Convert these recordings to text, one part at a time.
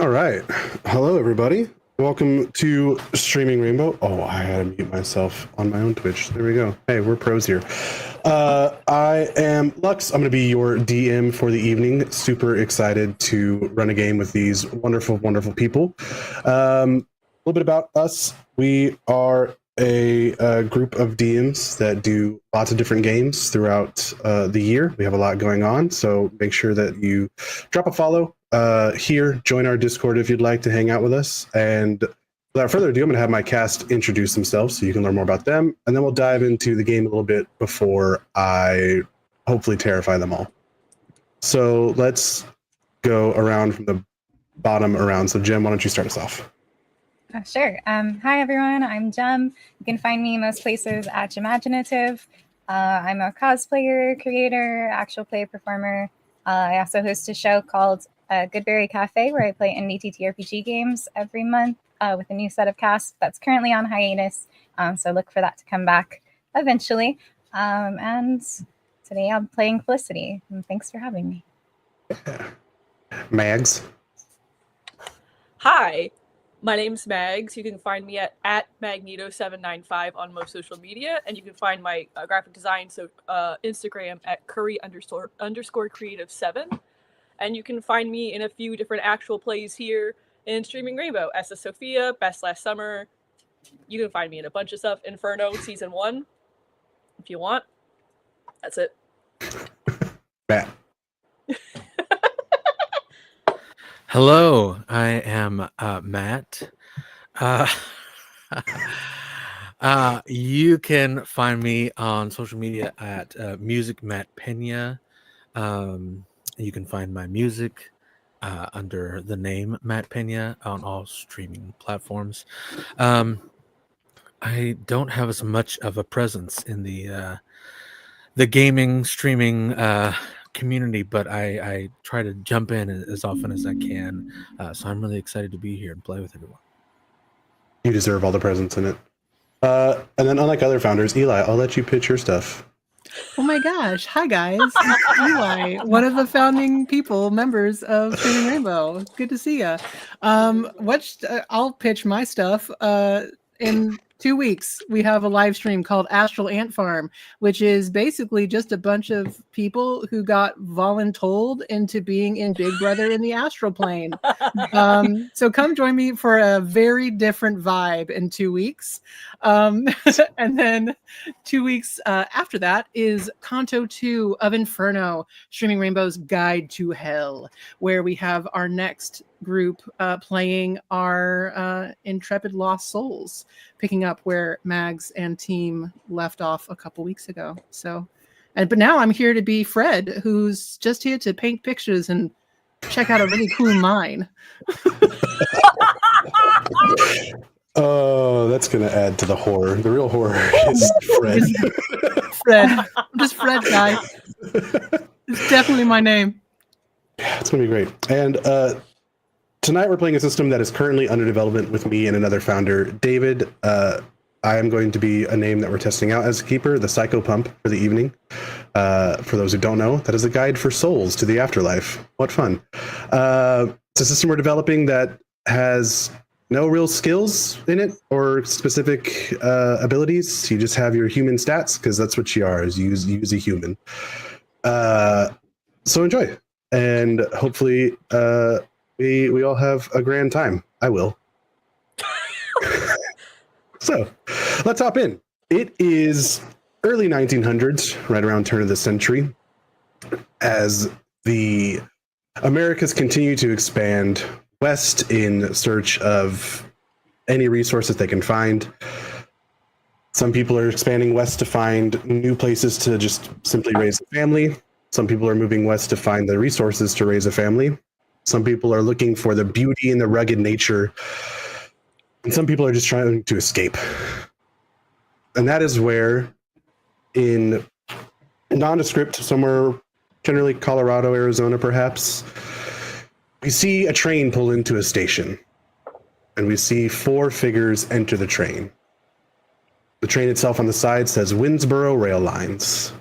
All right. Hello, everybody. Welcome to Streaming Rainbow. Oh, I had to mute myself on my own Twitch. There we go. Hey, we're pros here. I am Lux. I'm going to be your DM for the evening. Super excited to run a game with these wonderful, wonderful people. A little bit about us. We are a group of DMs that do lots of different games throughout the year. We have a lot going on, so make sure that you drop a follow here. Join our Discord if you'd like to hang out with us. And without further ado, I'm going to have my cast introduce themselves so you can learn more about them, and then we'll dive into the game a little bit before I hopefully terrify them all. So let's go around from the bottom around. So Jem, why don't you start us off? Sure. Hi, everyone. I'm Jem. You can find me most places at Imaginative. I'm a cosplayer, creator, actual play performer. I also host a show called Goodberry Cafe, where I play indie TTRPG games every month with a new set of cast that's currently on hiatus. So look for that to come back eventually. And today I'm playing Felicity. And thanks for having me. Mags. Hi. My name's Mags. You can find me at Magneto795 on most social media, and you can find my graphic design Instagram at curry_creative7. And you can find me in a few different actual plays here in Streaming Rainbow. Essa Sophia, Best Last Summer. You can find me in a bunch of stuff. Inferno Season 1, if you want. That's it. Matt. Hello, I am Matt. You can find me on social media at Music Matt Pena. You can find my music under the name Matt Pena on all streaming platforms. I don't have as much of a presence in the gaming streaming community, but I try to jump in as often as I can. So I'm really excited to be here and play with everyone. You deserve all the presence in it. And then, unlike other founders, Eli, I'll let you pitch your stuff. Oh my gosh. Hi, guys. It's Eli, one of the founding members of Streaming Rainbow. Good to see ya. I'll pitch my stuff. In 2 weeks, we have a live stream called Astral Ant Farm, which is basically just a bunch of people who got voluntold into being in Big Brother in the astral plane. So come join me for a very different vibe in 2 weeks. And then 2 weeks after that is Canto 2 of Inferno, Streaming Rainbow's Guide to Hell, where we have our next group playing our Intrepid Lost Souls, picking up where Mags and team left off a couple weeks ago. But now I'm here to be Fred, who's just here to paint pictures and check out a really cool mine. Oh, that's going to add to the horror. The real horror is Fred. I'm just Fred, guy. It's definitely my name. Yeah, it's going to be great. And tonight we're playing a system that is currently under development with me and another founder, David. I am going to be a name that we're testing out as a keeper, the Psycho Pump, for the evening. For those who don't know, that is a guide for souls to the afterlife. What fun. It's a system we're developing that has no real skills in it or specific abilities. You just have your human stats, because that's what you are, is use a human. So enjoy. And hopefully we all have a grand time. I will. So let's hop in. It is early 1900s, right around turn of the century, as the Americas continue to expand west in search of any resources they can find. Some people are expanding west to find new places to just simply raise a family. Some people are moving west to find the resources to raise a family. Some people are looking for the beauty and the rugged nature. And some people are just trying to escape. And that is where, in nondescript, somewhere generally Colorado, Arizona, perhaps, we see a train pull into a station. And we see 4 figures enter the train. The train itself on the side says Winnsboro Rail Lines.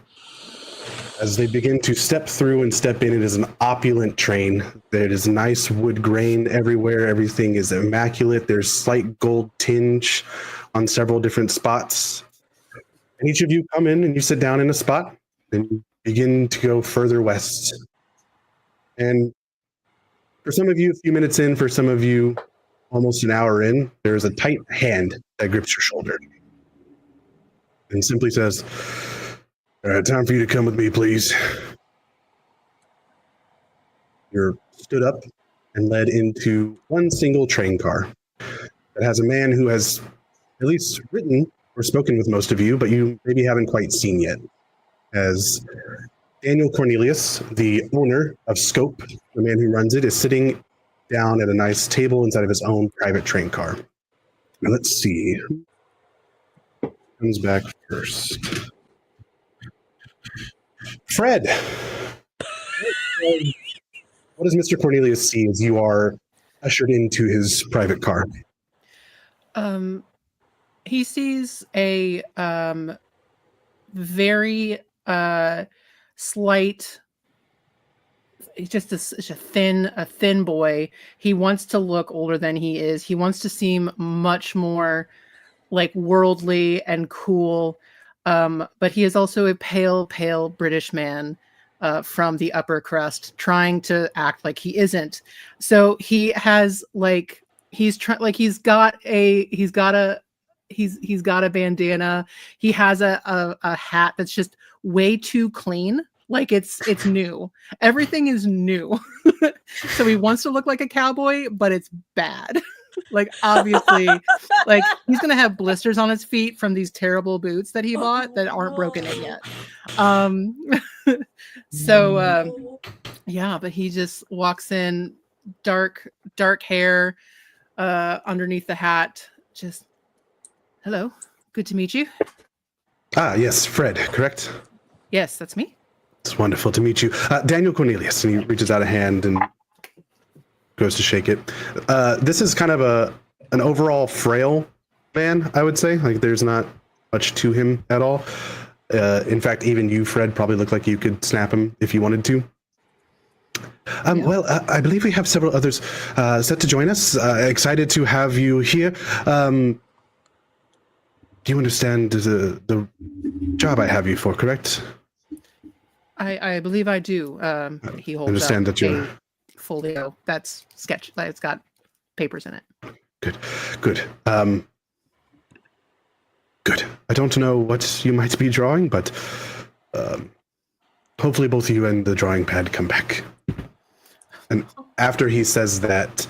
As they begin to step through and step in, it is an opulent train. There is nice wood grain everywhere. Everything is immaculate. There's slight gold tinge on several different spots. And each of you come in and you sit down in a spot. Then you begin to go further west. And for some of you, a few minutes in, for some of you, almost an hour in, there is a tight hand that grips your shoulder and simply says, "All right, time for you to come with me, please." You're stood up and led into one single train car that has a man who has at least written or spoken with most of you, but you maybe haven't quite seen yet. As Daniel Cornelius, the owner of Scope, the man who runs it, is sitting down at a nice table inside of his own private train car. Now let's see. Who comes back first? Fred. What does Mr. Cornelius see as you are ushered into his private car? He sees a very slight. He's just a thin boy. He wants to look older than he is. He wants to seem much more like worldly and cool. But he is also a pale British man from the upper crust, trying to act like he isn't. So he has he's got a bandana. He has a hat that's just way too clean. Like it's new. Everything is new. So he wants to look like a cowboy, but it's bad. Like obviously, like he's gonna have blisters on his feet from these terrible boots that he bought that aren't broken in yet. Yeah, but he just walks in, dark hair underneath the hat. Just hello, good to meet you. Ah, yes, Fred, correct? Yes, that's me. It's wonderful to meet you. Daniel Cornelius, and he reaches out a hand and goes to shake it. This is kind of an overall frail man, I would say. Like, there's not much to him at all. In fact, even you, Fred, probably look like you could snap him if you wanted to. Yeah. Well, I believe we have several others set to join us. Excited to have you here. Do you understand the job I have you for, correct? I believe I do. He holds understand up that you're... a folio that's sketch. It's got papers in it. Good. Good. I don't know what you might be drawing, but hopefully both you and the drawing pad come back. And after he says that,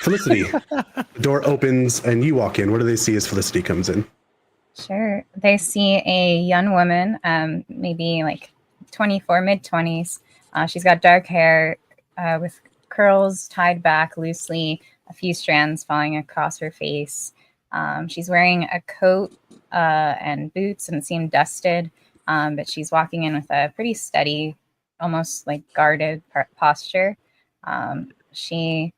Felicity, the door opens and you walk in. What do they see as Felicity comes in? Sure. They see a young woman, maybe like 24, mid-20s. She's got dark hair with curls tied back loosely, a few strands falling across her face. She's wearing a coat and boots and seem dusted, but she's walking in with a pretty steady, almost like guarded posture. She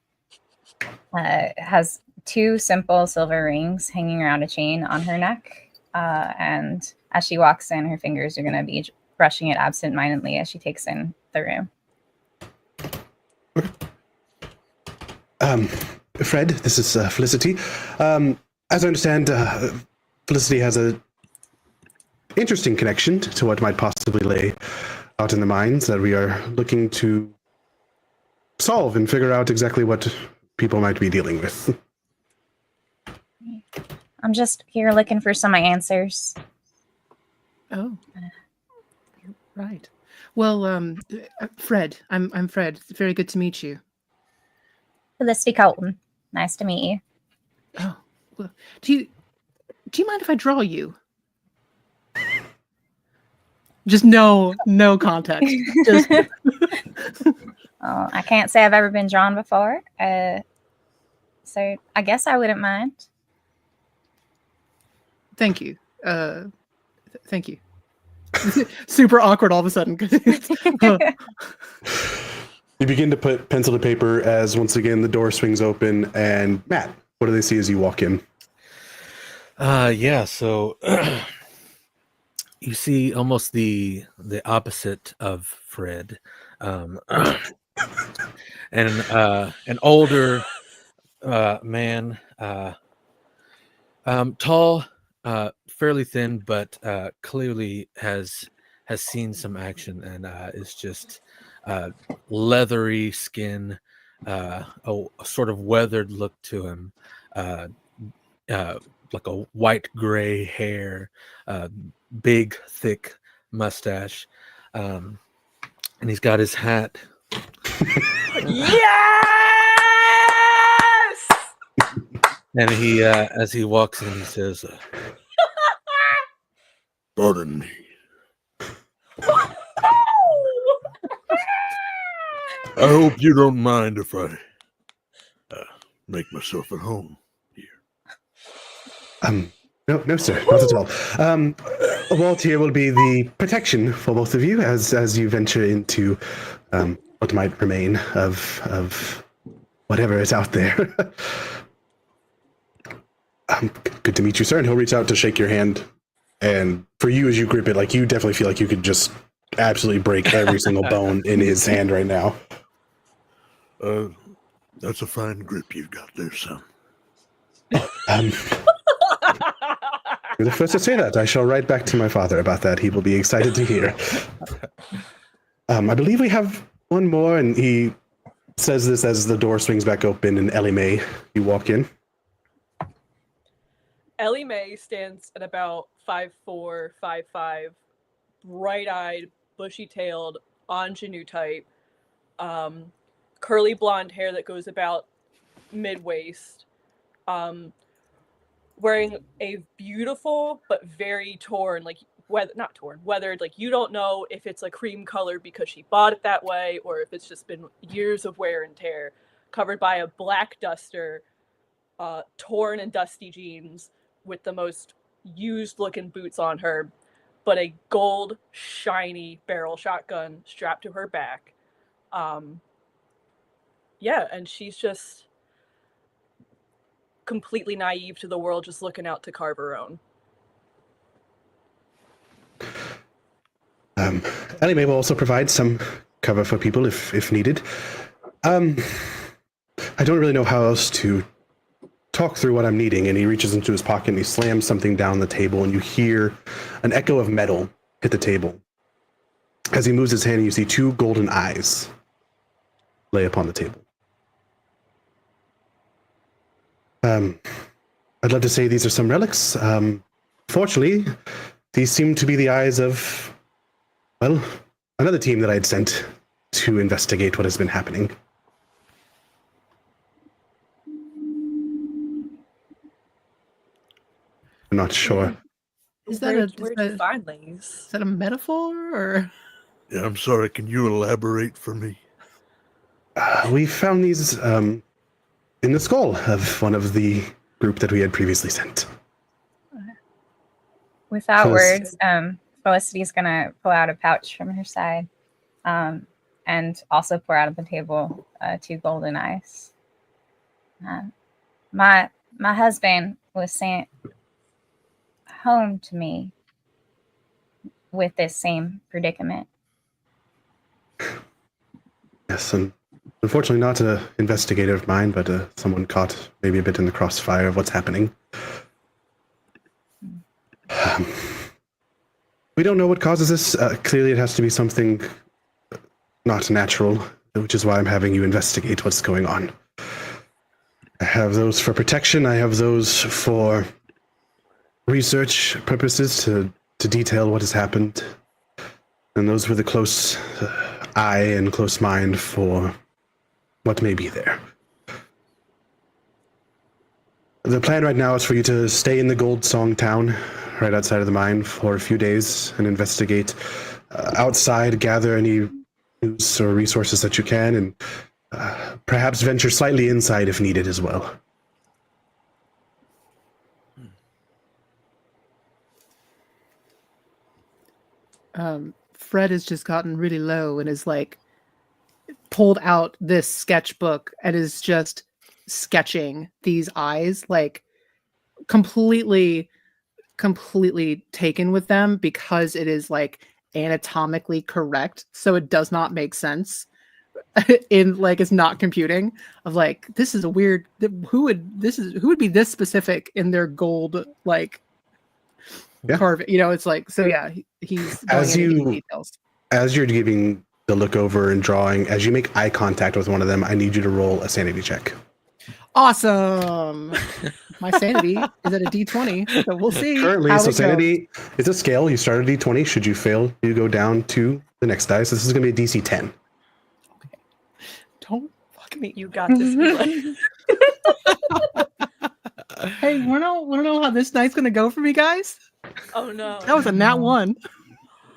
has two simple silver rings hanging around a chain on her neck. And as she walks in, her fingers are going to be brushing it absentmindedly as she takes in the room. Fred, this is Felicity. As I understand, Felicity has a interesting connection to what might possibly lay out in the mines that we are looking to solve and figure out exactly what people might be dealing with. I'm just here looking for some answers. Oh, right. Well, Fred, I'm Fred. It's very good to meet you. Felicity Colton. Nice to meet you. Oh, well, do you mind if I draw you? Just no context. Just Oh, I can't say I've ever been drawn before. So I guess I wouldn't mind. Thank you. Thank you. Super awkward all of a sudden. You begin to put pencil to paper as once again the door swings open, and Matt, what do they see as you walk in? Yeah, so you see almost the opposite of Fred, um, and an older man, tall, fairly thin, but clearly has seen some action and is just leathery skin, a sort of weathered look to him, uh, like a white gray hair, big thick mustache, and he's got his hat. Yes! And he, as he walks in, he says, "Pardon me. I hope you don't mind if I make myself at home here." No, sir, not at all. A vault here will be the protection for both of you as you venture into what might remain of whatever is out there. Good to meet you, sir. And he'll reach out to shake your hand. And for you, as you grip it, like you definitely feel like you could just absolutely break every single bone in his hand right now. That's a fine grip you've got there, son. You're the first to say that. I shall write back to my father about that. He will be excited to hear. I believe we have one more, and he says this as the door swings back open, and Ellie Mae, you walk in. Ellie Mae stands at about 5'4", 5'5", bright-eyed, bushy-tailed, ingenue type, curly blonde hair that goes about mid-waist, wearing a beautiful but very torn, like not torn, weathered, like you don't know if it's a cream color because she bought it that way or if it's just been years of wear and tear, covered by a black duster, torn and dusty jeans with the most used looking boots on her, but a gold shiny barrel shotgun strapped to her back. Yeah, and she's just completely naive to the world, just looking out to carve her own. Ellie Mae will also provide some cover for people if needed. I don't really know how else to talk through what I'm needing, and he reaches into his pocket and he slams something down the table, and you hear an echo of metal hit the table. As he moves his hand, you see two golden eyes lay upon the table. I'd love to say these are some relics. Fortunately, these seem to be the eyes of, well, another team that I had sent to investigate what has been happening. I'm not sure. Is that Where'd you find these? Is that a metaphor or? Yeah, I'm sorry. Can you elaborate for me? We found these in the skull of one of the group that we had previously sent. Without words, Felicity's gonna pull out a pouch from her side, and also pour out of the table two golden eyes. My husband was sent home to me with this same predicament. Yes, and unfortunately not an investigator of mine, but someone caught maybe a bit in the crossfire of what's happening. We don't know what causes this. Clearly it has to be something not natural, which is why I'm having you investigate what's going on. I have those for protection. I have those for research purposes to detail what has happened. And those with a close eye and close mind for what may be there. The plan right now is for you to stay in the Goldsong town, right outside of the mine, for a few days and investigate outside, gather any news or resources that you can, and perhaps venture slightly inside if needed as well. Fred has just gotten really low and is like pulled out this sketchbook and is just sketching these eyes, like completely completely taken with them because it is like anatomically correct, so it does not make sense in like it's not computing of like this is a weird who would be this specific in their gold like carve, it's like so yeah, he's going into details. As you're giving the look over and drawing, as you make eye contact with one of them, I need you to roll a sanity check. Awesome. My sanity is at a D20, so we'll see. Currently, so sanity is a scale. You start at D20. Should you fail, you go down to the next dice. This is going to be a DC 10. Okay. Don't fuck me. You got this, Eli. Hey, wanna know how this night's gonna go for me, guys? Oh no. That was a nat 1.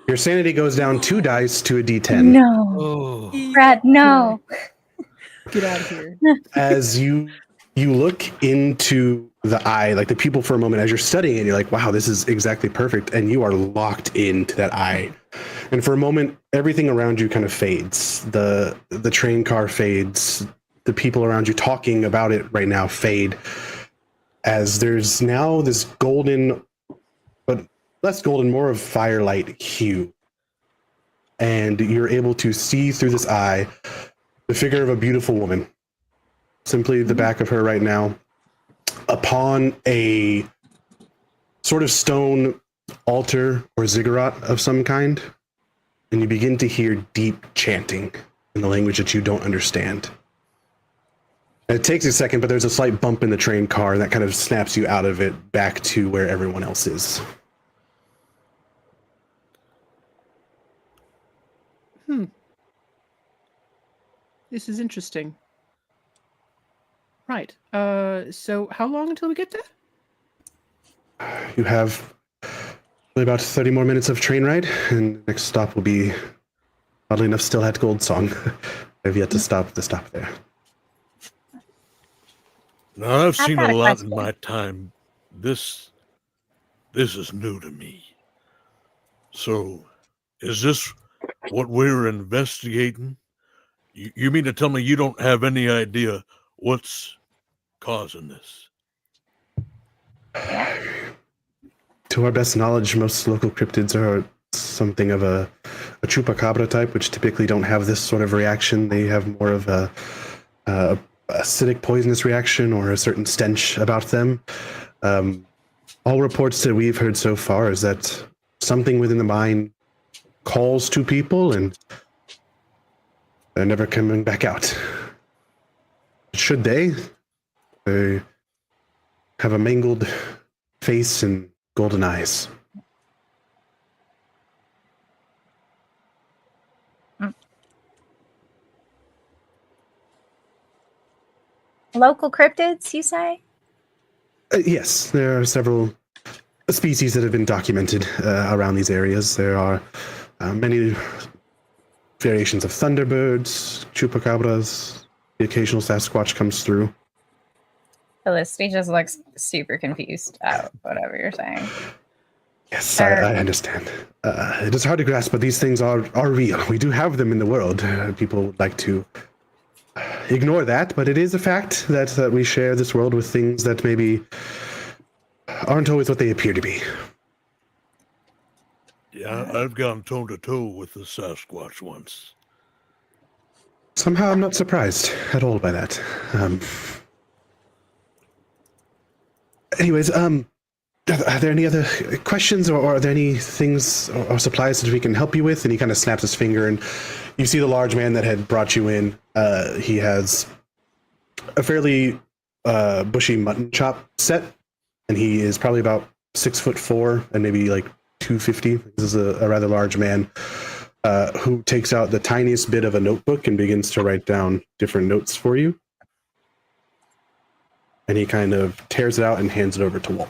Your sanity goes down 2 dice to a D10. No. Oh. Brad, no. Get out of here. As you look into the eye, like the pupil for a moment, as you're studying it, you're like, wow, this is exactly perfect. And you are locked into that eye. And for a moment, everything around you kind of fades. The train car fades. The people around you talking about it right now fade. As there's now this golden, but less golden, more of firelight hue. And you're able to see through this eye the figure of a beautiful woman. Simply the back of her right now. Upon a sort of stone altar or ziggurat of some kind. And you begin to hear deep chanting in the language that you don't understand. And it takes a second, but there's a slight bump in the train car and that kind of snaps you out of it back to where everyone else is. This is interesting. Right. So how long until we get there? You have about 30 more minutes of train ride, and the next stop will be, oddly enough, still at Goldsong. I've yet to stop the stop there. Now, I've seen got a a lot in question. my time. This is new to me. So, is this what we're investigating? You mean to tell me you don't have any idea what's causing this? To our best knowledge, most local cryptids are something of a chupacabra type, which typically don't have this sort of reaction. They have more of a acidic poisonous reaction or a certain stench about them. All reports that we've heard so far is that something within the mind calls to people and they're never coming back out. Should they have a mangled face and golden eyes. Local cryptids, you say? Yes, there are several species that have been documented around these areas. There are many variations of thunderbirds, chupacabras. The occasional Sasquatch comes through. Felicity just looks super confused at whatever you're saying. Yes, I understand. It is hard to grasp, but these things are real. We do have them in the world. People would like to ignore that, but it is a fact that we share this world with things that maybe aren't always what they appear to be. Yeah, I've gone toe-to-toe with the Sasquatch once. Somehow I'm not surprised at all by that. Anyways, are there any other questions or are there any things or supplies that we can help you with? And he kind of snaps his finger and you see the large man that had brought you in. He has a fairly bushy mutton chop set and he is probably about 6'4" and maybe like 250. This is a rather large man who takes out the tiniest bit of a notebook and begins to write down different notes for you. And he kind of tears it out and hands it over to Walt.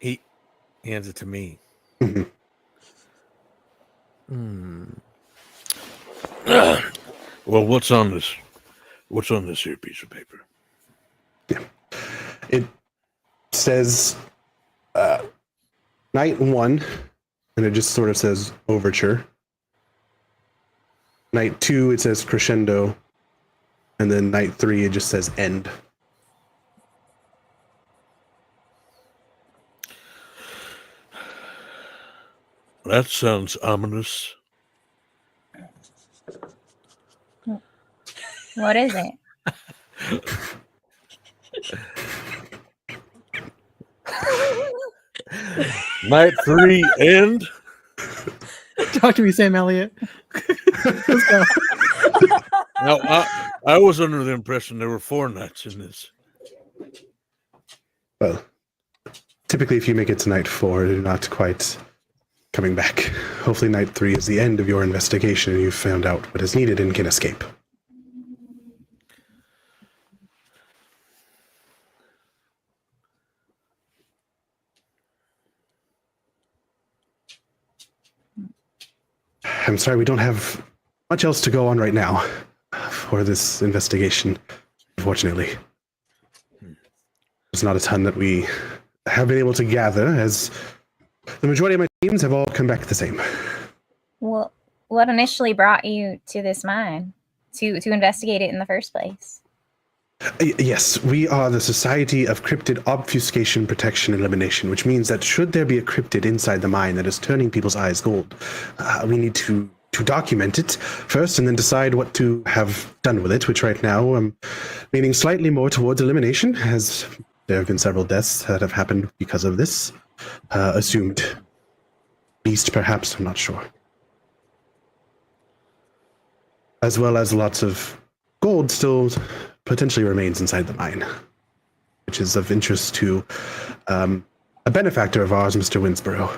He hands it to me. Well, what's on this? What's on this here piece of paper? Yeah. It says Night 1, and it just sort of says Overture. Night 2, it says Crescendo. And then Night 3, it just says End. That sounds ominous. What is it? Night 3 end. Talk to me, Sam Elliott. Let's go. Now, I was under the impression there were 4 nights in this. Well, typically if you make it to night 4, you're not quite coming back. Hopefully night 3 is the end of your investigation and you've found out what is needed and can escape. I'm sorry, we don't have much else to go on right now for this investigation, unfortunately. There's not a ton that we have been able to gather, as the majority of my teams have all come back the same. Well, what initially brought you to this mine to investigate it in the first place? Yes, we are the Society of Cryptid Obfuscation, Protection, and Elimination, which means that should there be a cryptid inside the mine that is turning people's eyes gold, we need to document it first and then decide what to have done with it, which right now I'm leaning slightly more towards elimination, as there have been several deaths that have happened because of this. Assumed beast, perhaps, I'm not sure. As well as lots of gold still potentially remains inside the mine, which is of interest to a benefactor of ours, Mr. Winsborough.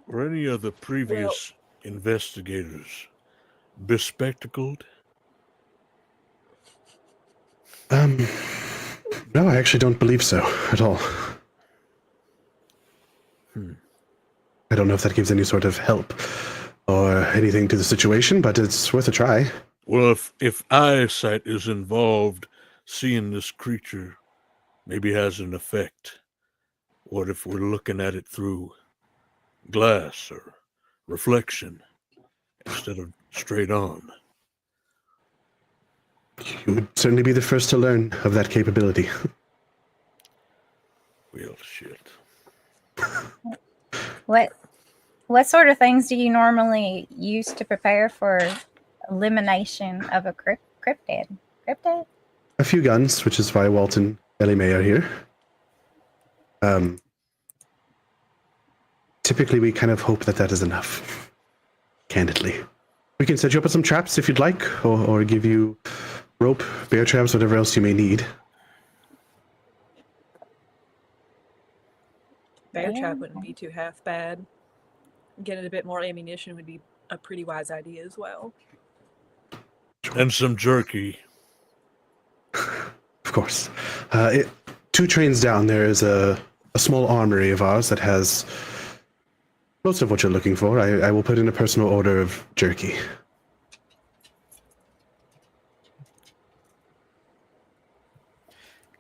Were any of the previous investigators bespectacled? No, I actually don't believe so at all. I don't know if that gives any sort of help or anything to the situation, but it's worth a try. Well, if eyesight is involved, seeing this creature maybe has an effect. What if we're looking at it through glass or reflection instead of straight on? You would certainly be the first to learn of that capability. Well, shit. What sort of things do you normally use to prepare for elimination of a cryptid? Cryptid? A few guns, which is why Walt and Ellie Mae are here. Typically, we kind of hope that is enough, candidly. We can set you up with some traps if you'd like, or give you rope, bear traps, whatever else you may need. Bear trap wouldn't be too half bad. Getting a bit more ammunition would be a pretty wise idea as well. And some jerky. Of course. 2 trains down, there is a small armory of ours that has most of what you're looking for. I will put in a personal order of jerky.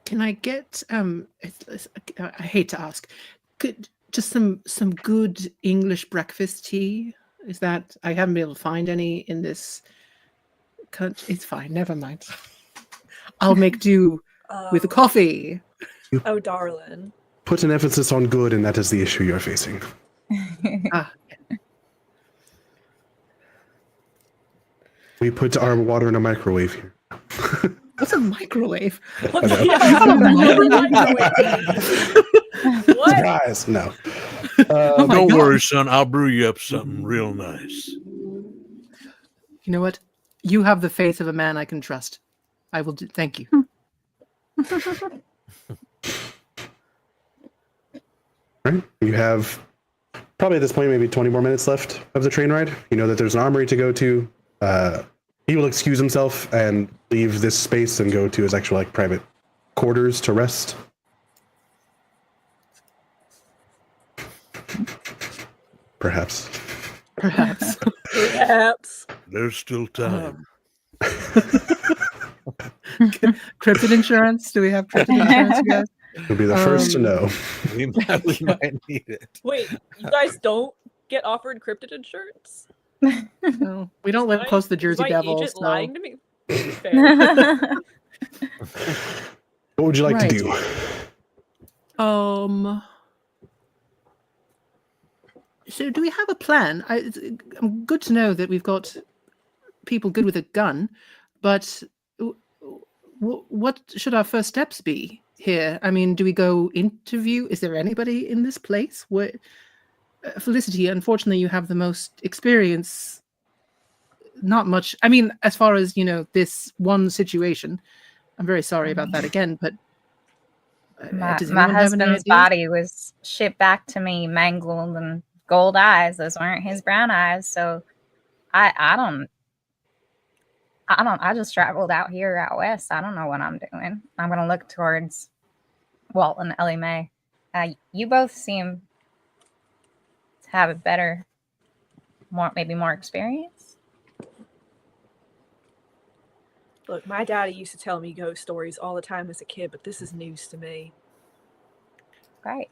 Can I get I hate to ask, just some good English breakfast tea? Is that, I haven't been able to find any in this country. It's fine, never mind. I'll make do with a coffee. Oh, darling. Put an emphasis on good, and that is the issue you're facing. We put our water in a microwave here. What's a microwave? What? Surprise! No. Oh my Don't God. worry, son. I'll brew you up something real nice. You know what? You have the faith of a man I can trust. I will do. Thank you. Right. You have probably at this point maybe 20 more minutes left of the train ride. You know that there's an armory to go to. He will excuse himself and leave this space and go to his actual private quarters to rest. Perhaps. Perhaps. Perhaps. There's still time. Cryptid insurance? Do we have cryptid insurance, you guys? You'll be the first to know. We might need it. Wait, you guys don't get offered cryptid insurance? No, we don't live close to the Jersey my Devils. agent So. lying to me? Fair. What would you like Right. to do? So do we have a plan? It's good to know that we've got people good with a gun, but what should our first steps be here? I mean, do we go interview? Is there anybody in this place? Felicity, unfortunately, you have the most experience. Not much. I mean, as far as, this one situation, I'm very sorry about that again, but does My anyone have any husband's idea? body was shipped back to me mangled and gold eyes. Those weren't his brown eyes. So I just traveled out here out west. I don't know what I'm doing. I'm gonna look towards Walt and Ellie Mae. You both seem to have a better, maybe more experience. Look, my daddy used to tell me ghost stories all the time as a kid, but this is news to me. Right.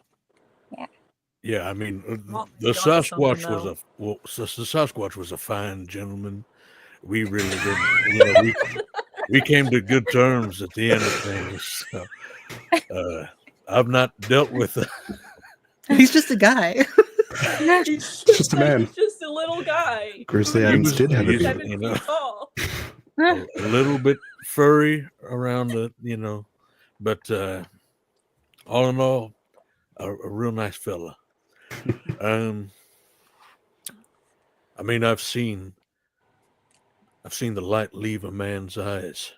Yeah, I mean, Well, the you're onto Sasquatch something, the Sasquatch was a fine gentleman. We really didn't, we came to good terms at the end of things. So, I've not dealt with it. He's just a guy. He's Just a man. He's just a little guy. Grizzly Who's Adams did have a he's- beard. 7 you know. feet tall. a little bit furry around but all in all, a real nice fella. I mean, I've seen the light leave a man's eyes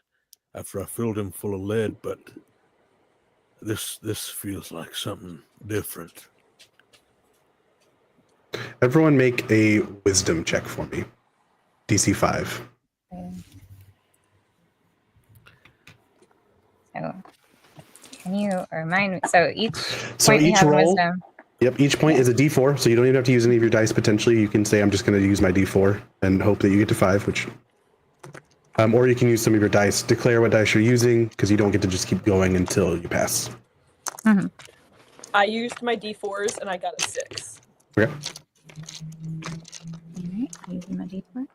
after I filled him full of lead, but this feels like something different. Everyone make a wisdom check for me. DC 5. So, can you remind me? So each So point you each have roll- wisdom. Yep, each point is a D4, so you don't even have to use any of your dice potentially. You can say, I'm just going to use my D4 and hope that you get to 5, which... or you can use some of your dice. Declare what dice you're using, because you don't get to just keep going until you pass. Mm-hmm. I used my D4s and I got a 6. Okay. All right, using my D4.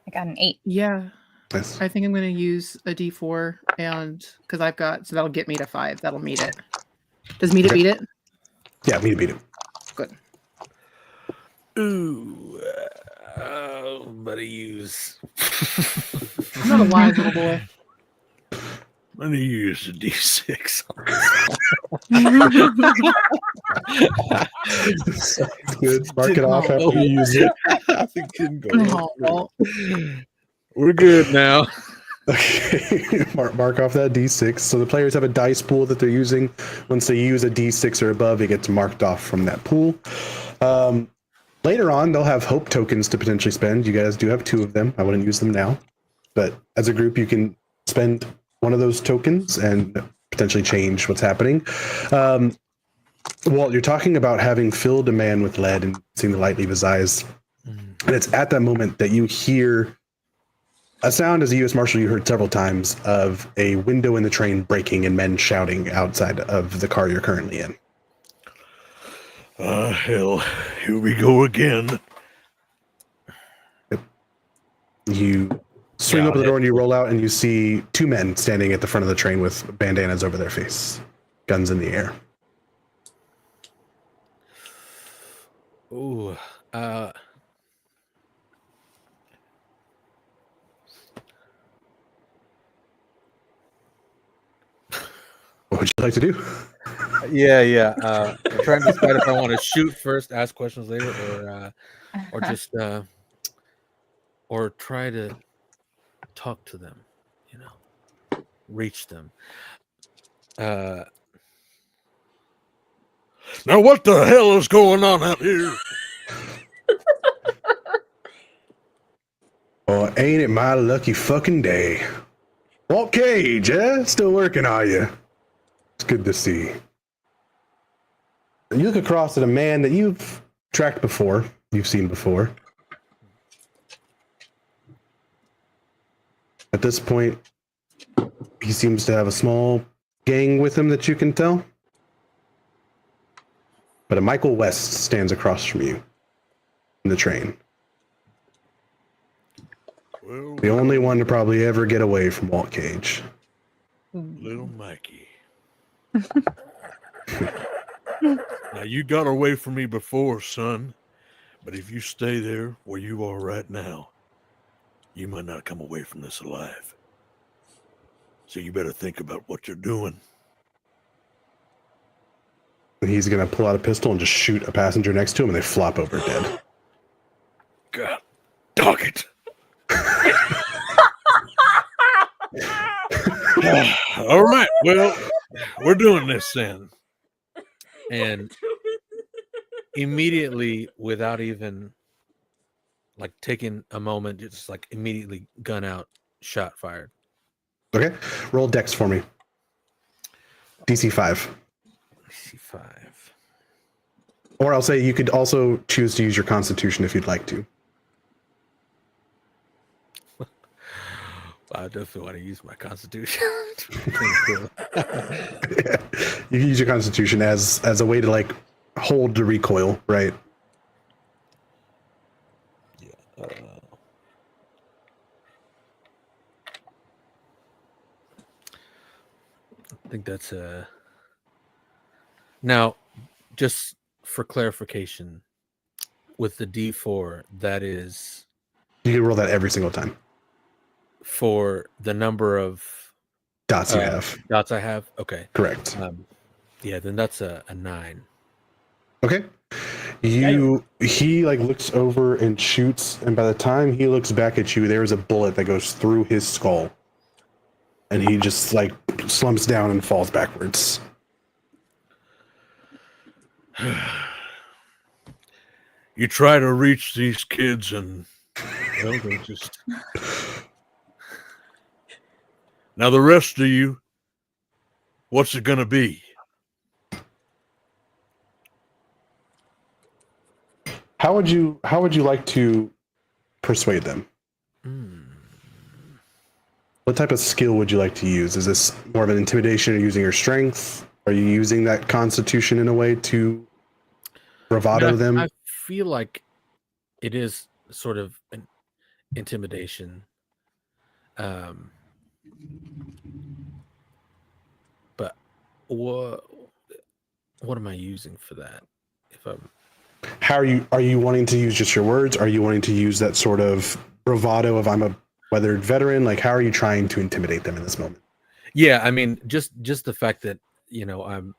I got an 8. Yeah. Nice. I think I'm going to use a D4 and because I've got, so that'll get me to 5. That'll meet it. Does meet it Okay. beat it? Yeah, me to beat it. Good. Ooh, I'm gonna use. I'm not a wise little boy. I'm gonna use a D6. Sounds good. Mark it off after you use it. I think didn't go. Oh, We're good now. Okay, mark off that D6. So the players have a dice pool that they're using. Once they use a D6 or above, it gets marked off from that pool. Later on, they'll have hope tokens to potentially spend. You guys do have 2 of them. I wouldn't use them now. But as a group, you can spend one of those tokens and potentially change what's happening. Walt, you're talking about having filled a man with lead and seeing the light leave his eyes. And it's at that moment that you hear a sound as a U.S. Marshal you heard several times of a window in the train breaking and men shouting outside of the car you're currently in. Hell, here we go again. You swing Yeah, open the I'll door and you roll out and you see 2 men standing at the front of the train with bandanas over their face, guns in the air. Ooh, What would you like to do? yeah. I'm trying to decide if I want to shoot first, ask questions later, or just or try to talk to them, reach them. Now, what the hell is going on out here? Oh, ain't it my lucky fucking day? Walt Cage, eh? Still working, are you? It's good to see. And you look across at a man that you've tracked before, you've seen before. At this point, he seems to have a small gang with him that you can tell. But a Michael West stands across from you in the train. Well, The only one to probably ever get away from Walt Cage. little Mikey. Now, you got away from me before, son, but if you stay there where you are right now, you might not come away from this alive. So you better think about what you're doing. And he's going to pull out a pistol and just shoot a passenger next to him, and they flop over dead. God, dog it. All right, well, we're doing this then. And immediately, without even like taking a moment, just like immediately gun out, shot fired. Okay, roll dex for me. DC 5. DC 5. Or I'll say you could also choose to use your constitution if you'd like to. I definitely want to use my constitution. You can use your constitution as a way to like hold the recoil, right? Yeah. I think that's now, just for clarification, with the D4, that is You can roll that every single time. for the number of Dots you have. dots I have. Okay. Correct. Yeah, then that's a 9. Okay. He like looks over and shoots, and by the time he looks back at you, there is a bullet that goes through his skull. And he just like slumps down and falls backwards. You try to reach these kids and, well, they just... Now the rest of you, what's it going to be? How would you like to persuade them? What type of skill would you like to use? Is this more of an intimidation or using your strength? Are you using that constitution in a way to bravado them? I feel like it is sort of an intimidation. But what am I using for that? If I'm How are you wanting to use just your words? Are you wanting to use that sort of bravado of I'm a weathered veteran? Like, how are you trying to intimidate them in this moment? Yeah, I mean, just the fact that, you know,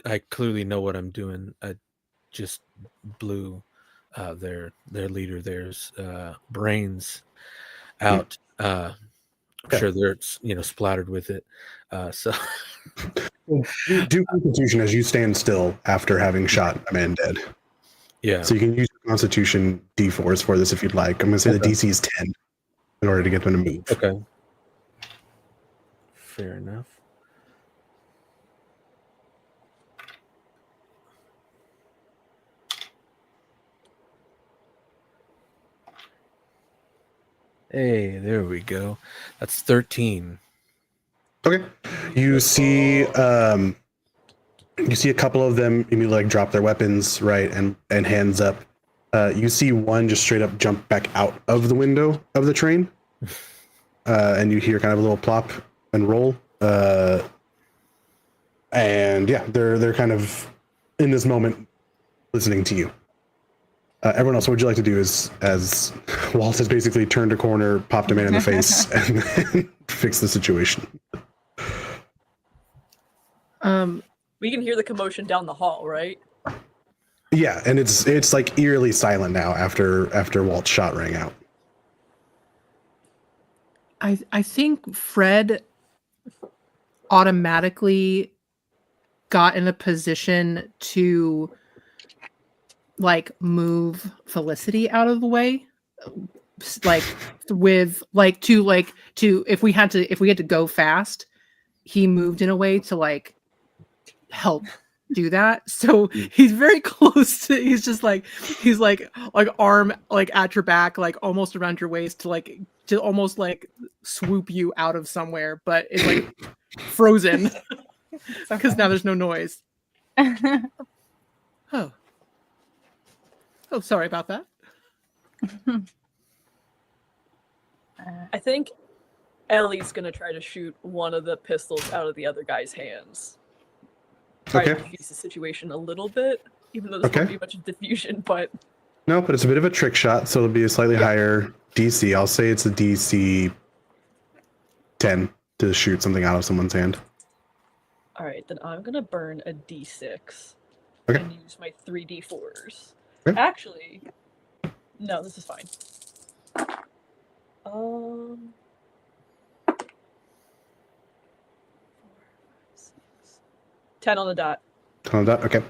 I clearly know what I'm doing. I just blew their leader, there's brains out. I'm sure they're, you know, splattered with it. So do constitution as you stand still after having shot a man dead. yeah. So you can use your constitution D4s for this if you'd like. I'm going to say the DC is 10 in order to get them to move. Okay. Fair enough. Hey, there we go. That's 13. Okay. You see a couple of them immediately like drop their weapons, right, and hands up. You see one just straight up jump back out of the window of the train, and you hear kind of a little plop and roll. And yeah, they're kind of in this moment listening to you. Everyone else, what would you like to do? Is as Walt has basically turned a corner, popped a man in the face, and then fixed the situation. We can hear the commotion down the hall, right? Yeah, and it's like eerily silent now after Walt's shot rang out. I think Fred automatically got in a position to like move Felicity out of the way, like with like to if we had to go fast, he moved in a way to like help do that. So he's very close to, he's like arm like at your back, like almost around your waist to almost like swoop you out of somewhere, but it's like frozen because now there's no noise. Oh, sorry about that. I think Ellie's gonna try to shoot one of the pistols out of the other guy's hands. try to Okay. diffuse the situation a little bit, even though there's Okay. won't be much diffusion, but No, but it's a bit of a trick shot, so it'll be a slightly higher DC. I'll say it's a DC 10 to shoot something out of someone's hand. alright, then I'm gonna burn a D6 Okay. and use my 3D4s. Okay. Actually, no, this is fine. 10 on the dot. On that, okay.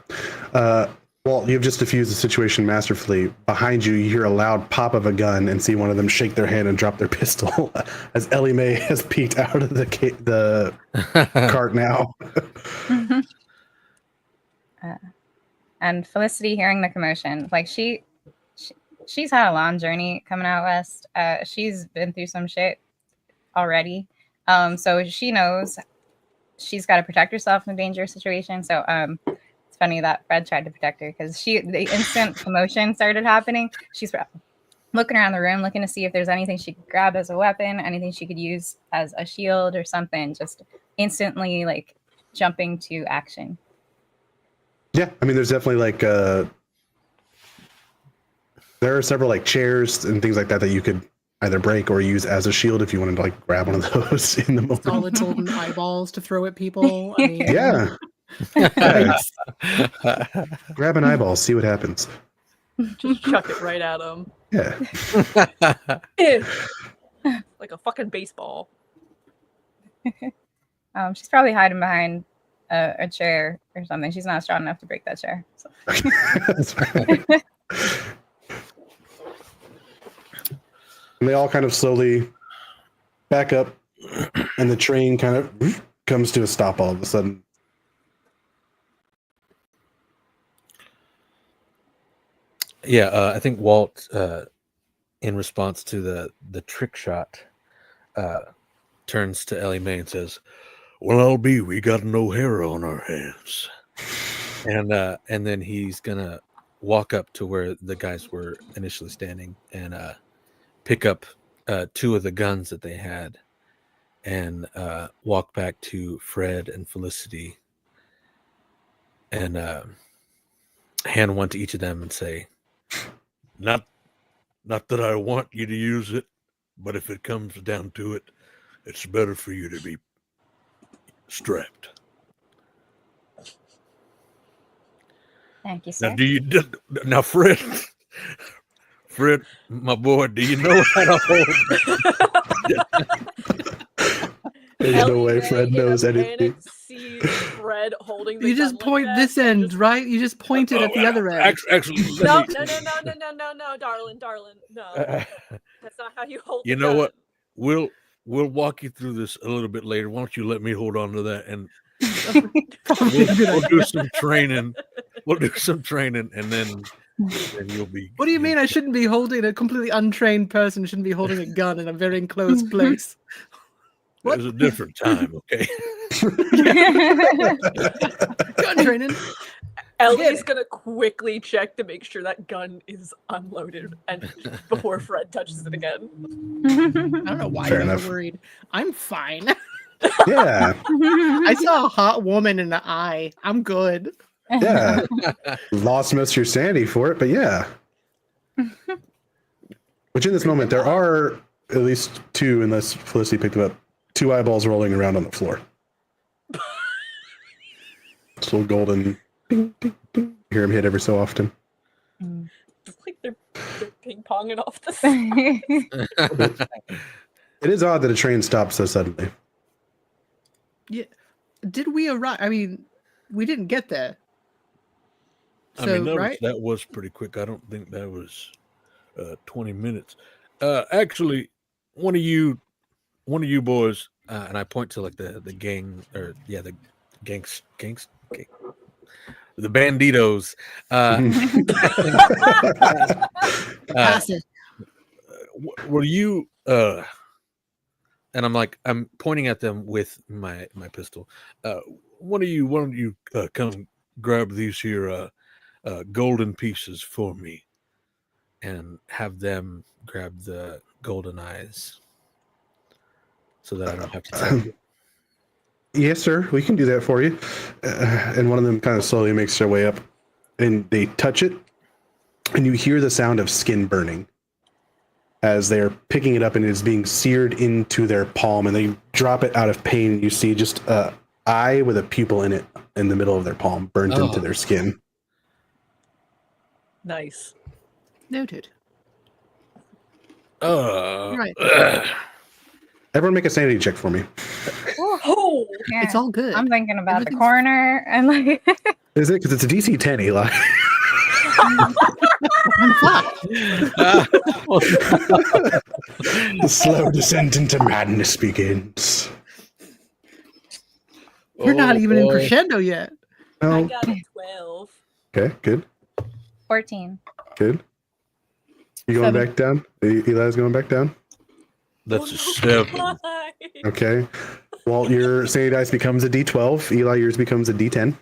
Well, you've just diffused the situation masterfully. Behind you, you hear a loud pop of a gun and see one of them shake their hand and drop their pistol as Ellie Mae has peeked out of the cart now. And Felicity, hearing the commotion, like she's had a long journey coming out west. She's been through some shit already, so she knows she's got to protect herself in a dangerous situation. So it's funny that Fred tried to protect her because the instant commotion started happening, she's looking around the room, looking to see if there's anything she could grab as a weapon, anything she could use as a shield or something, just instantly like jumping to action. Yeah, I mean, there's definitely like there are several like chairs and things like that that you could either break or use as a shield if you wanted to like grab one of those in the moment. Solid golden eyeballs to throw at people. I mean, Yeah. Yeah. Grab an eyeball, see what happens. Just chuck it right at him. Yeah. Like a fucking baseball. She's probably hiding behind a chair or something. She's not strong enough to break that chair. So. That's right. And they all kind of slowly back up, and the train kind of comes to a stop all of a sudden. Yeah, I think Walt, in response to the trick shot, turns to Ellie Mae and says, Well, I'll be. We got an O'Hara on our hands. and then he's gonna walk up to where the guys were initially standing and pick up two of the guns that they had and walk back to Fred and Felicity and hand one to each of them and say, Not that I want you to use it, but if it comes down to it, it's better for you to be strapped. Thank you, sir. Now, Fred, my boy, do you know how to hold? There's no way Fred knows anything. Sees Fred holding the you gun just like point that this and end, just- right? You just point it at the other end. Actually, No, let me- no, darling, no. That's not how you hold. You the know gun. what? We'll walk you through this a little bit later. Why don't you let me hold on to that and Probably a good we'll idea. do some training. We'll do some training, and then you'll be. What do you mean I shouldn't be holding a completely untrained person shouldn't be holding a gun in a very enclosed place? It was a different time, okay? Gun training. Ellie's gonna quickly check to make sure that gun is unloaded and before Fred touches it again. I don't know why Fair you guys enough. are worried. I'm fine. Yeah. I saw a hot woman in the eye. I'm good. Yeah. Lost most of your sanity for it, but yeah. Which in this moment, there are at least two, unless Felicity picked them up, two eyeballs rolling around on the floor. This little golden ding, ding, ding. Hear him hit every so often. It's like they're ping ponging off the side. It is odd that a train stopped so suddenly. Yeah. Did we arrive? I mean, we didn't get there. I mean, right? that was pretty quick. I don't think that was 20 minutes. Actually, one of you boys, and I point to like the gang, or yeah, the gangs, the banditos. Passive. Were you? and I'm pointing at them with my pistol. Why don't you come grab these here golden pieces for me? And have them grab the golden eyes so that I don't have to tell you. Yes, sir. We can do that for you. And one of them kind of slowly makes their way up, and they touch it, and you hear the sound of skin burning as they're picking it up, and it is being seared into their palm, and they drop it out of pain. You see just a eye with a pupil in it in the middle of their palm, burnt into their skin. Nice. Noted. Right. Everyone make a sanity check for me. Oh, Here, It's all good. I'm thinking about the Everything's- coroner and like Is it? Because it's a DC 10, Eli. I'm fucked. The slow descent into madness begins. We're not even in boy. crescendo yet. I Oh, got a 12. okay, good, 14. good. You going 7. back down? Eli's going back down? That's Oh, a no. 7. Why? Okay. Well, your sanity dice becomes a D12. Eli, yours becomes a D10.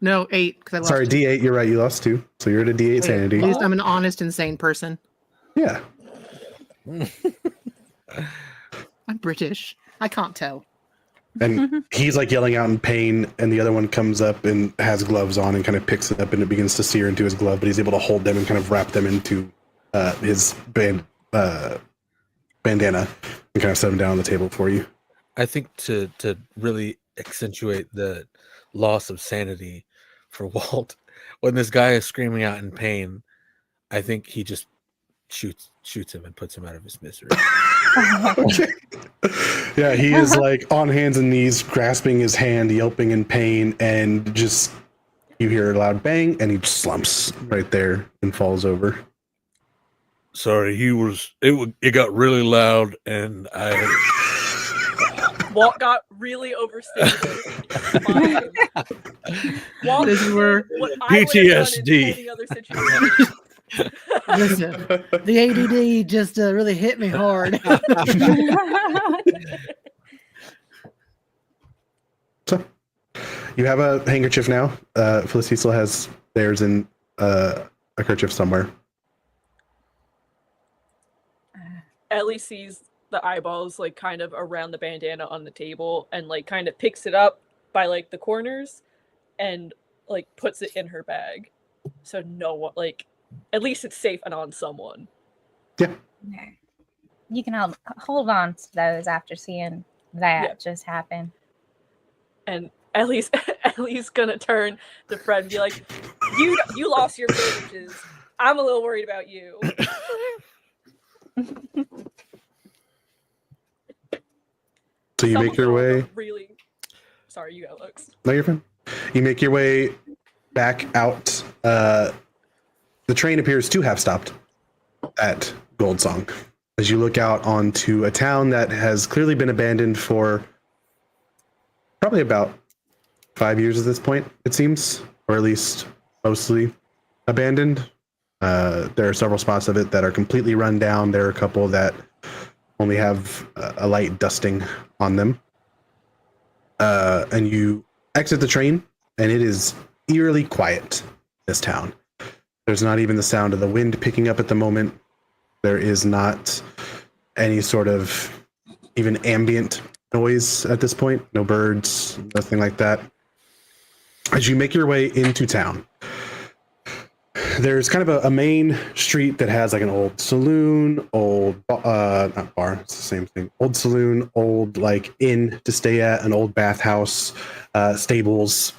No, 8. Because I lost Sorry, 2. D8. You're right. You lost 2. So you're at a D8 Wait, sanity. At least I'm an honest, insane person. Yeah. I'm British. I can't tell. And he's like yelling out in pain, and the other one comes up and has gloves on and kind of picks it up, and it begins to sear into his glove, but he's able to hold them and kind of wrap them into his bandana and kind of set them down on the table for you. I think to really accentuate the loss of sanity for Walt, when this guy is screaming out in pain, I think he just shoots him and puts him out of his misery. Yeah, he is like on hands and knees, grasping his hand, yelping in pain, and just you hear a loud bang, and he slumps right there and falls over. Sorry, it got really loud, and Walt got really overstimulated. Fine. Walt This is where what I would have done in PTSD. any other situation. Listen, the ADD just really hit me hard. So you have a handkerchief now. Felicity still has theirs in a kerchief somewhere. Ellie sees the eyeballs like kind of around the bandana on the table and like kind of picks it up by like the corners and like puts it in her bag. So no one like at least it's safe and on someone. Okay. You can hold on to those after seeing that Yeah. just happen. And Ellie's gonna turn to Fred and be like, You lost your privileges. I'm a little worried about you. So you make your way. Really sorry, you got Lux. No, you're fine. You make your way back out. The train appears to have stopped at Goldsong. As you look out onto a town that has clearly been abandoned for probably about 5 years at this point, it seems, or at least mostly abandoned. There are several spots of it that are completely run down. There are a couple that only have a light dusting on them. And you exit the train, and it is eerily quiet, this town. There's not even the sound of the wind picking up at the moment. There is not any sort of even ambient noise at this point. No birds, nothing like that. As you make your way into town, there's kind of a main street that has like an old saloon, not bar, it's the same thing. Old saloon, old like inn to stay at, an old bathhouse, stables.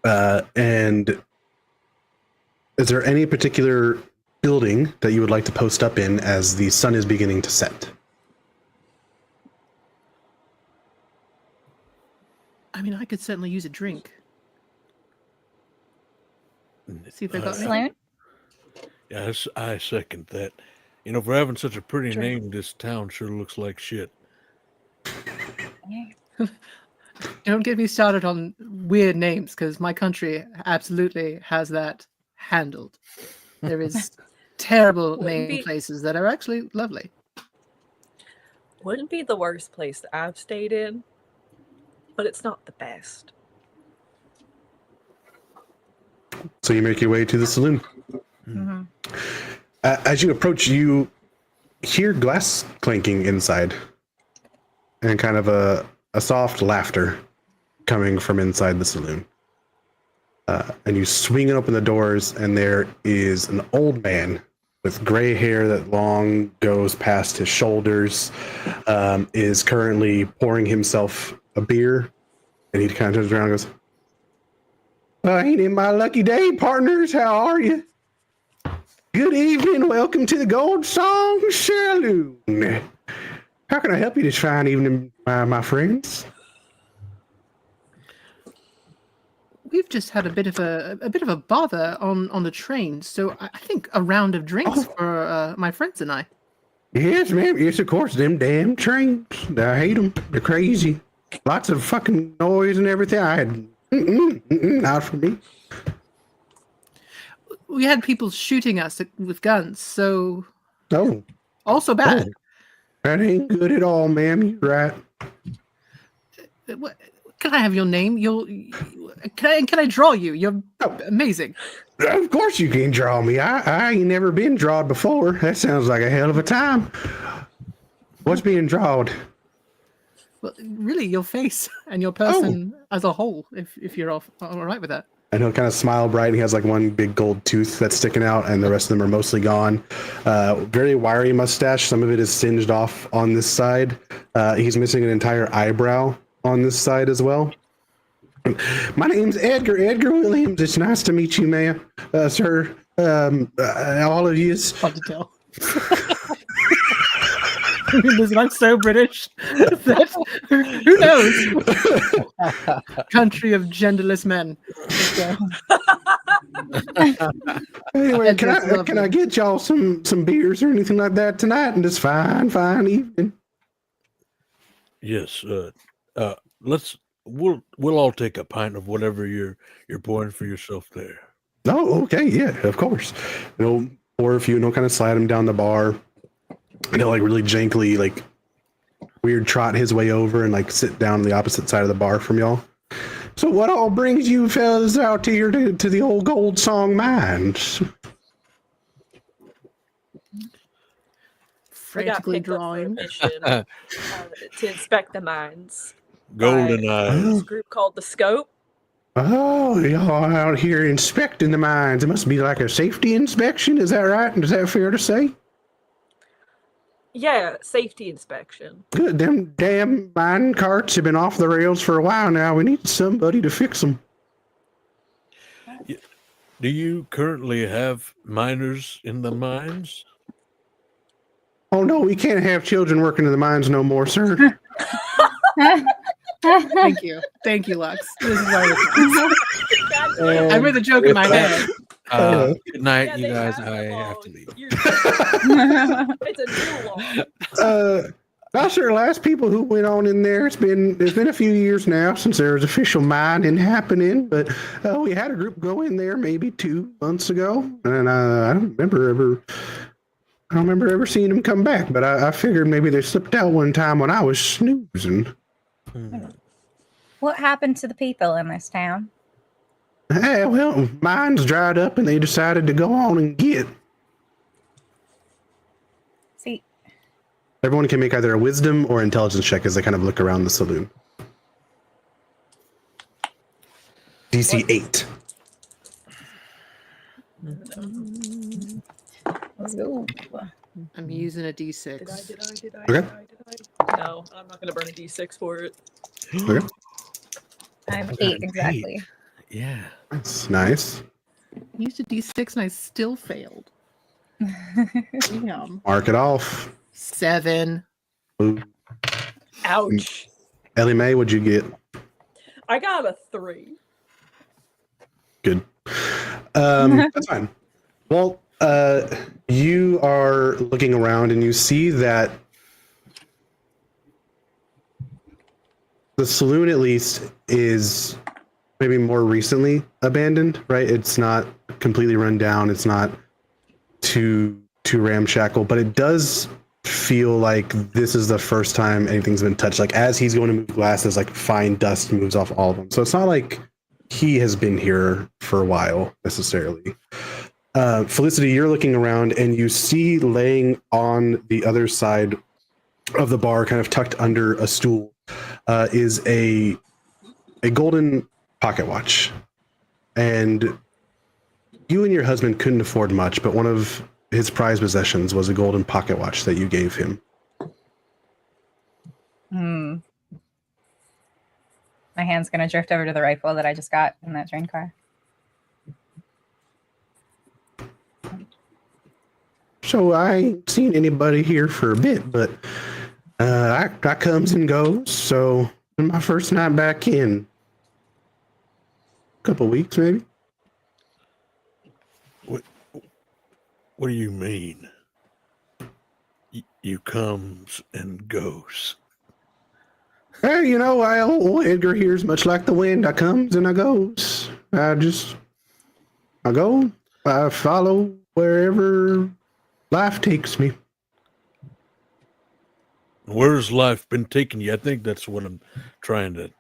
And is there any particular building that you would like to post up in as the sun is beginning to set? I mean, I could certainly use a drink. See if they've got any. Saloon? Yes, I second that. You know, for having such a pretty Sure. name, this town sure looks like shit. Yeah. Don't get me started on weird names, because my country absolutely has that handled. There is terrible Wouldn't name be- places that are actually lovely. Wouldn't be the worst place that I've stayed in, but it's not the best. So you make your way to the saloon. hmm As you approach, you hear glass clanking inside, and kind of a a soft laughter coming from inside the saloon. And you swing open the doors, and there is an old man with gray hair that long goes past his shoulders, is currently pouring himself a beer, and he kind of turns around and goes, ain't it my lucky day, partners? How are you? Good evening. Welcome to the Goldsong Saloon. How can I help you this fine evening, my friends? We've just had a bit of a bother on the train, so I think a round of drinks for my friends and I. Yes, ma'am. Yes, of course. Them damn trains. I hate them. They're crazy. Lots of fucking noise and everything. I had not for me. We had people shooting us with guns, so Oh, also bad. that ain't good at all, ma'am. You're right. Can I have your name? Can I draw you? You're amazing. Of course you can draw me. I ain't never been drawed before. That sounds like a hell of a time. What's being drawed? Well, really, your face and your person as a whole, if you're all right with that. And he'll kind of smile bright, and he has like one big gold tooth that's sticking out, and the rest of them are mostly gone. Very wiry mustache. Some of it is singed off on this side. He's missing an entire eyebrow on this side as well. My name's Edgar Williams. It's nice to meet you, ma'am, sir. All of you. Hard to tell. Listen, I'm so British that who knows? Country of genderless men. Anyway, can I get y'all some beers or anything like that tonight? And this fine evening. Yes. We'll all take a pint of whatever you're pouring for yourself there. Oh, okay, yeah, of course. He'll pour a few, and he'll kind of slide them down the bar. And he'll like really jankily, like weird trot his way over and like sit down on the opposite side of the bar from y'all. So what all brings you fellas out here to the old Goldsong mines? Frantically drawing. To inspect the mines. Golden by eyes. this group called the Scope. Oh, y'all out here inspecting the mines. It must be like a safety inspection. Is that right? Is that fair to say? Yeah, safety inspection. Good. Them damn mine carts have been off the rails for a while now. We need somebody to fix them. Do you currently have miners in the mines? Oh, no, we can't have children working in the mines no more, sir. Thank you, Lux. This is why I made the joke in my head. Good night, Yeah, you they guys. have I the law. have to leave. It's a new law. Not sure. Last people who went on in there, it's been a few years now since there was official mining happening. But we had a group go in there maybe 2 months ago, and I don't remember ever seeing them come back. But I figured maybe they slipped out one time when I was snoozing. What happened to the people in this town? Hey, well, mines dried up, and they decided to go on and get. See, Everyone can make either a wisdom or intelligence check as they kind of look around the saloon. DC 8. let's go. I'm using a D6. Did I? Okay. No, I'm not going to burn a D6 for it. Okay. I have 8 exactly. Yeah. That's nice. Used a D6 and I still failed. Damn. Mark it off. 7. Ooh. Ouch. Ellie Mae, what'd you get? I got a 3. Good. That's fine. Well, you are looking around and you see that the saloon, at least, is maybe more recently abandoned, right? It's not completely run down. It's not too ramshackle, but it does feel like this is the first time anything's been touched. Like as he's going to move glasses, like fine dust moves off all of them. So it's not like he has been here for a while necessarily. Felicity, you're looking around and you see laying on the other side of the bar, kind of tucked under a stool, is a golden pocket watch, and you and your husband couldn't afford much, but one of his prized possessions was a golden pocket watch that you gave him. My hand's gonna drift over to the rifle that I just got in that train car. So I ain't seen anybody here for a bit, but I comes and goes. So my first night back in a couple weeks, maybe. What do you mean? You comes and goes. Hey, you know, old Edgar here's much like the wind. I comes and I goes. I go. I follow wherever life takes me. Where's life been taking you? I think that's what I'm trying to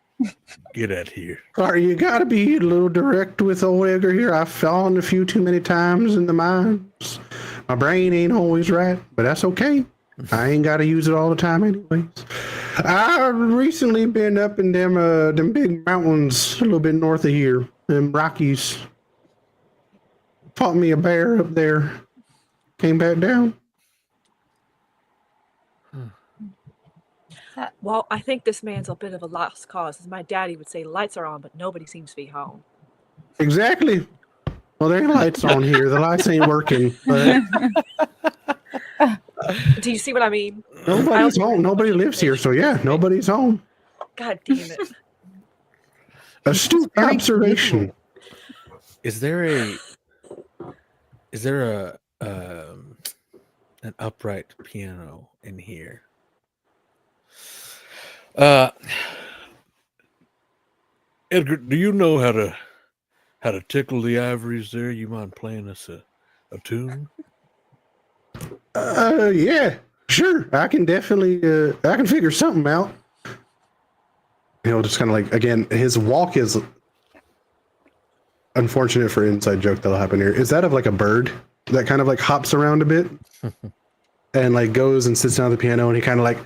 get at here. Sorry, you gotta be a little direct with old Edgar here. I've fallen a few too many times in the mines. My brain ain't always right, but that's okay. I ain't gotta use it all the time anyways. I've recently been up in them big mountains a little bit north of here, them Rockies. Fought me a bear up there. Came back down. Well, I think this man's a bit of a lost cause. As my daddy would say, lights are on, but nobody seems to be home. Exactly. Well, there ain't lights on here. The lights ain't working. But Do you see what I mean? nobody's home. Nobody lives here. So, yeah, nobody's home. God damn it. Astute observation. Is there an upright piano in here? Edgar, do you know how to tickle the ivories there? You mind playing us a tune? Yeah, sure. I can definitely, I can figure something out. You know, just kind of like, again, his walk is unfortunate for inside joke that'll happen here. Is that of like a bird that kind of like hops around a bit and like goes and sits down at the piano, and he kind of like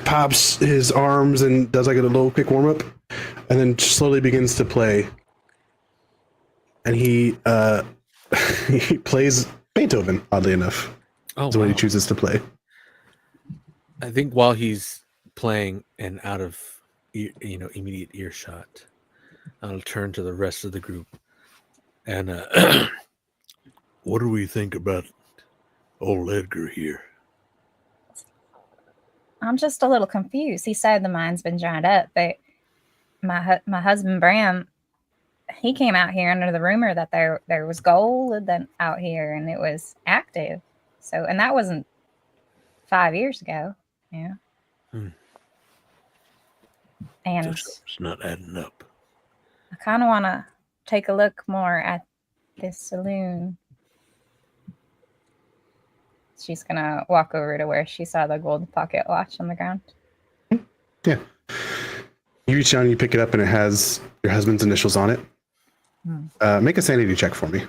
pops his arms and does like a little quick warm up, and then slowly begins to play. And he he plays Beethoven, oddly enough. Oh, is what he wow. chooses to play. I think while he's playing and out of immediate earshot, I'll turn to the rest of the group and what do we think about old Edgar here? I'm just a little confused. He said the mine's been dried up, but my husband Bram, he came out here under the rumor that there was gold out here and it was active. So, and that wasn't 5 years ago. Yeah. And It's not adding up. I kind of want to take a look more at this saloon. She's going to walk over to where she saw the gold pocket watch on the ground. Yeah. You reach down and you pick it up, and it has your husband's initials on it. Make a sanity check for me.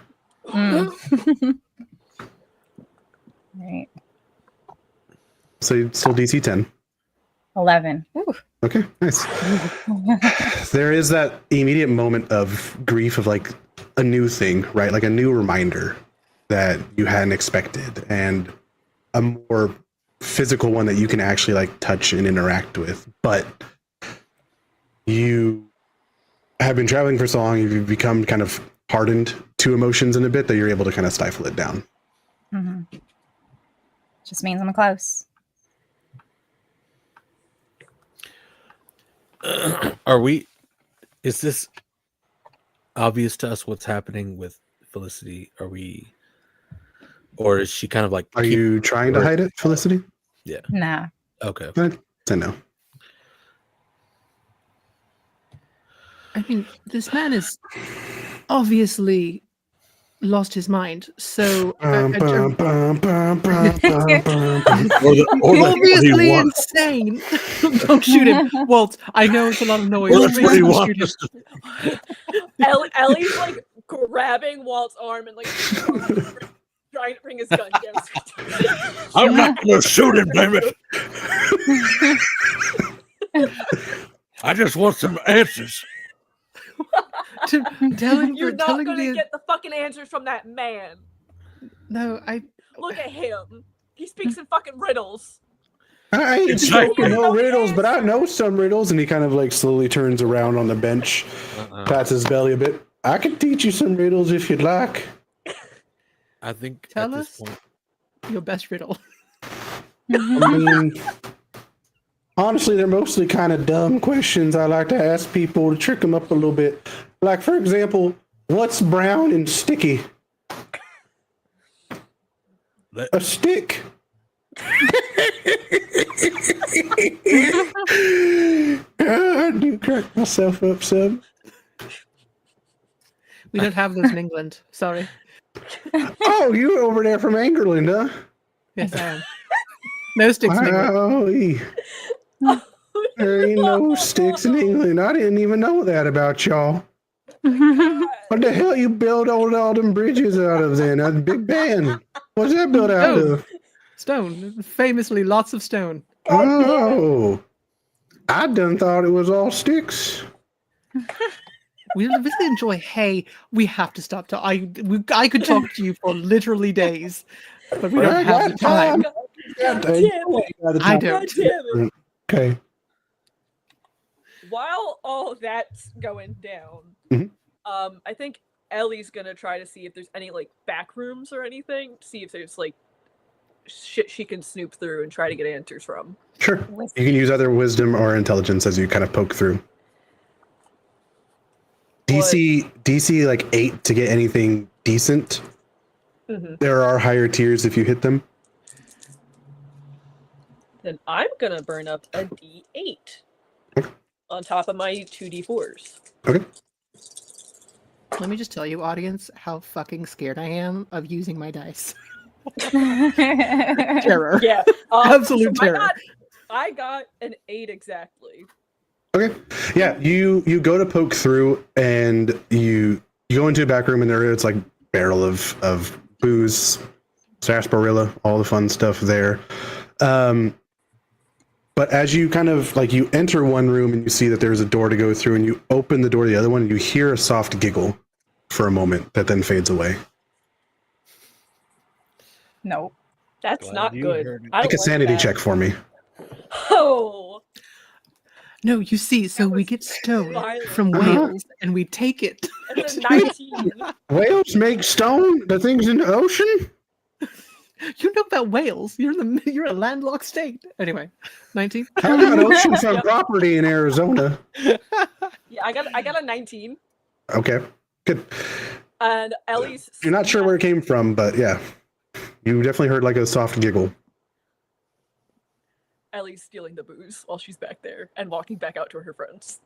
Right. So you still DC 10. 11. Ooh. Okay, nice. There is that immediate moment of grief of like a new thing, right? Like a new reminder that you hadn't expected, and a more physical one that you can actually like touch and interact with. But you have been traveling for so long, you've become kind of hardened to emotions in a bit that you're able to kind of stifle it down. Mm-hmm. Just means I'm close. Is this obvious to us what's happening with Felicity? Or is she kind of like, Are you trying to hide it, Felicity? Yeah. Nah. Okay. I'd say no. I mean, this man is obviously lost his mind. So obviously insane. Don't shoot him, Walt. I know it's a lot of noise. Well, that's what he Don't wants shoot him. us to. Ellie's like grabbing Walt's arm and like trying to bring his gun down. I'm not going to shoot him, damn it. I just want some answers. telling You're the, not telling gonna the, get the fucking answers from that man. no, Look at him. He speaks in fucking riddles. I ain't Exactly. spoken no No riddles, but I answer. know some riddles. And he kind of like slowly turns around on the bench, pats his belly a bit. I can teach you some riddles if you'd like. I think Tell at this us. point, your best riddle. I mean, honestly, they're mostly kind of dumb questions I like to ask people to trick them up a little bit. Like, for example, what's brown and sticky? A stick. I do crack myself up some. We don't have those in England. Sorry. Oh, you over there from England, huh? Yes, I am. No sticks in England. Wow, there ain't no sticks in England. I didn't even know that about y'all. What the hell you build all them bridges out of then? A Big Ben. What's that built out of? Stone. Famously, lots of stone. Oh, I done thought it was all sticks. We really enjoy hay. We have to stop. I could talk to you for literally days, but we don't have the time. God damn it. I God don't. damn it. Okay. While all that's going down, Mhm. I think Ellie's gonna try to see if there's any like back rooms or anything. See if there's like shit she can snoop through and try to get answers from. Sure. You can use either wisdom or intelligence as you kind of poke through. DC like 8 to get anything decent. Mm-hmm. There are higher tiers if you hit them. Then I'm gonna burn up a D8 on top of my 2D4s. Okay. Let me just tell you, audience, how fucking scared I am of using my dice. Terror. Yeah, Absolute terror. I got an 8 exactly. Okay. Yeah, you go to poke through and you go into a back room and there it's like barrel of booze, sarsaparilla, all the fun stuff there. But as you kind of like you enter one room and you see that there's a door to go through and you open the door to the other one and you hear a soft giggle for a moment that then fades away. No. That's Glad not you good. heard it. I Make don't a sanity like that. check for me. Oh, No, you see, so That we was get stone violent. from Uh-huh. Wales and we take it. that's a 19. Whales make stone? The things in the ocean? You know about Wales. You're a landlocked state. Anyway, 19. I got oceanfront property in Arizona. Yeah, I got a 19. Okay. Good. And Ellie's. You're not sure where it came from, but yeah. You definitely heard like a soft giggle. Ellie's stealing the booze while she's back there and walking back out to her friends.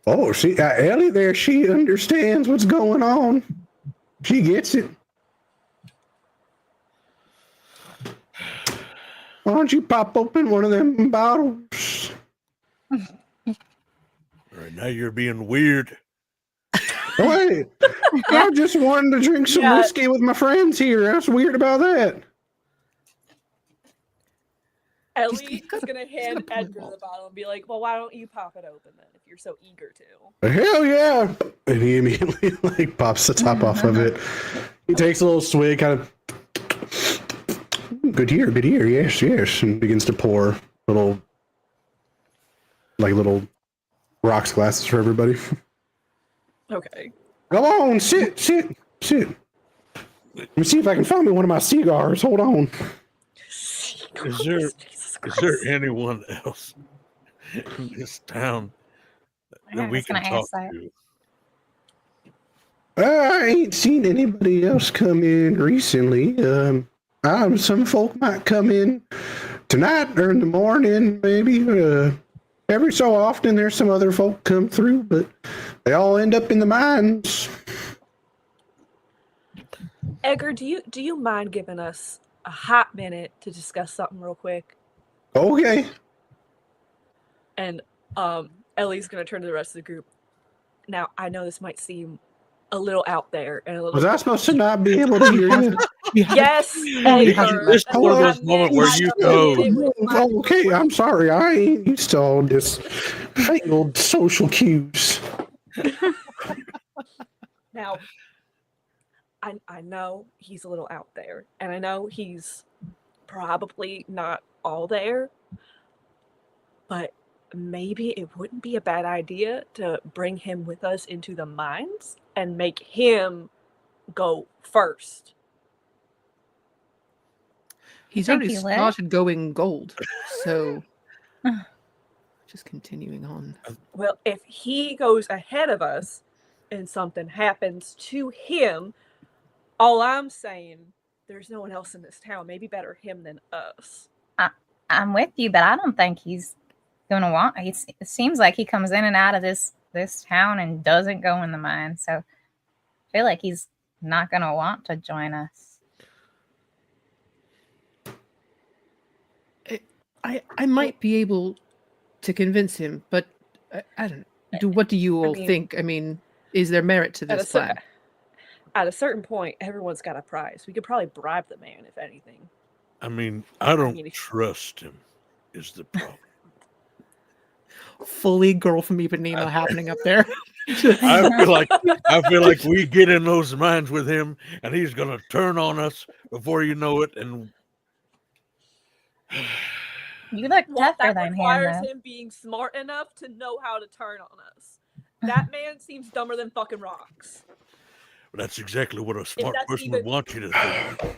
Oh, see, Ellie there, she understands what's going on. She gets it. Why don't you pop open one of them bottles? All right, now you're being weird. Wait, I just wanted to drink some Yeah. whiskey with my friends here. What's weird about that? Ellie he's is got a- gonna he's got a hand point, Edgar Walt. the bottle and be like, "Well, why don't you pop it open then if you're so eager to?" Hell yeah! And he immediately like pops the top off of it. He takes a little swig, kind of. Good year, yes, and begins to pour little rocks glasses for everybody. Okay. Come on, sit. Let me see if I can find me one of my cigars. Hold on. Is there anyone else in this town Yeah, I that we was can gonna talk ask that. to? I ain't seen anybody else come in recently. Some folk might come in tonight or in the morning, maybe. Every so often, there's some other folk come through, but they all end up in the mines. Edgar, do you mind giving us a hot minute to discuss something real quick? Okay. And Ellie's gonna turn to the rest of the group. Now, I know this might seem a little out there and a little. Was I supposed to not be able to hear you? Yes, He Edgar. This is That's one of what I those moments where meant. you I know. did it with my Okay, I'm sorry. I ain't used to all this fangled social cues. Now, I know he's a little out there, and I know he's probably not all there, but maybe it wouldn't be a bad idea to bring him with us into the mines and make him go first. He's think already he lit? started going gold, so just continuing on. Well, if he goes ahead of us and something happens to him, all I'm saying, there's no one else in this town. Maybe better him than us. I'm with you, but I don't think he's gonna want. It seems like he comes in and out of this town and doesn't go in the mine. So I feel like he's not gonna want to join us. I might be able to convince him, but I don't know. What do you all mean, think? I mean, is there merit to this plan? At a certain point, everyone's got a prize. We could probably bribe the man, if anything. I mean, I don't trust him. Is the problem? Fully girl from Ipanema happening up there. I feel like we get in those mines with him, and he's gonna turn on us before you know it. And You look tougher that than requires him, him being smart enough to know how to turn on us. That man seems dumber than fucking rocks. that's exactly what a smart person would want you to think.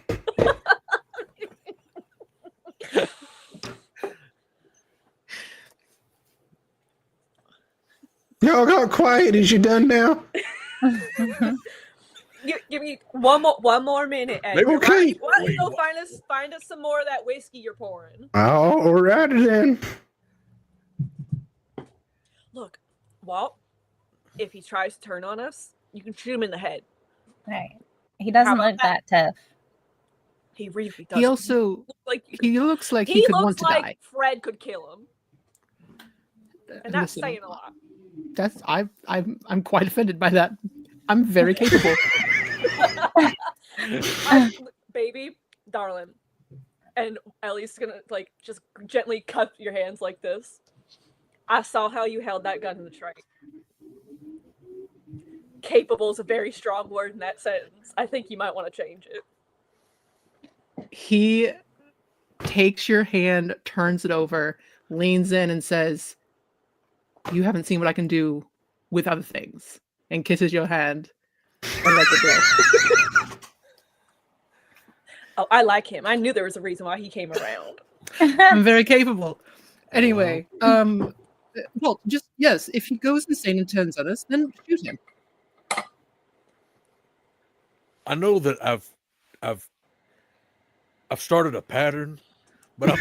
Y'all got quiet. Is you done now? Give me one more minute, Edgar. Okay. Why don't you go find us some more of that whiskey you're pouring? All right then. Look, Walt, if he tries to turn on us, you can shoot him in the head. Right. He doesn't look that tough. He really doesn't. He also he looks like he could want to die. Fred could kill him. And that's saying a lot. That's I'm quite offended by that. I'm very capable. Baby, darling. And Ellie's gonna just gently cut your hands like this. I saw how you held that gun in the tray. Capable is a very strong word in that sentence. I think you might want to change it. He takes your hand, turns it over, leans in and says, "You haven't seen what I can do with other things," and kisses your hand and lets it go. Oh, I like him. I knew there was a reason why he came around. I'm very capable. Anyway, well, just yes, if he goes insane and turns on us, then shoot him. I know that I've started a pattern, but I've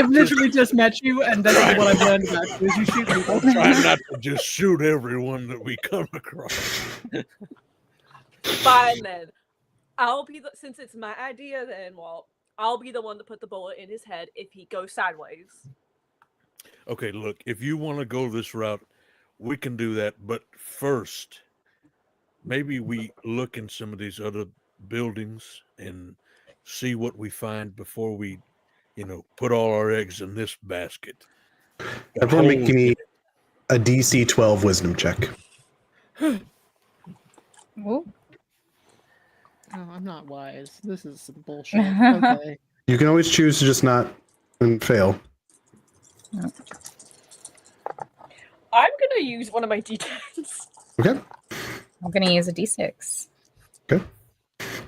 literally just met you, and that's what I've learned about you: is you shoot people. I'm trying not to just shoot everyone that we come across. Fine then. Since it's my idea then, Walt, I'll be the one to put the bullet in his head if he goes sideways. Okay, look, if you want to go this route, we can do that. But first, maybe we look in some of these other buildings and see what we find before we, put all our eggs in this basket. Everyone make me a DC 12 wisdom check. Ooh. Oh, I'm not wise. This is some bullshit. Okay. You can always choose to just not and fail. I'm gonna use one of my D10s. Okay. I'm gonna use a D6. Okay.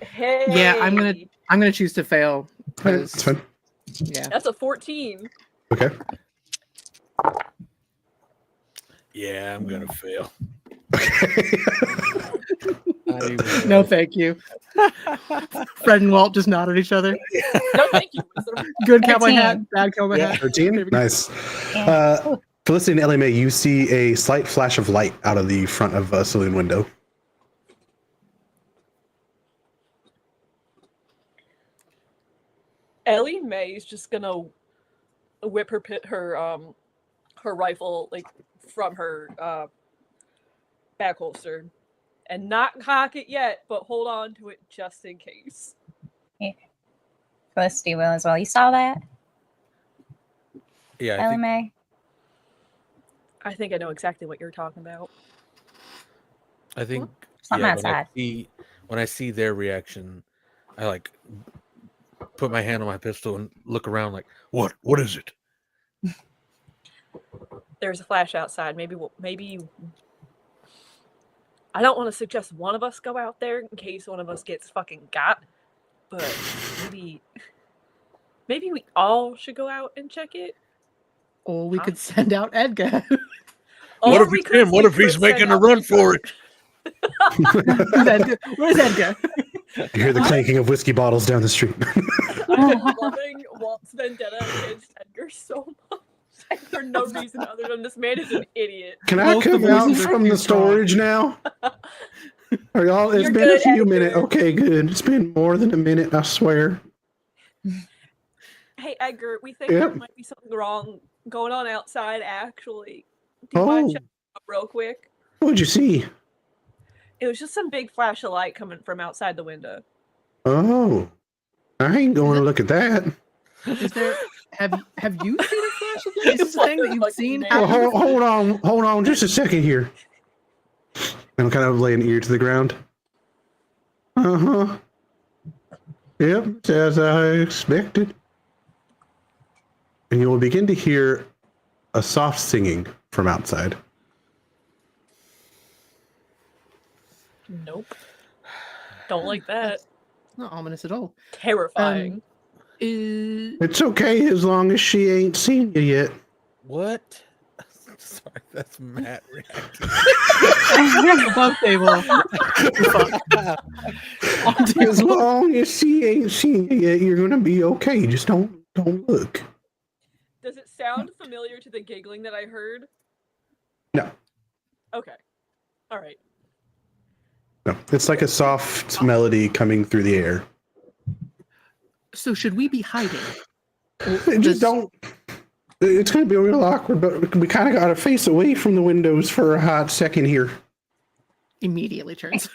Hey. Yeah, I'm gonna choose to fail. That's fine. Yeah. That's a 14. Okay. Yeah, I'm gonna fail. Okay. No, thank you. Fred and Walt just nod at each other. No, thank you. Good cowboy hat, bad cowboy hat. 13? Nice. Felicity and Ellie Mae, you see a slight flash of light out of the front of a saloon window. Ellie Mae's just gonna whip her rifle from her back holster and not cock it yet, but hold on to it just in case. Felicity will as well. You saw that, Yeah, I Ellie think, Mae? I think I know exactly what you're talking about. I think Something yeah, outside. when I see their reaction, I like put my hand on my pistol and look around like, What? What is it? There's a flash outside. Maybe I don't want to suggest one of us go out there in case one of us gets fucking got, but maybe we all should go out and check it. Or we Huh? could send out Edgar. What Or if we it's could- him? What we if he's could making send a out run Edgar. for it? Who's Edgar? Where's Edgar? You hear the clanking of whiskey bottles down the street. I've been loving Walt's vendetta against Edgar so much. And for no reason other than this man is an idiot. Can I Both come the out reasons are from too the strong. storage now? Are y'all? It's You're been a good, few Edgar. minutes. Okay, good. It's been more than a minute, I swear. Hey Edgar, we think Yep. there might be something wrong going on outside actually. Do you mind Oh, checking up real quick? what'd you see? It was just some big flash of light coming from outside the window. Oh, I ain't going to look at that. Is there? Have you seen a flash of light? Is this a thing that you've Like, seen? man. Well, happen before? hold on, just a second here. And I'll kind of lay an ear to the ground. Uh-huh. Yep, it's as I expected. And you will begin to hear a soft singing from outside. Nope. Don't like that. It's not ominous at all. Terrifying. Is It's okay as long as she ain't seen you yet. what? Sorry, that's Matt reacting. above table. As long as she ain't seen you yet, you're gonna be okay. Just don't look. Does it sound familiar to the giggling that I heard? No. Okay. All right. No, it's like a soft melody coming through the air. So should we be hiding? Or Just does- don't. It's going to be real awkward, but we kind of got to face away from the windows for a hot second here. immediately turns.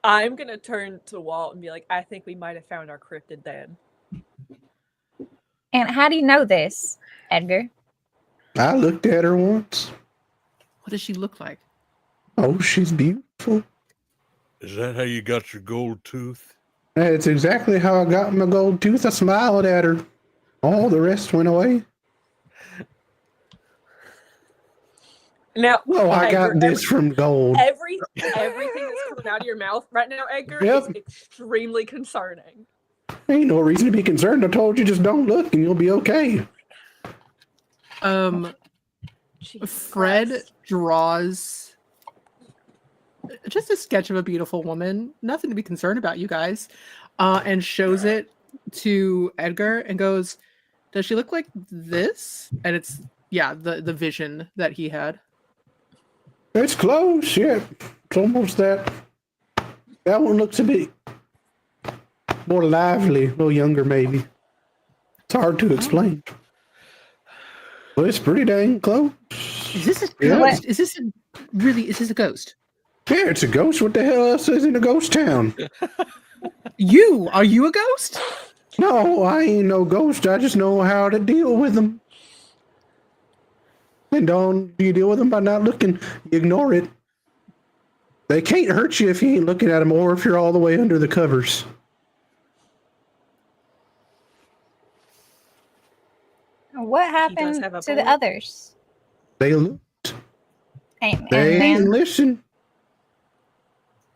I'm gonna turn to Walt and be like, I think we might have found our cryptid then. And how do you know this, Edgar? I looked at her once. What does she look like? Oh, she's beautiful. Is that how you got your gold tooth? That's exactly how I got my gold tooth. I smiled at her. All the rest went away. Now, Oh, I got Edgar, this from gold. everything that's coming out of your mouth right now, Edgar, Yep. is extremely concerning. Ain't no reason to be concerned. I told you, just don't look and you'll be okay. Jesus Fred Christ. draws just a sketch of a beautiful woman, nothing to be concerned about, you guys, and shows it to Edgar and goes, "Does she look like this?" And it's the vision that he had. It's close, yeah. It's almost that. That one looks a bit more lively, a little younger, maybe. It's hard to explain. But it's pretty dang close. Is this a Yeah. ghost? Is this a ghost? Yeah, it's a ghost. What the hell else is in a ghost town? Are you a ghost? No, I ain't no ghost. I just know how to deal with them. And you deal with them by not looking. You ignore it. They can't hurt you if you ain't looking at them or if you're all the way under the covers. What happened have a to the bullet. others? They look. And They then listen.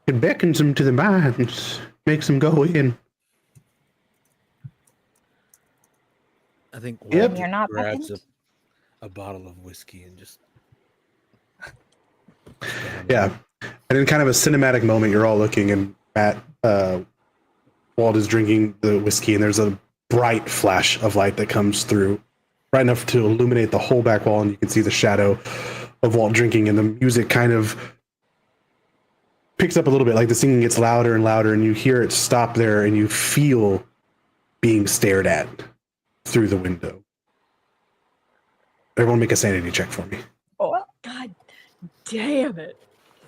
It beckons them to the minds, makes them go in. I think Yep. Walt You're not grabs beckoned? a bottle of whiskey and just Yeah. And in kind of a cinematic moment, you're all looking, and Walt is drinking the whiskey, and there's a bright flash of light that comes through, bright enough to illuminate the whole back wall, and you can see the shadow of Walt drinking, and the music kind of picks up a little bit, like the singing gets louder and louder, and you hear it stop there, and you feel being stared at through the window. Everyone make a sanity check for me. Oh, God damn it.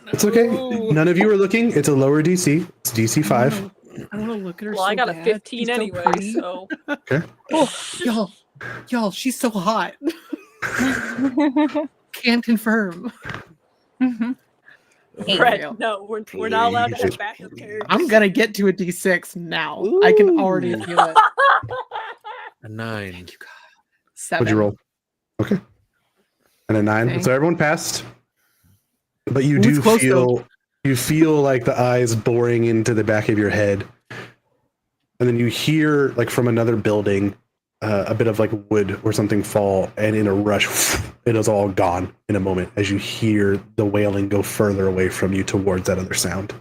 It's okay. Ooh. None of you are looking. It's a lower DC. It's DC 5. I want to look at her. Well, so I got a bad. 15 She's so anyway, pretty. so. Okay. Y'all, she's so hot. Can confirm. Fred, no, we're not allowed to have backup characters. I'm gonna get to a D6 now. I can already Ooh. feel it. A 9. Thank you, God. 7. What'd you roll? Okay. And a 9. Okay. So everyone passed. But you Ooh, do it's close, feel you feel like the eyes boring into the back of your head. And then you hear like from another building a bit of like wood or something fall, and in a rush it is all gone in a moment as you hear the wailing go further away from you towards that other sound.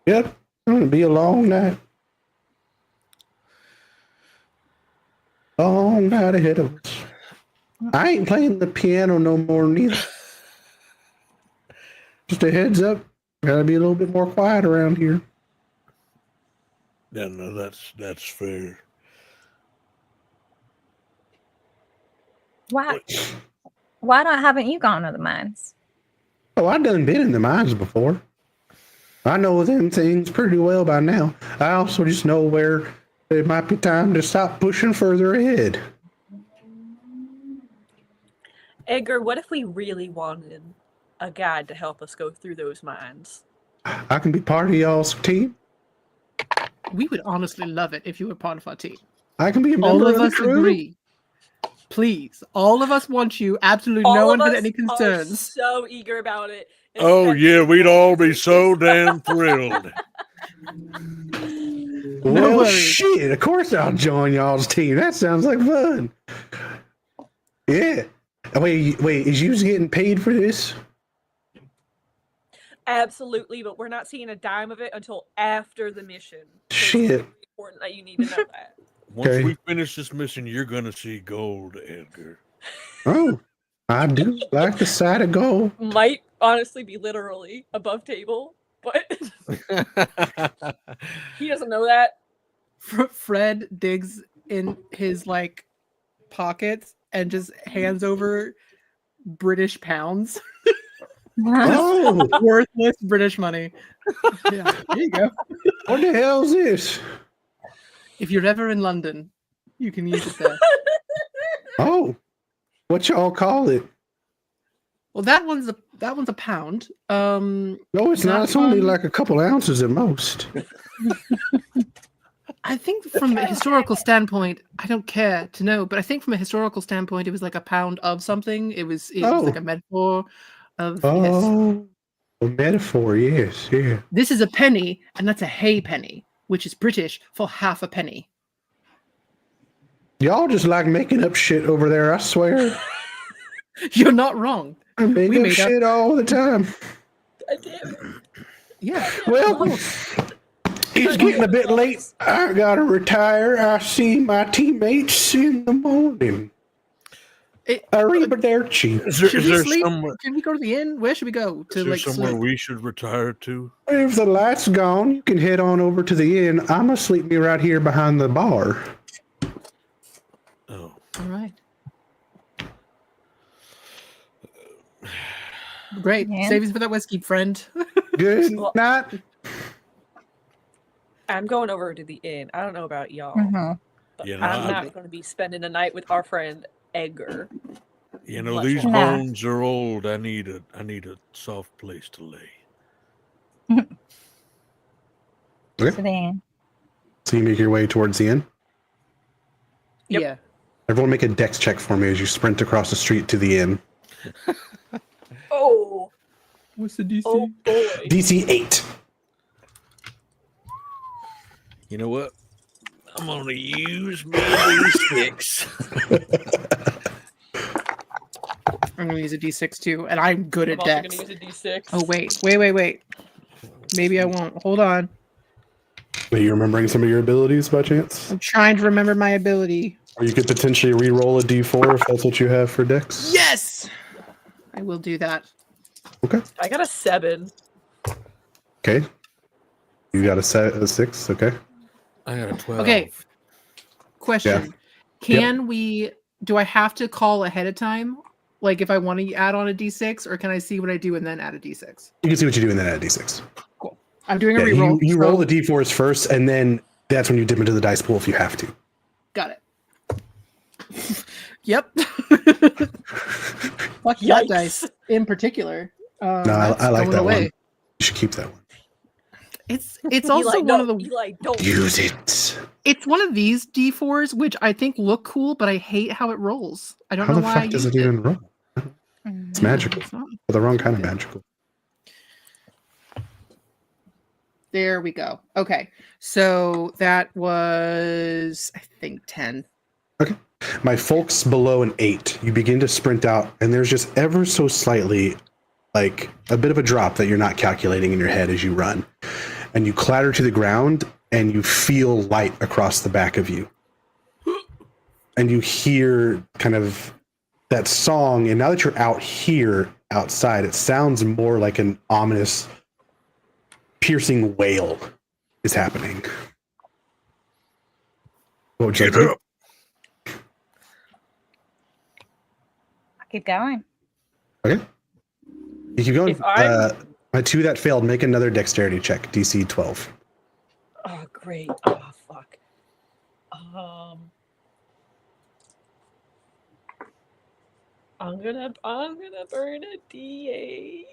Yep, it's gonna be a long night. Long night ahead of us. I ain't playing the piano no more neither. Just a heads up, gotta be a little bit more quiet around here. Yeah, no, that's fair. Why haven't you gone to the mines? Oh, I done been in the mines before. I know them things pretty well by now. I also just know where it might be time to stop pushing further ahead. Edgar, what if we really wanted a guide to help us go through those mines? I can be part of y'all's team. We would honestly love it if you were part of our team. I can be a member All of the us crew. agree. Please, all of us want you. Absolutely All no of one had us any are concerns. so eager about it. Oh especially- yeah, we'd all be so damn thrilled. Well, worries. shit, of course I'll join y'all's team. That sounds like fun. Yeah. Wait, is you getting paid for this? Absolutely, but we're not seeing a dime of it until after the mission. So Shit. It's really important that you need to know that. Once Okay. we finish this mission, you're gonna see gold, Edgar. Oh, I do like the sight of gold. Might honestly be literally above table, but he doesn't know that. Fred digs in his like pockets and just hands over British pounds. Oh, Worthless British money. Yeah, there you go. what the hell is this? If you're ever in London, you can use it there. Oh, what y'all call it? Well, that one's a pound. No, it's not. That It's only one- like a couple ounces at most. I think from a historical standpoint, I don't care to know, but I think from a historical standpoint, it was like a pound of something. It was like a metaphor of yes. Oh, a metaphor. Yes, yeah. This is a penny, and that's a hay penny, which is British for half a penny. Y'all just like making up shit over there. I swear. You're not wrong. I make We up made up- shit all the time. God damn it. Yeah. Well, it's getting a bit late. I gotta retire. I see my teammates in the morning. Arrivederci. Is there, Should is we there sleep? somewhere, Can we go to the inn? Where should we go is to there like somewhere sleep? we should retire to? If the light's gone, you can head on over to the inn. I'm gonna sleep me right here behind the bar. Oh, All right. Great. Yeah. Savings for that whiskey, friend. Good Well- night. I'm going over to the inn. I don't know about y'all, Mhm. but Yeah, no, I'm I- not going to be spending a night with our friend Edgar. you know Much these more. Nah. bones are old. I need a soft place to lay. So then, So you make your way towards the inn. Yep. Yeah. Everyone make a dex check for me as you sprint across the street to the inn. Oh, What's the DC? oh boy. DC 8. You know what? I'm gonna use my D6. I'm gonna use a D6 too, and I'm good I'm at also going dex. to use a D6. Oh wait. Maybe I won't. Hold on. Are you remembering some of your abilities by chance? I'm trying to remember my ability. Or you could potentially re-roll a D4 if that's what you have for dex. Yes. I will do that. Okay. I got a 7. Okay. You got a 6. Okay. I got a 12. Okay. Question: Yeah. Can we do I have to call ahead of time? Like if I want to add on a d6, or can I see what I do and then add a d6? You can see what you do and then add a d6. Cool. I'm doing a Yeah, reroll. you so- roll the d4s first, and then that's when you dip into the dice pool if you have to. Got it. Yep. Fuck Yikes. that dice in particular. No, That's I like going that away. one. You should keep that one. It's also Eli, one of the Eli, don't. Use it. it's one of these d4s which I think look cool, but I hate how it rolls. I don't How know the why I fuck does used it even roll? It's magical. It's not- But the wrong kind of magical. There we go. Okay. So that was I think 10. My folks below an 8. You begin to sprint out, and there's just ever so slightly, like a bit of a drop that you're not calculating in your head as you run. And you clatter to the ground, and you feel light across the back of you. And you hear kind of that song, and now that you're out here outside, it sounds more like an ominous, piercing wail is happening. What would you Get like to do? up. Keep going. Okay. You keep going. If I'm- My 2 that failed, make another dexterity check, DC 12. Oh, great. Oh, fuck. I'm gonna burn a D8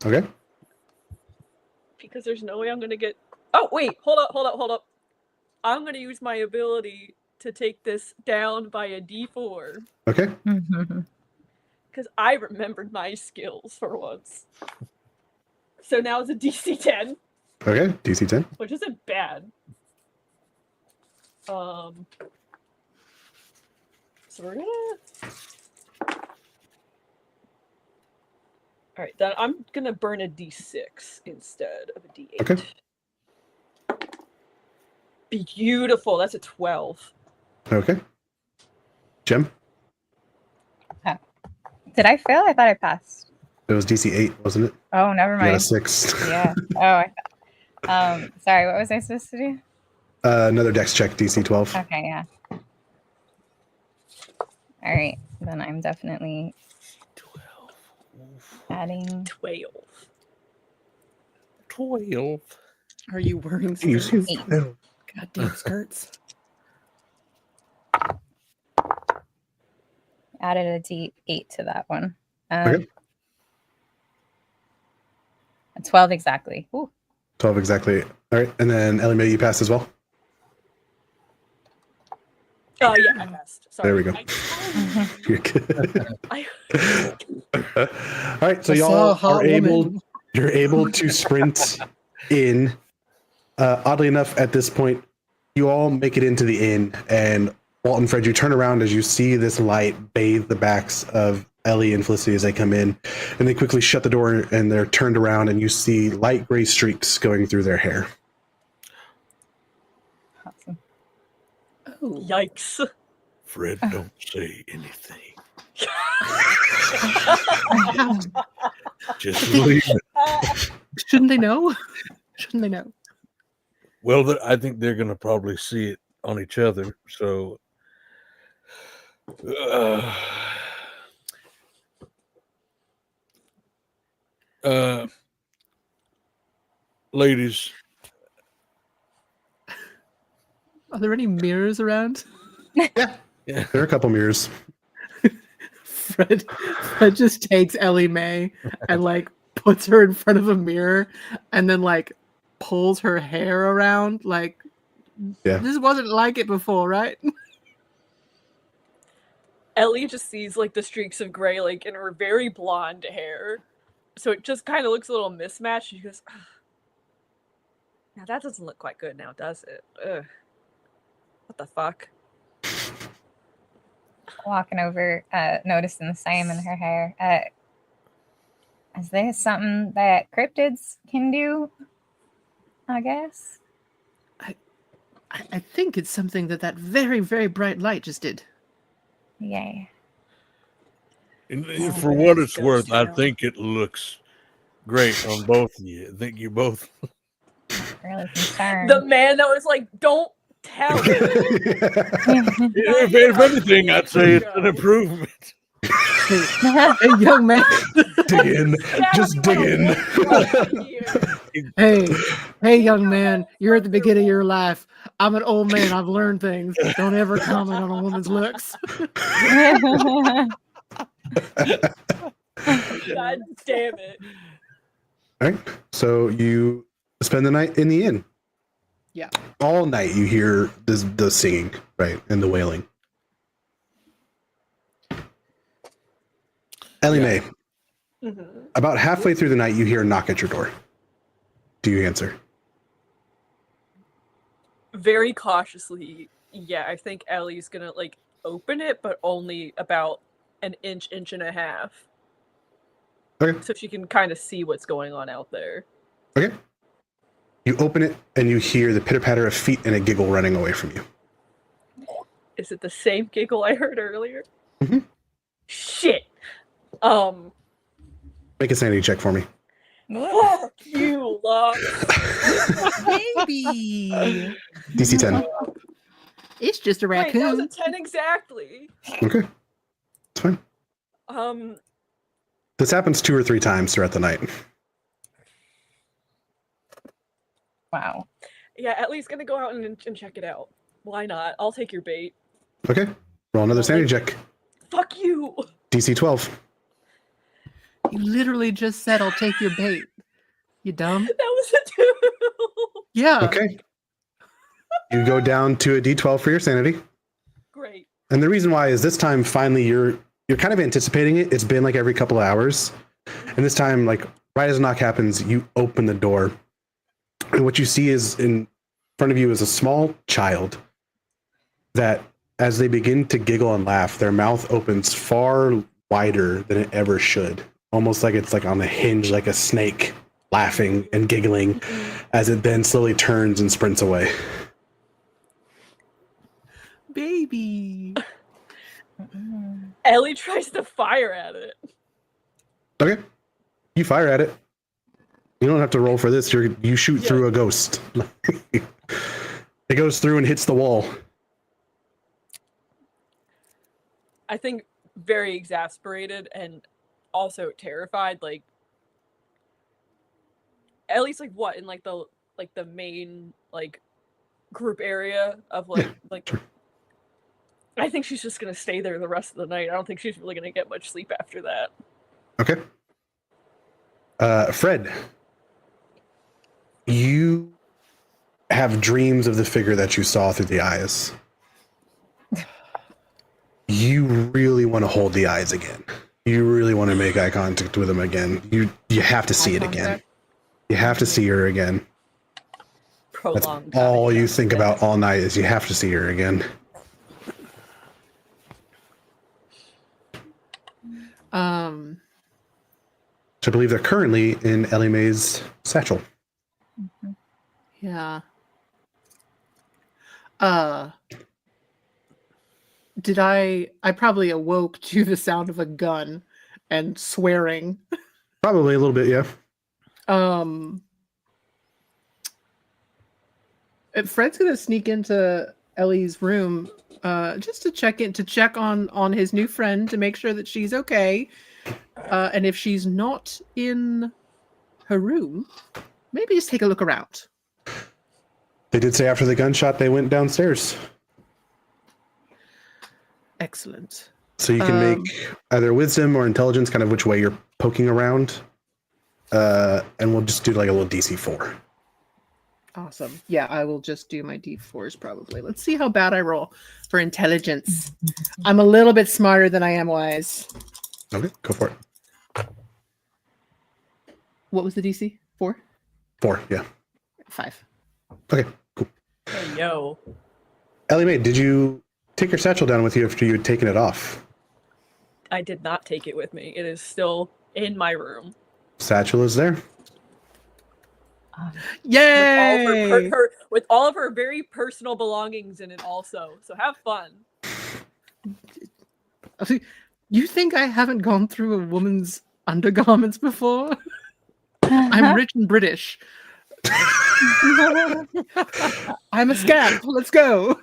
Okay. because there's no way I'm gonna get. Oh wait, hold up. I'm gonna use my ability to take this down by a D4 Okay. because I remembered my skills for once. So now it's a DC 10, Okay. DC 10. which isn't bad. So we're gonna. All right, then I'm gonna burn a D6 instead of a D8. Okay. Beautiful. That's a 12. Okay. Jim, Did I fail? I thought I passed. it was DC 8, wasn't it? Oh, never You got a mind. 6. Yeah. Oh, sorry. What was I supposed to do? Another dex check, DC 12. Okay, yeah. All right, then I'm definitely 12. adding. 12. 12. Are you wearing You skirts? see? 8. No. Goddamn skirts. Added a D8 to that one. Okay. A 12 exactly. Ooh. 12 exactly. All right. And then Ellie Mae, you passed as well. Oh, yeah, I passed. Sorry. There we go. You're good. All right. So I saw a y'all hot are able, woman. you're able to sprint in. Oddly enough, at this point, you all make it into the inn, and Walt and Fred, you turn around as you see this light bathe the backs of Ellie and Felicity as they come in, and they quickly shut the door, and they're turned around, and you see light gray streaks going through their hair. Awesome. Oh. Yikes. Fred, don't say anything. Just leave it. Shouldn't they know? Shouldn't they know? Well, I think they're going to probably see it on each other. So, ladies, Are there any mirrors around? Yeah, there are a couple mirrors. Fred just takes Ellie Mae and like puts her in front of a mirror and then like pulls her hair around like Yeah. this wasn't like it before, right? Ellie just sees like the streaks of gray like in her very blonde hair. So it just kind of looks a little mismatched. She goes, "Ugh. Now that doesn't look quite good now, does it? Ugh. What the fuck? Walking over, noticing the same in her hair. Is this something that cryptids can do? I guess. I think it's something that very, very bright light just did. Yeah. and Oh, for but what it's it's worth, I ghost think it looks great on both of you. I think you both. Really concerned. The man that was like, don't tell. If anything, I'd say it's an improvement. Hey, young man. Dig in. Just dig in. Hey, young man. You're at the beginning of your life. I'm an old man. I've learned things. Don't ever comment on a woman's looks. God damn it. All right. So you spend the night in the inn. Yeah. All night you hear the singing, right, and the wailing. Ellie Mae, about halfway through the night, you hear a knock at your door. Do you answer? Very cautiously, yeah, I think Ellie's gonna like open it, but only about an inch and a half. Okay. So she can kind of see what's going on out there. Okay. You open it and you hear the pitter-patter of feet and a giggle running away from you. Is it the same giggle I heard earlier? Mhm. Shit. Make a sanity check for me. Fuck you, Lux. Baby. DC 10. It's just a Wait, that was raccoon. a 10 exactly. Okay. It's fine. This happens 2 or 3 times throughout the night. Wow. Yeah, Ellie's gonna go out and check it out. Why not? I'll take your bait. Okay. Roll another sanity check. Fuck you. DC 12. You literally just said, I'll take your bait. You dumb? That was a 2. Yeah. Okay. You go down to a D12 for your sanity. Great. And the reason why is this time finally you're kind of anticipating it. It's been like every couple of hours. And this time, like right as a knock happens, you open the door. And what you see is in front of you is a small child that as they begin to giggle and laugh, their mouth opens far wider than it ever should. Almost like it's like on a hinge, like a snake laughing and giggling as it then slowly turns and sprints away. Baby. Ellie tries to fire at it. Okay. You fire at it. You don't have to roll for this. You shoot through a ghost. It goes through and hits the wall. I think very exasperated and also terrified. Like Ellie's like what in like the main like group area of like I think she's just gonna stay there the rest of the night. I don't think she's really gonna get much sleep after that. Okay. Fred, you have dreams of the figure that you saw through the eyes. You really want to hold the eyes again. You really want to make eye contact with him again. You have to see it again. You have to see her again. That's Prolonged. all you think about all night is you have to see her again. I believe they're currently in Ellie Mae's satchel. Yeah. Did I probably awoke to the sound of a gun and swearing. Probably a little bit, yeah. Fred's gonna sneak into Ellie's room just to check on his new friend to make sure that she's okay. And if she's not in her room, maybe just take a look around. They did say after the gunshot they went downstairs. Excellent. So you can make either wisdom or intelligence, kind of which way you're poking around. And we'll just do like a little DC 4. Awesome. Yeah, I will just do my D4s probably. Let's see how bad I roll for intelligence. I'm a little bit smarter than I am wise. Okay, go for it. What was the DC? 4? 4, yeah. 5. Okay, cool. Hey, yo. Ellie Mae, did you take your satchel down with you after you had taken it off? I did not take it with me. It is still in my room. Satchel is there. Yay! With all of her very personal belongings in it also. So have fun. You think I haven't gone through a woman's undergarments before? I'm rich and British. I'm a scat. Let's go.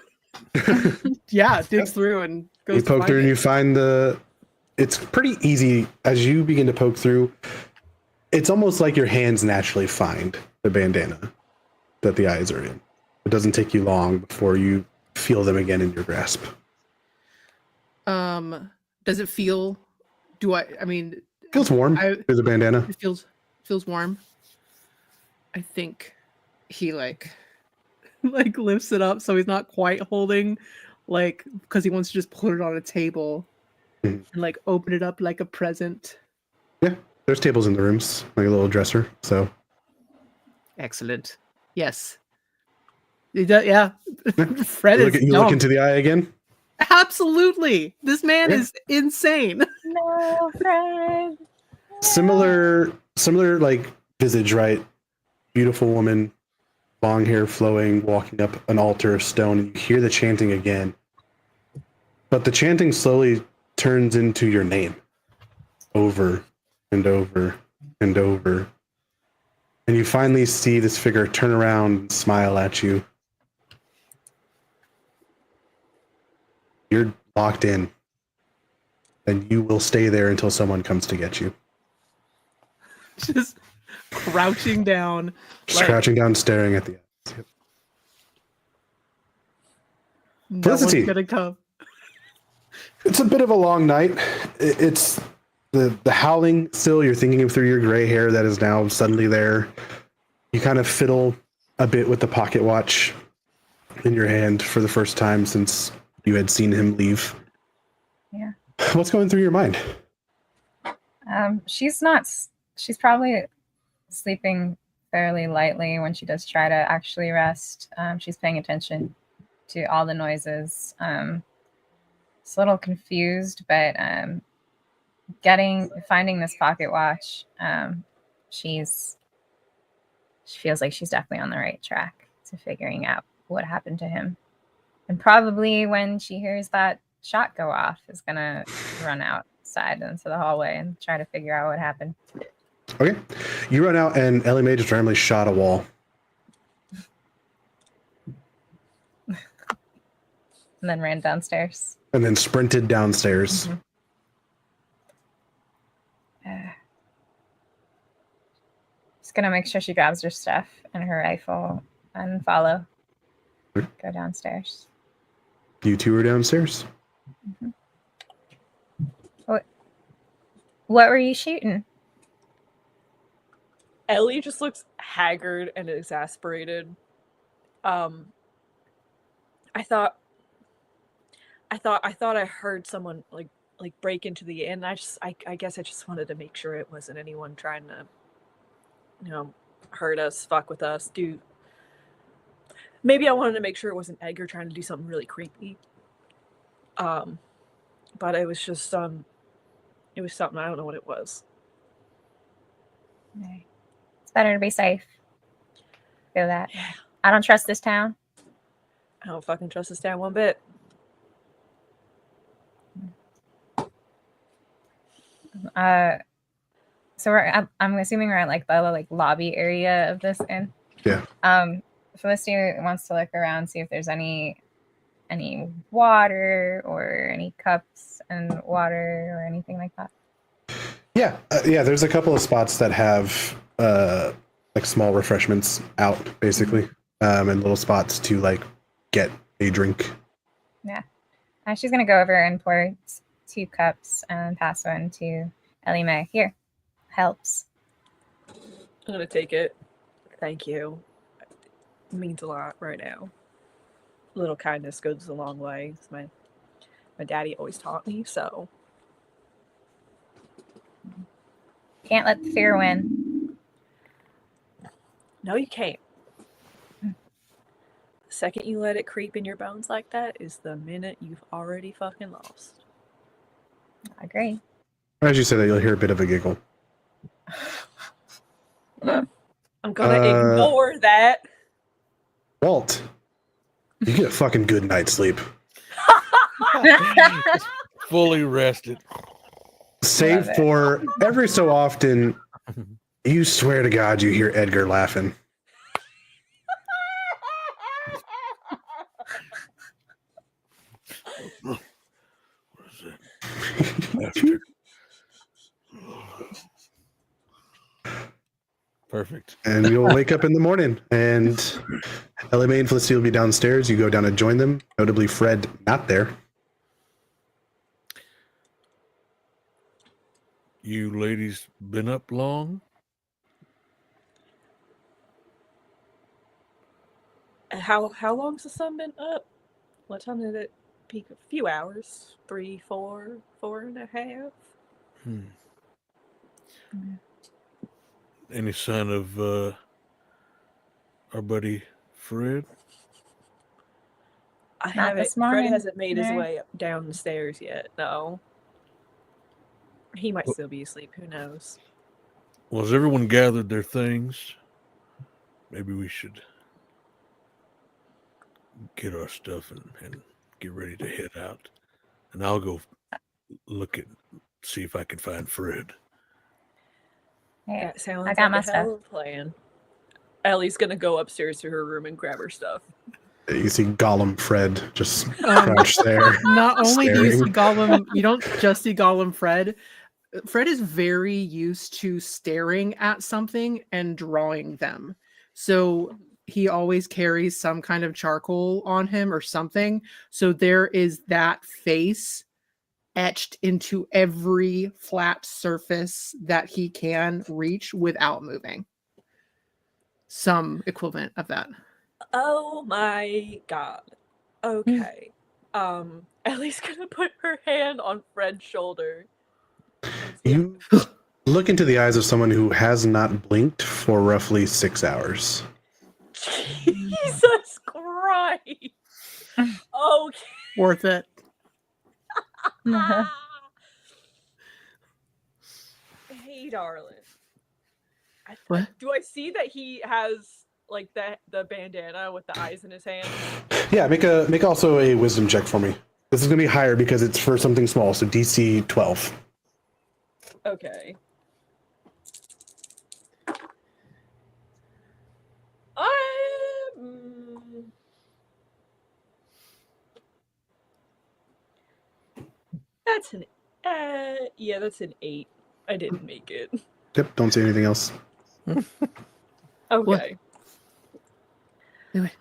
Yeah, digs through and goes. You to poke find through and it. you find it's pretty easy as you begin to poke through. It's almost like your hands naturally find the bandana that the eyes are in. It doesn't take you long before you feel them again in your grasp. Does it feel? I mean, Feels warm through the bandana. it feels warm. I think he like lifts it up so he's not quite holding, like, because he wants to just put it on a table Mhm. and like open it up like a present. Yeah, there's tables in the rooms, like a little dresser. So Excellent. Yes. He does, yeah. Fred you is look dumb. into the eye again. Absolutely. This man Yeah. is insane. No, Fred. Similar like visage, right? Beautiful woman, long hair flowing, walking up an altar of stone, and you hear the chanting again. But the chanting slowly turns into your name over and over and over. And you finally see this figure turn around and smile at you. You're locked in, and you will stay there until someone comes to get you. Just crouching down. Just like, crouching down, staring at the eyes. Yep. no one's Felicity. gonna come. It's a bit of a long night. It's the howling still. You're thinking through your gray hair that is now suddenly there. You kind of fiddle a bit with the pocket watch in your hand for the first time since you had seen him leave. Yeah. What's going through your mind? She's probably sleeping fairly lightly when she does try to actually rest. She's paying attention to all the noises. It's a little confused, but finding this pocket watch, she feels like she's definitely on the right track to figuring out what happened to him. And probably when she hears that shot go off, is gonna run outside into the hallway and try to figure out what happened. Okay. You run out and Ellie Mae just randomly shot a wall. And then ran downstairs. And then sprinted downstairs. Just gonna make sure she grabs her stuff and her rifle and follow. Okay. Go downstairs. You two are downstairs. What were you shooting? Ellie just looks haggard and exasperated. I thought I heard someone like break into the inn. I guess I just wanted to make sure it wasn't anyone trying to, hurt us, fuck with us, do. Maybe I wanted to make sure it wasn't Edgar trying to do something really creepy. But it was just it was something, I don't know what it was. Okay. It's better to be safe. Feel that. Yeah. I don't trust this town. I don't fucking trust this town one bit. So I'm assuming we're at like the lobby area of this inn. Yeah. Felicity wants to look around, see if there's any water or any cups and water or anything like that. Yeah. Yeah. There's a couple of spots that have like small refreshments out, basically, and little spots to like get a drink. Yeah. She's gonna go over and pour 2 cups and pass one to Ellie Mae. Here, helps. I'm gonna take it. Thank you. It means a lot right now. A little kindness goes a long way. My daddy always taught me, so. Can't let the fear win. No, you can't. The second you let it creep in your bones like that is the minute you've already fucking lost. I agree. As you say that, you'll hear a bit of a giggle. I'm gonna ignore that. Walt, you get a fucking good night's sleep. Fully rested. Save for every so often, you swear to God you hear Edgar laughing. After. Perfect. And you'll wake up in the morning, and LMA and Felicity will be downstairs. You go down and join them. Notably, Fred not there. You ladies been up long? How long's the sun been up? What time did it peak? A few hours. 3, 4, 4.5. Any sign of our buddy Fred? I Not haven't. this Fred morning. hasn't made his No. way up down the stairs yet. No. He might Well- still be asleep. Who knows? Well, has everyone gathered their things? Maybe we should get our stuff and get ready to head out. And I'll go see if I can find Fred. Yeah. That sounds I got like my a hell stuff. of a plan. Ellie's gonna go upstairs to her room and grab her stuff. You see Gollum Fred just crouched there. Not only do you see Staring. Gollum, you don't just see Gollum Fred. Fred is very used to staring at something and drawing them. So he always carries some kind of charcoal on him or something. So there is that face etched into every flat surface that he can reach without moving. Some equivalent of that. Oh my god. Okay. Ellie's gonna put her hand on Fred's shoulder. You look into the eyes of someone who has not blinked for roughly 6 hours. Jesus Christ. Okay. Worth it. Hey, darling. What? Do I see that he has like the bandana with the eyes in his hand? Yeah, make also a wisdom check for me. This is gonna be higher because it's for something small, so DC 12. Okay. That's an yeah, that's an 8. I didn't make it. Yep, don't say anything else. Okay. Anyway,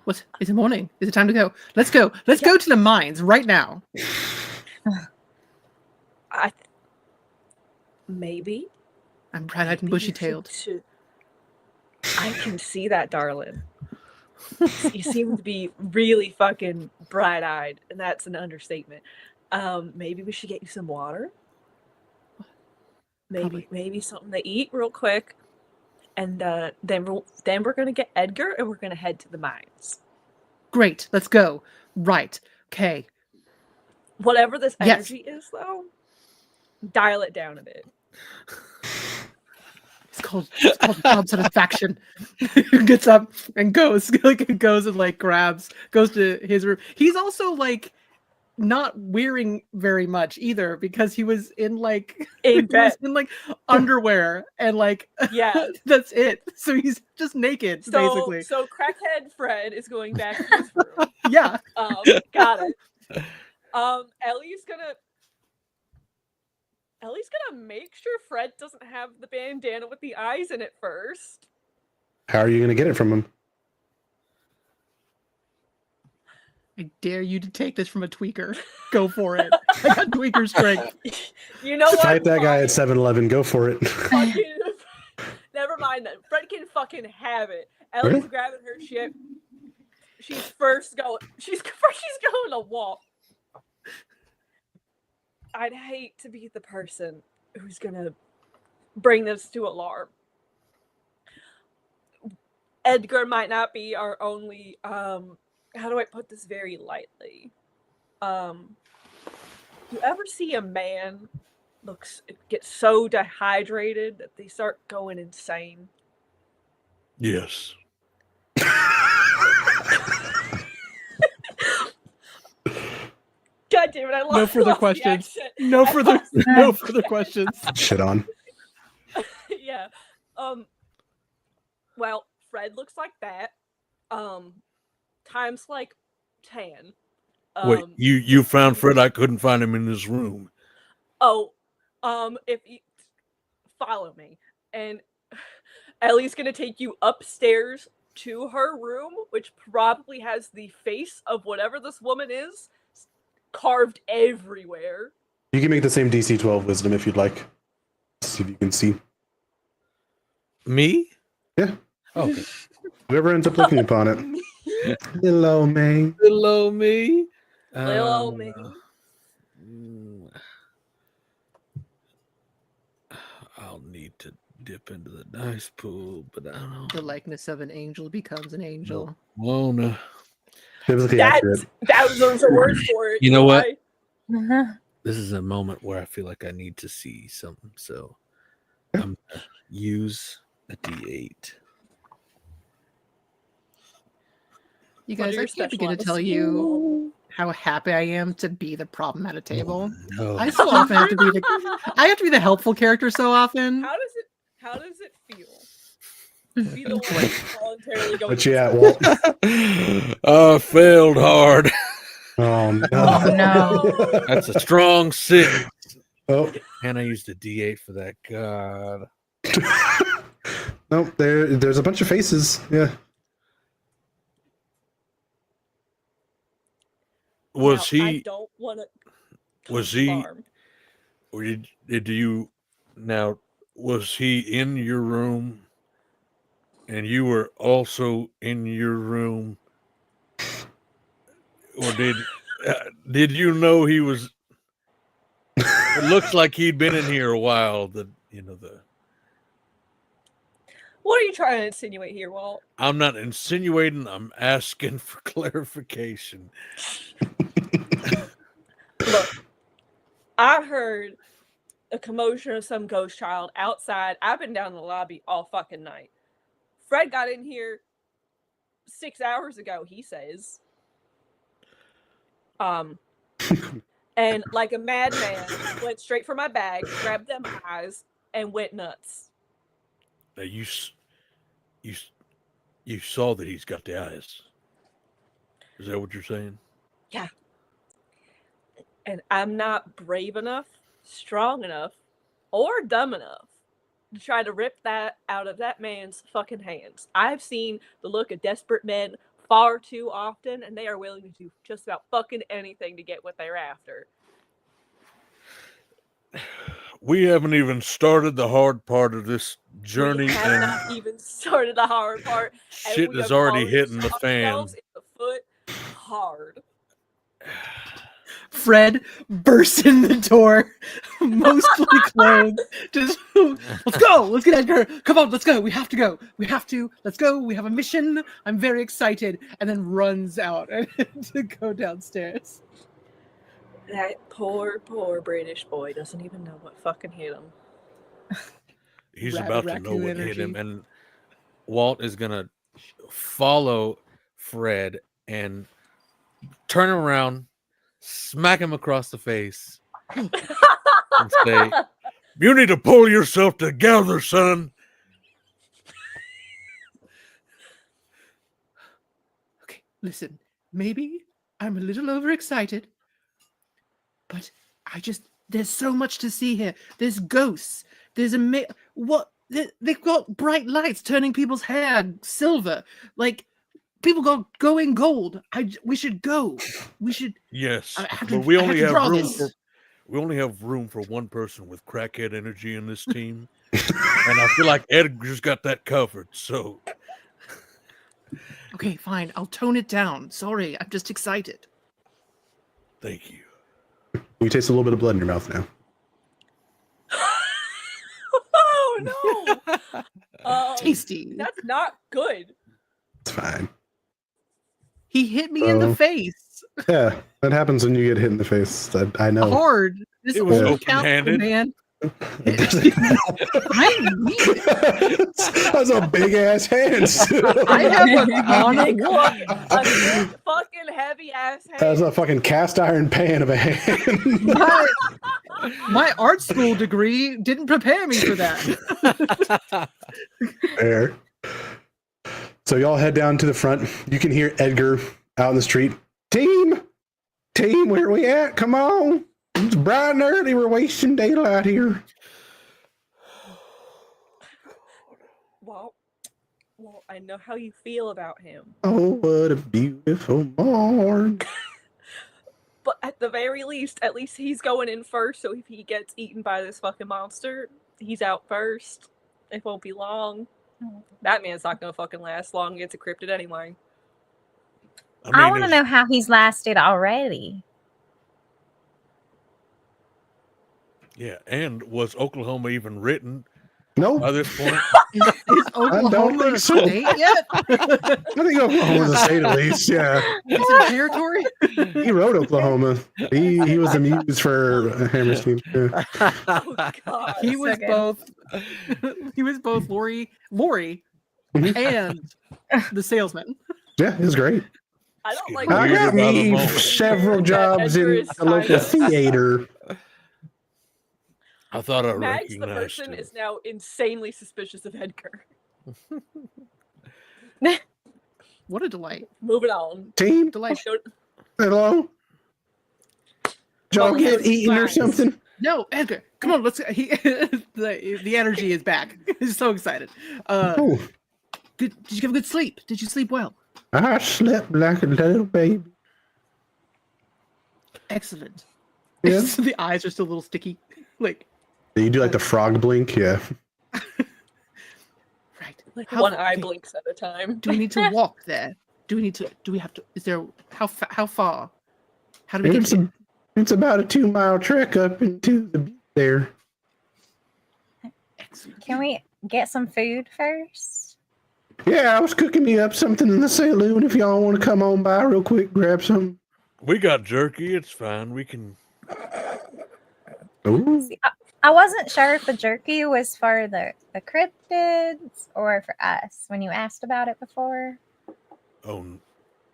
is it morning? Is it time to go? Let's go. Let's go to the mines right now. Maybe. I'm bright-eyed and Maybe you bushy-tailed. should- I can see that, darling. You seem to be really fucking bright-eyed, and that's an understatement. Maybe we should get you some water. Probably. Maybe something to eat real quick, and then we're gonna get Edgar, and we're gonna head to the mines. Great. Let's go. Right. Okay. Whatever this Yes. energy is, though, dial it down a bit. It's called job satisfaction. Gets up and goes. Goes and like goes to his room. He's also like not wearing very much either because he was in like In bed. Underwear and like Yeah. that's it. So he's just naked basically. So crackhead Fred is going back to his room. Yeah. Got it. Ellie's gonna make sure Fred doesn't have the bandana with the eyes in it first. How are you gonna get it from him? I dare you to take this from a tweaker. Go for it. I got tweaker strength. You know what? Fight that guy Fine. at 7-Eleven. Go for it. Fucking- Never mind that. Fred can fucking have it. Ellie's Really? grabbing her shit. She's first going. She's going to walk. I'd hate to be the person who's gonna bring this to alarm. Edgar might not be our only. How do I put this very lightly? You ever see a man get so dehydrated that they start going insane? Yes. God damn it! I lost. No further lost the questions. accent. No further questions. Shit on. Yeah. Well, Fred looks like that. Times like 10. Wait, you found Fred? I couldn't find him in his room. Oh, if you follow me, and Ellie's gonna take you upstairs to her room, which probably has the face of whatever this woman is carved everywhere. You can make the same DC 12 wisdom if you'd like. See if you can see. Me? Yeah. Okay. Whoever ends up looking upon it. Hello, May. Hello, me. Hello, me. I'll need to dip into the dice pool, but I don't know. The likeness of an angel becomes an angel. Won't. Biblically accurate. Those are words for it. You know what? Uh-huh. This is a moment where I feel like I need to see something, so I'm gonna use a D8. You What guys, are your I can't special begin to ones? tell you how happy I am to be the problem at a table. No. I so often have to be the helpful character so often. How does it feel to be the one voluntarily going? But yeah, Walt. I failed hard. Oh, no. Oh, no. That's a strong 6. Oh, And I used a D8 for that. God. nope. There's a bunch of faces. Yeah. Was Now, I he? don't want to. Was he? Or did you? Now, was he in your room? And you were also in your room, or did you know he was? It looks like he'd been in here a while. What are you trying to insinuate here, Walt? I'm not insinuating. I'm asking for clarification. Look, I heard a commotion of some ghost child outside. I've been down in the lobby all fucking night. Fred got in here 6 hours ago, he says. And like a madman, went straight for my bag, grabbed them eyes, and went nuts. Now you saw that he's got the eyes. Is that what you're saying? Yeah. And I'm not brave enough, strong enough, or dumb enough to try to rip that out of that man's fucking hands. I've seen the look of desperate men far too often, and they are willing to do just about fucking anything to get what they're after. We haven't even started the hard part of this journey, We have and not even started the hard part. and shit we is have already hitting the shot fan. ourselves in the foot hard. Fred bursts in the door, mostly clothed. Just let's go. Let's get Edgar. Come on, let's go. We have to go. Let's go. We have a mission. I'm very excited. And then runs out to go downstairs. That poor British boy doesn't even know what fucking hit him. He's Rabid about to know raccoon what hit him, energy. and Walt is gonna follow Fred and turn around, smack him across the face, and say, you need to pull yourself together, son. Okay, listen. Maybe I'm a little overexcited, but there's so much to see here. There's ghosts. There's they've got bright lights turning people's hair silver. Like people going gold. We should go. We should. Yes, I have but to- we I have only to have draw room this. for one person with crackhead energy in this team, and I feel like Edgar's got that covered. So, Okay, fine. I'll tone it down. Sorry, I'm just excited. thank you. You taste a little bit of blood in your mouth now. Oh no! Tasty. That's not good. It's fine. He hit me in the Oh. face Yeah, that happens when you get hit in the face. I know. hard. This It was old couch, open-handed. man. It doesn't help. I'm weak. That's a big ass hand. I have a chronic. A big fucking heavy ass hand. That's a fucking cast iron pan of a hand. My art school degree didn't prepare me for that. There. So y'all head down to the front. You can hear Edgar out in the street. Team, Team, where we at? Come on. It's bright and early. We're wasting daylight here. Well, I know how you feel about him. Oh, what a beautiful morn. But at the very least, at least he's going in first, so if he gets eaten by this fucking monster, he's out first. It won't be long. That man's not gonna fucking last long. It's a cryptid anyway. I want to know how he's lasted already. Yeah, and was Oklahoma even written Nope. by this point? Is Oklahoma think a so. state yet? I think Oklahoma's a state at least. Yeah. Is it a territory? He wrote Oklahoma. He was the muse for Hammerstein. Yeah. Oh god. He So was good. both. He was both Lori, Mhm. and the salesman. Yeah, it was great. I don't like I Weird got about the me moment. several That jobs Edgar in is the local theater. I thought I Mags the recognized person him. is now insanely suspicious of Edgar. What a delight! Moving on. Team, Delight. hello? Did y'all Well, get eaten or flags. something? No, Edgar, come on. Let's. The energy is back. He's so excited. Oh, Did you have a good sleep? Did you sleep well? I slept like a little baby. Excellent. Yeah. The eyes are still a little sticky. Like, You do like the frog blink? Yeah. right. Like How- one eye okay, blinks at a time. Do we need to walk there? Do we have to? Is there? How far? How do we get It's, there? it's about a 2-mile trek up into the beach there. Excellent. Can we get some food first? Yeah, I was cooking me up something in the saloon. If y'all want to come on by real quick, grab some. We got jerky. It's fine. We can. Ooh. See, I wasn't sure if the jerky was for the cryptids or for us when you asked about it before. Oh,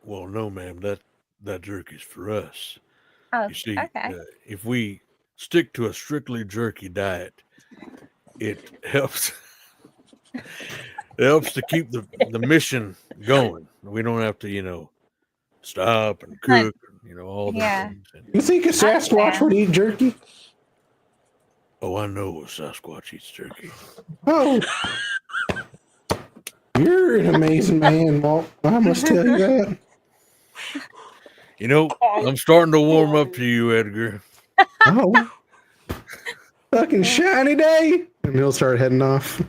well, no, ma'am. That jerky's for us. Oh, You see, okay. if we stick to a strictly jerky diet, it helps. It helps to keep the mission going. We don't have to, stop and cook, all those Yeah. things. And- You think a Sasquatch understand. would eat jerky? oh, I know a Sasquatch eats jerky. Oh. You're an amazing man, Walt. I must tell you that. I'm starting to warm up to you, Edgar. Oh. Fucking shiny day. And he'll start heading off.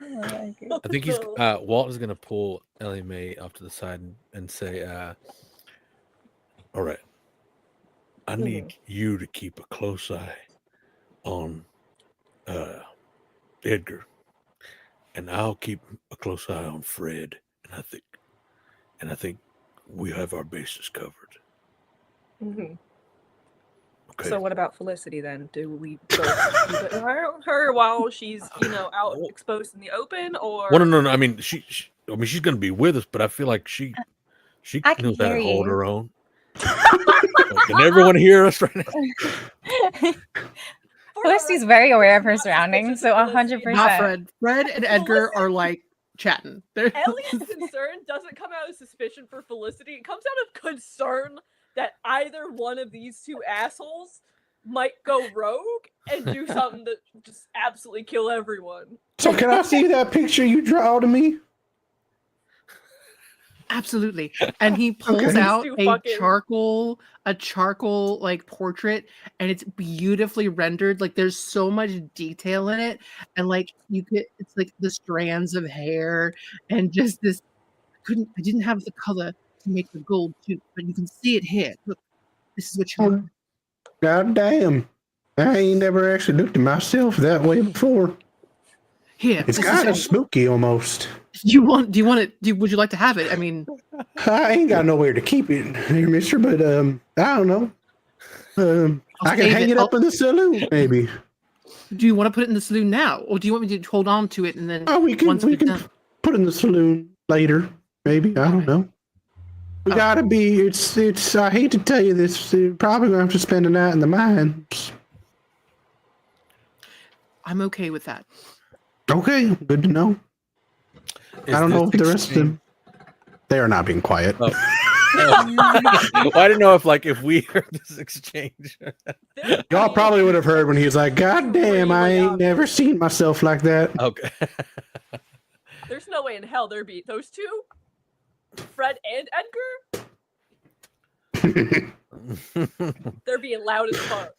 I think he's Walt is gonna pull Ellie Mae off to the side and say, all right, I need you to keep a close eye on Edgar, and I'll keep a close eye on Fred, and I think we have our bases covered. Mhm. Okay. So what about Felicity then? Do we both keep an eye on her while she's, out exposed in the open, or? Well, no. I mean, she's going to be with us, but I feel like she I can knows how to hear hold you. her own. Can everyone hear us right now? Felicity's very aware of her surroundings, so 100%. Not Fred. Fred and Edgar listen. are like chatting. They're Ellie's concern doesn't come out of suspicion for Felicity. It comes out of concern that either one of these two assholes might go rogue and do something that just absolutely kill everyone. So can I see that picture you draw to me? Absolutely. And he pulls Okay. out Stu a fucking- charcoal like portrait, and it's beautifully rendered. Like there's so much detail in it, and like it's like the strands of hair and just this. I didn't have the color to make the gold too, but you can see it here. Look, this is what you want. God damn. I ain't never actually looked at myself that way before. Here, It's this kind of is spooky almost. do you want it? Would you like to have it? I mean, I ain't got nowhere to keep it here, mister, but I don't know. I'll I can save hang it up in the saloon, maybe. do you want to put it in the saloon now, or do you want me to hold on to it and then Oh, we can once we're put it in the saloon later, maybe. I don't know. We Oh. gotta be. It's. I hate to tell you this. You're probably gonna have to spend the night in the mines. I'm okay with that. Okay, good to know. I don't know if the rest of them. They are not being quiet. Oh. Well, I didn't know if we heard this exchange. Y'all probably would have heard when he's like, God damn, I ain't never seen myself like that. Okay. There's no way in hell there'd be those two, Fred and Edgar. They're being loud as fuck.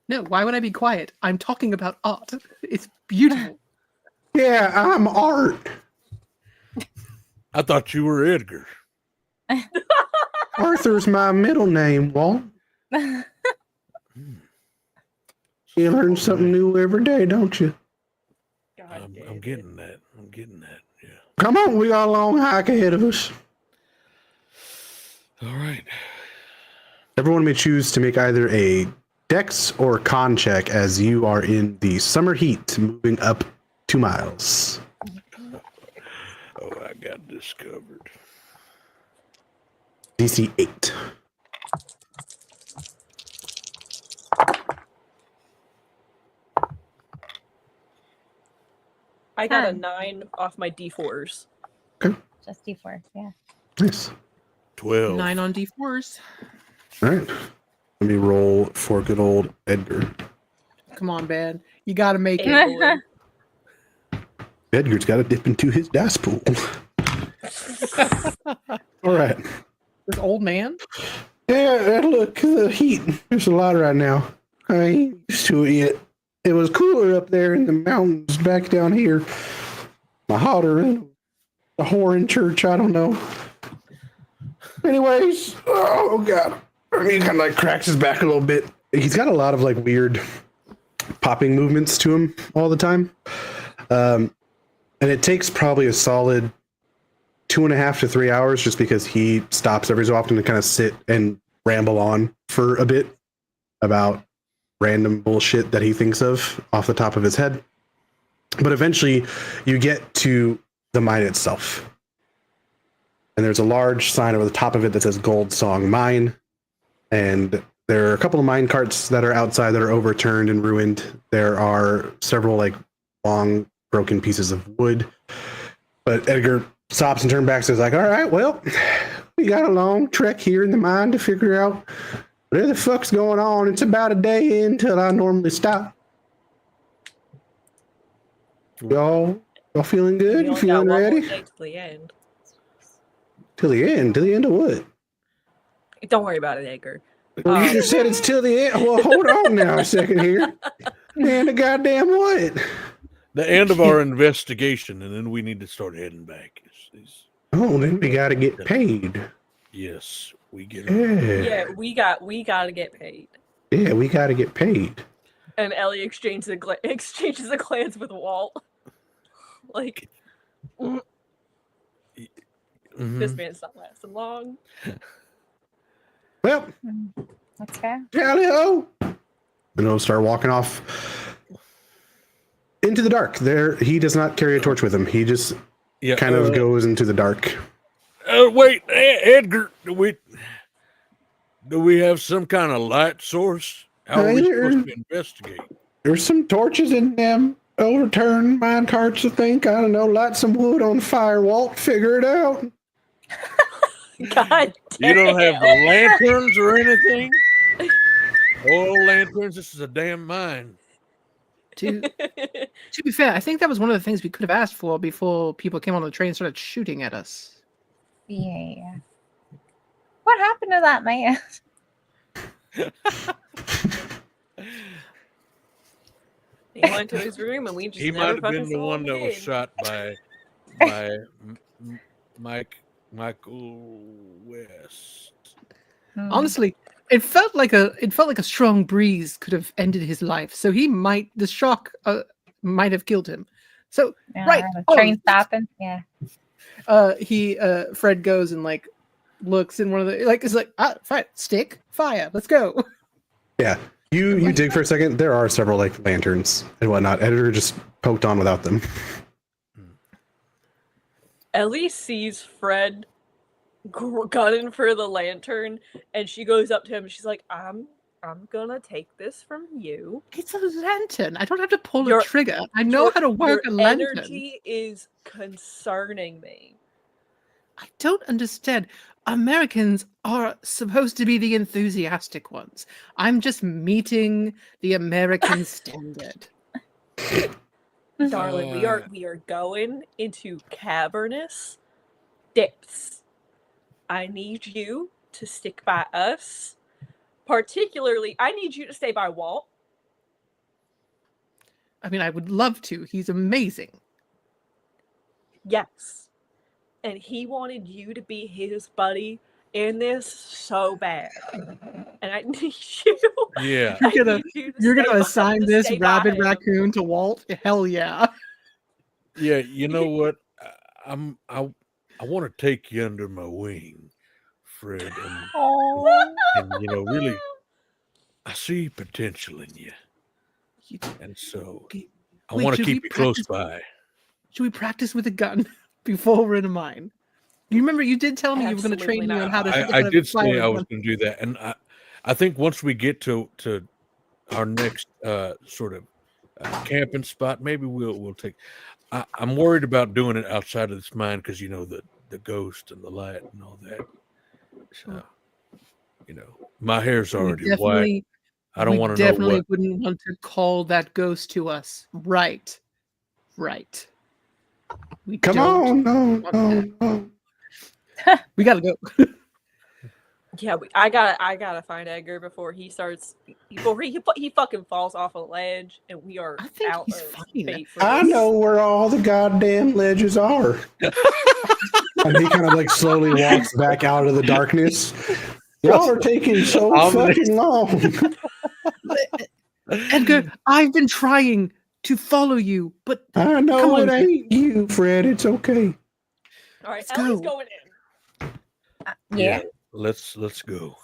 No, why would I be quiet? I'm talking about art. It's beautiful. Yeah, I'm Art. I thought you were Edgar. Arthur's my middle name, Walt. You learn something new every day, don't you? I'm getting that. I'm getting that. Yeah. Come on, we got a long hike ahead of us. All right. Everyone may choose to make either a dex or con check as you are in the summer heat moving up 2 miles. Oh, I got this covered. DC 8. I got a 9 off my D4s. Just D4. Yeah. Nice. 12. 9 on D4s. All right. Let me roll for good old Edgar. Come on, man. You got to make it. Edgar. Edgar's got to dip into his dice pool. All right. This old man? Yeah, look, the heat. There's a lot right now. I ain't used to it yet. It was cooler up there in the mountains back down here. My hotter than a whore in church, I don't know. Anyways, oh God. He kind of like cracks his back a little bit. He's got a lot of like weird popping movements to him all the time. And it takes probably a solid 2.5 to 3 hours just because he stops every so often to kind of sit and ramble on for a bit about random bullshit that he thinks of off the top of his head. But eventually you get to the mine itself. And there's a large sign over the top of it that says Goldsong Mine. And there are a couple of mine carts that are outside that are overturned and ruined. There are several like long broken pieces of wood. But Edgar stops and turns back and says like, all right, well, we got a long trek here in the mine to figure out what the fuck's going on. It's about a day in till I normally stop. Y'all feeling good? You feeling ready? Till the end. Till the end? Till the end of what? Don't worry about it, Edgar. Well, you just said it's till the end. Well, hold on now a second here. Man, the goddamn what? The end of our investigation, and then we need to start heading back. Oh, then we got to get paid. Yes, we get. Yeah, we gotta get paid. Yeah, we got to get paid. And Ellie exchanges a glance with Walt. Like, this man's not lasting long. Well, Let's go. tally ho! And he'll start walking off into the dark. There, he does not carry a torch with him. He just kind of goes into the dark. Wait, Edgar, do we have some kind of light source? How are we supposed to investigate? There's some torches in them overturned mine carts, I think. I don't know. Light some wood on the fire, Walt. Figure it out. God damn. You don't have the lanterns or anything? Oil lanterns? This is a damn mine. To be fair, I think that was one of the things we could have asked for before people came on the train and started shooting at us. Yeah. What happened to that man? He went to his room and we just He never might have been fucking the saw one him that was again. shot by Michael West. Honestly, it felt like a strong breeze could have ended his life. So the shock might have killed him. So Yeah, right, the train stopping. Yeah. Fred goes and like looks in one of the it's like fire, stick, fire, let's go. Yeah. You dig for a second. There are several like lanterns and whatnot. Editor just poked on without them. Ellie sees Fred gunning for the lantern, and she goes up to him. And she's like, "I'm gonna take this from you. It's a lantern. I don't have to pull Your- a trigger. I know how to work a Your lantern. energy is concerning me." I don't understand. Americans are supposed to be the enthusiastic ones. I'm just meeting the American standard. Darling, we are going into cavernous depths. I need you to stick by us. Particularly, I need you to stay by Walt. I mean, I would love to. He's amazing. Yes. And he wanted you to be his buddy in this so bad. And I need you. Yeah. You're gonna assign this rabid raccoon to Walt? Hell yeah. Yeah, you know what? I want to take you under my wing, Fred, and really, I see potential in you, and so I want to keep you close by. Should we practice with a gun before we're in a mine? You remember you did tell me you were going to train me on how to. I did say I was going to do that, and I think once we get to our next sort of camping spot, maybe we'll take. I'm worried about doing it outside of this mine because the ghost and the light and all that. So, my hair's already white. I don't want to know what. Definitely wouldn't want to call that ghost to us. Right. Come on, no. We gotta go. Yeah, I gotta find Edgar before he starts. Before he fucking falls off a ledge, and we are out he's of fine. fate for I this. know where all the goddamn ledges are. And he kind of like slowly walks back out of the darkness. Y'all are taking so fucking long. Edgar, I've been trying to follow you, but I know it ain't you, Fred. It's okay. All right, Let's Ellie's go. going in. Yeah. Let's go.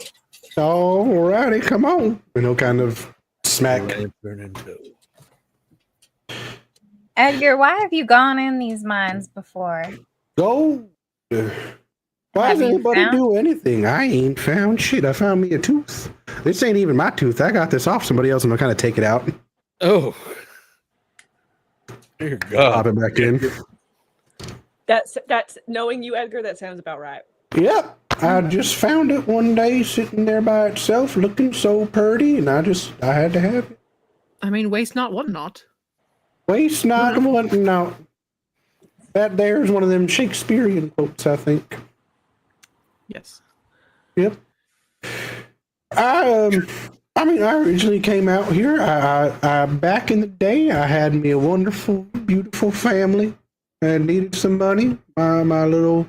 Alrighty, come on. And he'll kind of smack. Edgar, why have you gone in these mines before? Go. Why Have does you anybody found- do anything? I ain't found shit. I found me a tooth. This ain't even my tooth. I got this off somebody else. I'm gonna kind of take it out. Oh, dear Pop God! it back in. That's knowing you, Edgar. That sounds about right. Yep. I just found it one day sitting there by itself looking so pretty, and I had to have it. I mean, waste not, want not. Waste not, want not. That there's one of them Shakespearean quotes, I think. Yes. Yep. I originally came out here. I back in the day, I had me a wonderful, beautiful family. I needed some money. My little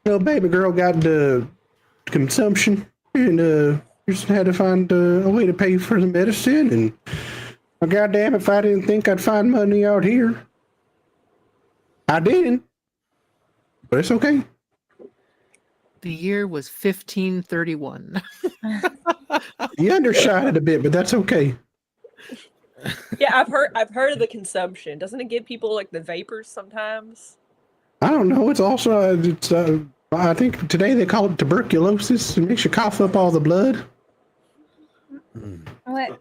baby girl got the consumption, and just had to find a way to pay for the medicine. And goddamn, if I didn't think I'd find money out here, I didn't. But it's okay. The year was 1531. You undershot it a bit, but that's okay. Yeah, I've heard of the consumption. Doesn't it give people like the vapors sometimes? I don't know. It's also I think today they call it tuberculosis. It makes you cough up all the blood. What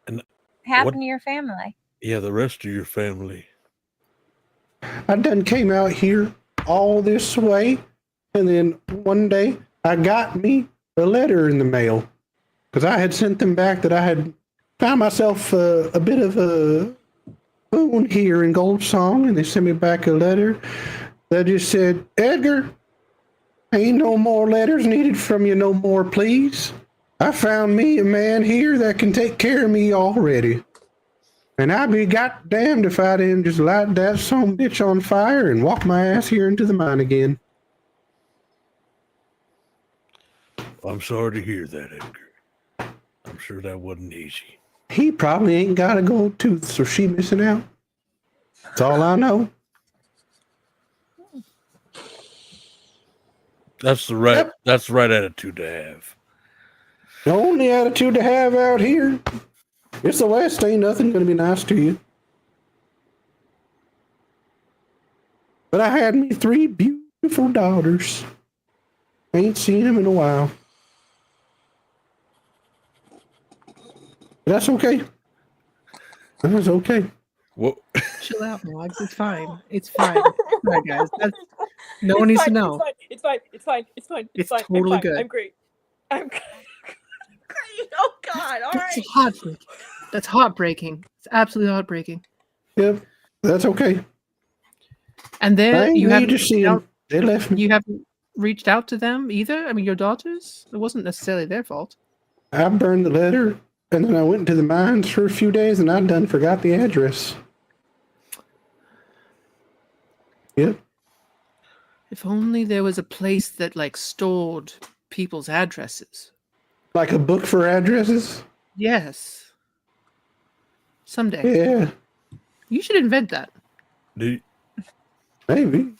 And happened to your family? Yeah, the rest of your family. I done came out here all this way, and then one day I got me a letter in the mail because I had sent them back that I had found myself a bit of a boon here in Goldsong, and they sent me back a letter that just said, "Edgar, ain't no more letters needed from you no more, please. I found me a man here that can take care of me already. And I'd be goddamned if I didn't just light that son bitch on fire and walk my ass here into the mine again." I'm sorry to hear that, Edgar. I'm sure that wasn't easy. He probably ain't got a gold tooth, so she missing out. That's all I know. That's the right. Yep. That's the right attitude to have. The only attitude to have out here. It's the West, ain't nothing gonna be nice to you. But I had me 3 beautiful daughters. Ain't seen them in a while. But that's okay. That's okay. Well, Chill out, Mogs. It's fine. It's fine. All right, guys. No one needs to know. It's fine. It's fine. It's fine. It's fine. totally I'm fine. good. I'm great. I'm great. Oh God! All That's right. heartbreaking. That's heartbreaking. It's absolutely heartbreaking. Yep, that's okay. And I then ain't you need haven't to see them. They left me. you haven't reached out to them either. I mean, your daughters. It wasn't necessarily their fault. I burned the letter, and then I went to the mines for a few days, and I done forgot the address. Yep. If only there was a place that like stored people's addresses. Like a book for addresses? Yes. Someday. Yeah, You should invent that. Do maybe.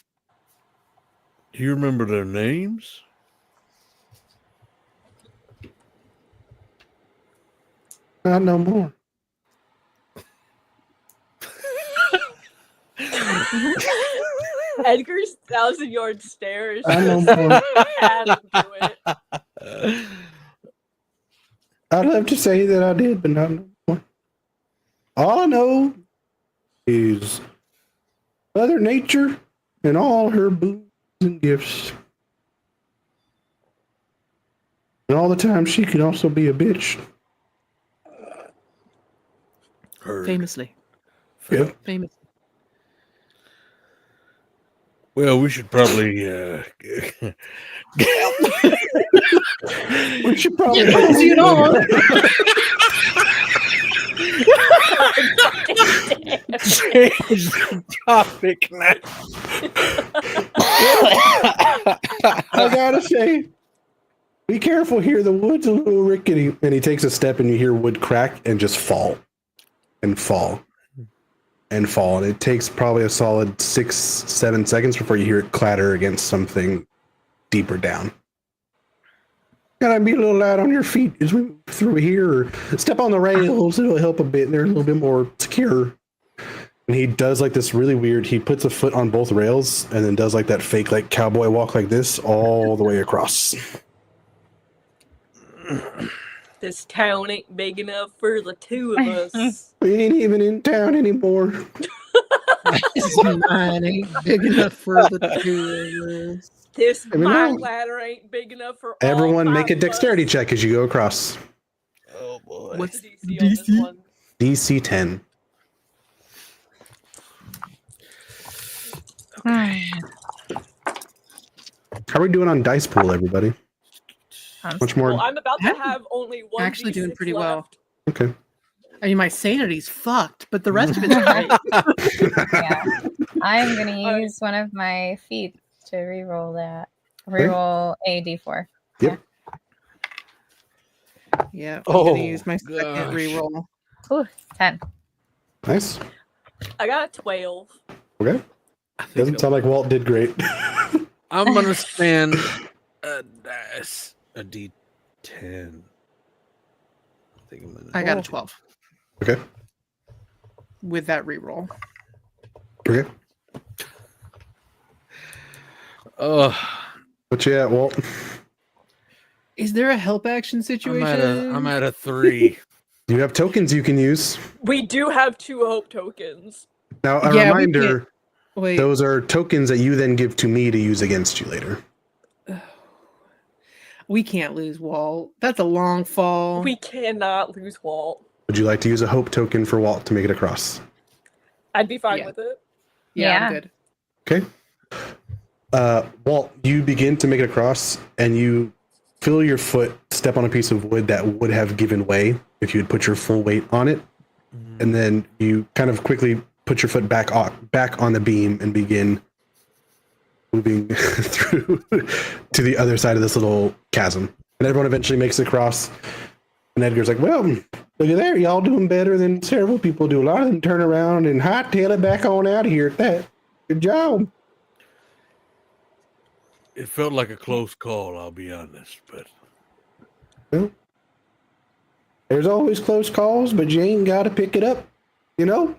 you remember their names? Not no more. Edgar's 1,000-yard stare. I know more. Had to do it. I'd love to say that I did, but not no more. All I know is Mother Nature and all her boons and gifts. And all the time she can also be a bitch. Heard. Famously. Yep. Famously. Well, we should probably We should probably Moving on. Change the topic now. I gotta say, be careful here. The wood's a little rickety. And he takes a step and you hear wood crack and just fall. And fall. And fall. And it takes probably a solid 6-7 seconds before you hear it clatter against something deeper down. Gotta be a little light on your feet as we move through here. Or step on the rails. It'll help a bit. They're a little bit more secure. And he does like this really weird, he puts a foot on both rails and then does like that fake like cowboy walk like this all the way across. This town ain't big enough for the two of us. We ain't even in town anymore. Mine ain't big enough for the two of us. This I mean, mine no. ladder ain't big enough for Everyone all make a five of dexterity us. check as you go across. Oh boy. What's What's the DC on this DC? one? DC 10. How are we doing on dice pool, everybody? Much more. Well, I'm about to I'm have only one. actually doing D6 pretty left. Okay. I mean, my sanity's fucked, but the rest of it's great. Yeah. I'm going to Alright. use one of my feet to reroll that. Reroll a d4. Yeah, I'm Oh, gonna use my second gosh. reroll. Ooh, 10. Nice. I got a 12. Okay. I think Doesn't sound like Walt did great. I'm gonna spend a dice, a D10. I think I'm gonna. I got a 12 Okay. with that reroll. Okay. Oh, What you at, Walt? Is there a help action situation? I'm at a 3. You have tokens you can use. We do have 2 hope tokens. Now, a Yeah, we reminder, Wait, those are tokens that you then give to me to use against you later. we can't lose Walt. That's a long fall. We cannot lose Walt. Would you like to use a hope token for Walt to make it across? I'd be fine Yeah. with it. yeah, I'm Yeah. good. Okay. Walt, you begin to make it across, and you feel your foot step on a piece of wood that would have given way if you had put your full weight on it. And then you kind of quickly put your foot back on the beam and begin moving through to the other side of this little chasm. And everyone eventually makes it across. And Edgar's like, well, look at there. Y'all doing better than several people do. A lot of them turn around and hightail it back on out of here at that. Good job. It felt like a close call, I'll be honest, but Well, there's always close calls, but you ain't got to pick it up, you know?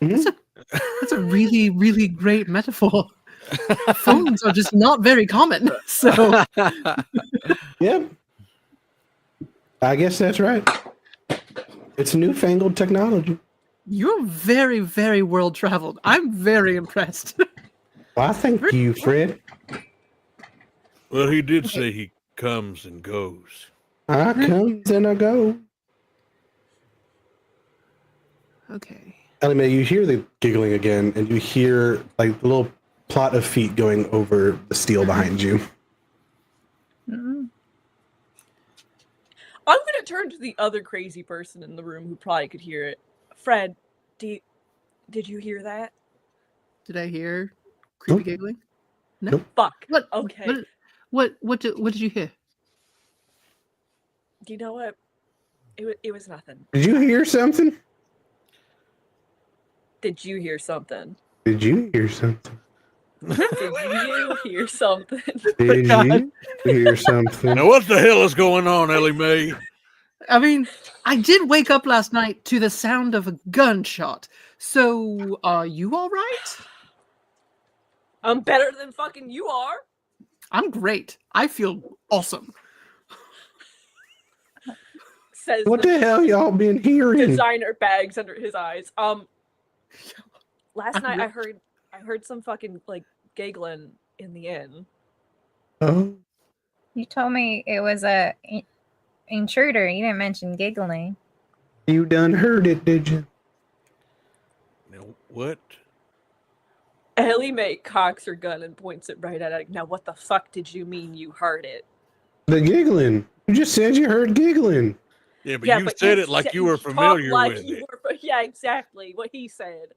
Mhm. That's a really, really great metaphor. Phones are just not very common. So Yep. I guess that's right. It's newfangled technology. You're very, very world traveled. I'm very impressed. Well, I thank you, Fred. Well, he did say he comes and goes. I comes and I go. Okay. Ellie Mae, you hear the giggling again, and you hear like the little plot of feet going over the steel behind you. Mm. I'm gonna turn to the other crazy person in the room who probably could hear it. Fred, did you hear that? Did I hear creepy Nope. giggling? No. Nope. Fuck. What? Okay. What did you hear? You know what? It was nothing. Did you hear something? Did you hear something? Did you hear something? Did you hear something? Did God. you hear something? Now, what the hell is going on, Ellie Mae? I mean, I did wake up last night to the sound of a gunshot. So, are you all right? I'm better than fucking you are. I'm great. I feel awesome. Says What the hell y'all been hearing? designer bags under his eyes. Last I'm night re- I heard some fucking like giggling in the inn. Oh, You told me it was a intruder. You didn't mention giggling. you done heard it, did you? Now, what? Ellie Mae cocks her gun and points it right at it. Now, what the fuck did you mean you heard it? The giggling. You just said you heard giggling. Yeah, but you said it like you were talked familiar like with you it. were- yeah, exactly what he said.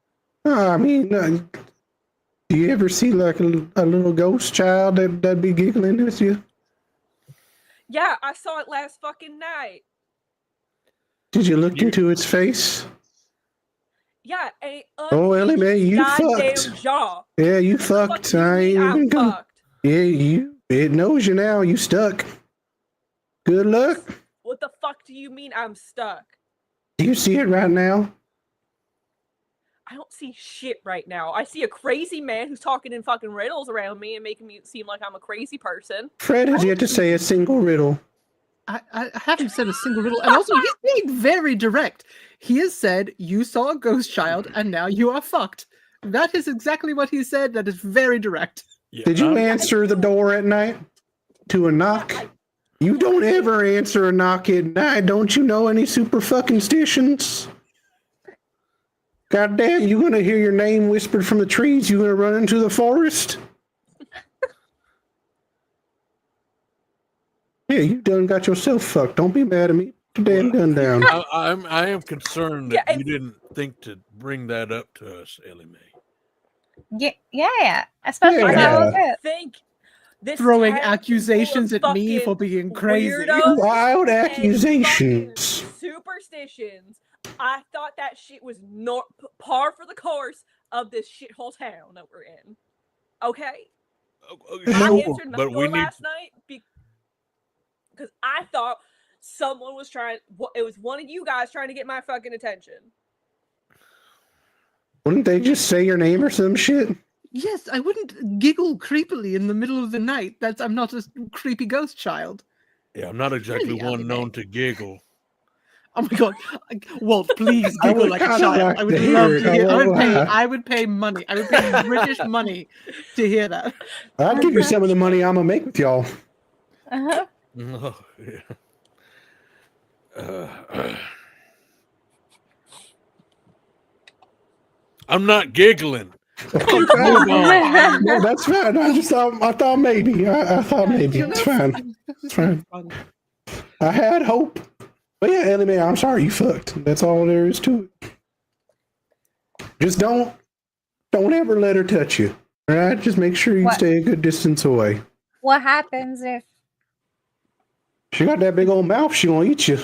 I mean, do you ever see like a little ghost child that'd be giggling with you? Yeah, I saw it last fucking night. Did you look You- into its face? Yeah, a Oh, Ellie Mae, you goddamn fucked. jaw. Yeah, you Fuck fucked. you, I ain't I'm even gonna. fucked. Yeah, it knows you now. You stuck. Good luck. What the fuck do you mean I'm stuck? Do you see it right now? I don't see shit right now. I see a crazy man who's talking in fucking riddles around me and making me seem like I'm a crazy person. Fred has yet to say a single riddle. I haven't said a single riddle. And also, he's being very direct. He has said, you saw a ghost child, and now you are fucked. That is exactly what he said. That is very direct. Yeah, Did you I'm- answer the door at night to a knock? You don't ever answer a knock at night. Don't you know any super fucking stations? God damn, you gonna hear your name whispered from the trees? You gonna run into the forest? Yeah, you done got yourself fucked. Don't be mad at me. Put your damn gun down. I am concerned that Yeah, you didn't think to bring that up to us, Ellie Mae. Yeah. Especially Yeah. when I woke I up. think this Throwing town is full of accusations at me fucking for being crazy. weirdos Wild and accusations. fucking superstitions. I thought that shit was not par for the course of this shithole town that we're in. Okay? I Sure, answered my but we door need. last night because I thought someone was trying. It was one of you guys trying to get my fucking attention. Wouldn't they just say your name or some shit? Yes, I wouldn't giggle creepily in the middle of the night. I'm not a creepy ghost child. Yeah, I'm not exactly Really, Ellie one known Mae. to giggle. Oh my god, Walt! Please I giggle would like a kinda child. like I would to love hear to it. hear. I won't lie. I would pay money. I would pay British money to hear that. I'll give you some of the money I'm gonna make with y'all. Uh-huh. Oh, yeah. I'm not giggling. No, that's fine. I thought maybe. I thought maybe. It's fine. It's fine. I had hope. But yeah, Ellie Mae, I'm sorry you fucked. That's all there is to it. Just don't ever let her touch you. All right? Just make sure you What? stay a good distance away. What happens if She got that big old mouth. She gonna eat you.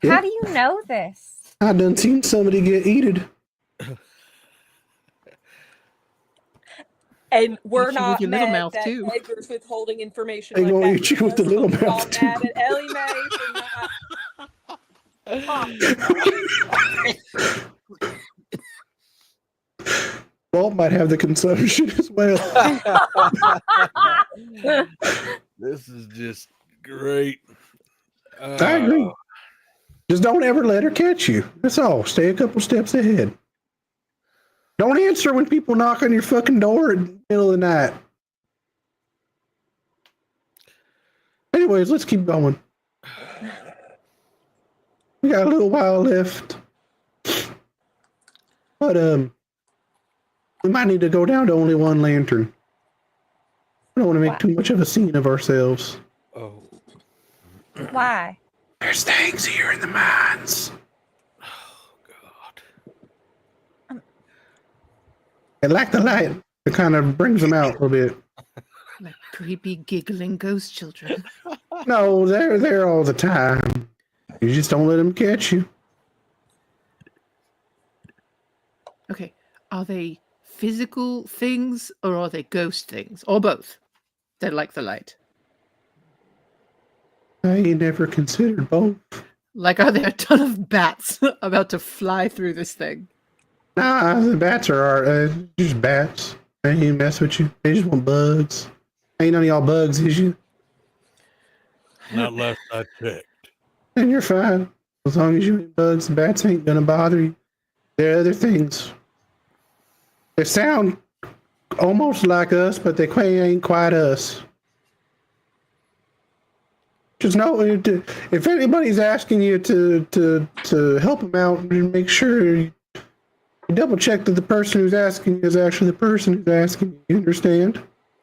Yeah. how do you know this? I done seen somebody get eated. And we're Eat you with not your little mad mouth, that too. Edgar's withholding information They like gonna that. eat you with the little We're all mouth, mad too. at Ellie Mae for not. Walt might have the consumption as well. This is just great. I agree. Just don't ever let her catch you. That's all. Stay a couple steps ahead. Don't answer when people knock on your fucking door in the middle of the night. Anyways, let's keep going. We got a little while left. But we might need to go down to only one lantern. We don't want to make too much of a scene of ourselves. Oh. Why? There's things here in the mines. Oh God. I like the light. It kind of brings them out a little bit. Like creepy giggling ghost children. No, they're there all the time. You just don't let them catch you. Okay, are they physical things or are they ghost things? Or both? They like the light. I ain't never considered both. Like, are there a ton of bats about to fly through this thing? Nah, the bats are just bats. They ain't mess with you. They just want bugs. Ain't none of y'all bugs, is you? Not last I checked. And you're fine. As long as you eat bugs, the bats ain't gonna bother you. There are other things. They sound almost like us, but they ain't quite us. Just know if anybody's asking you to help them out, make sure you double check that the person who's asking you is actually the person who's asking you. You understand?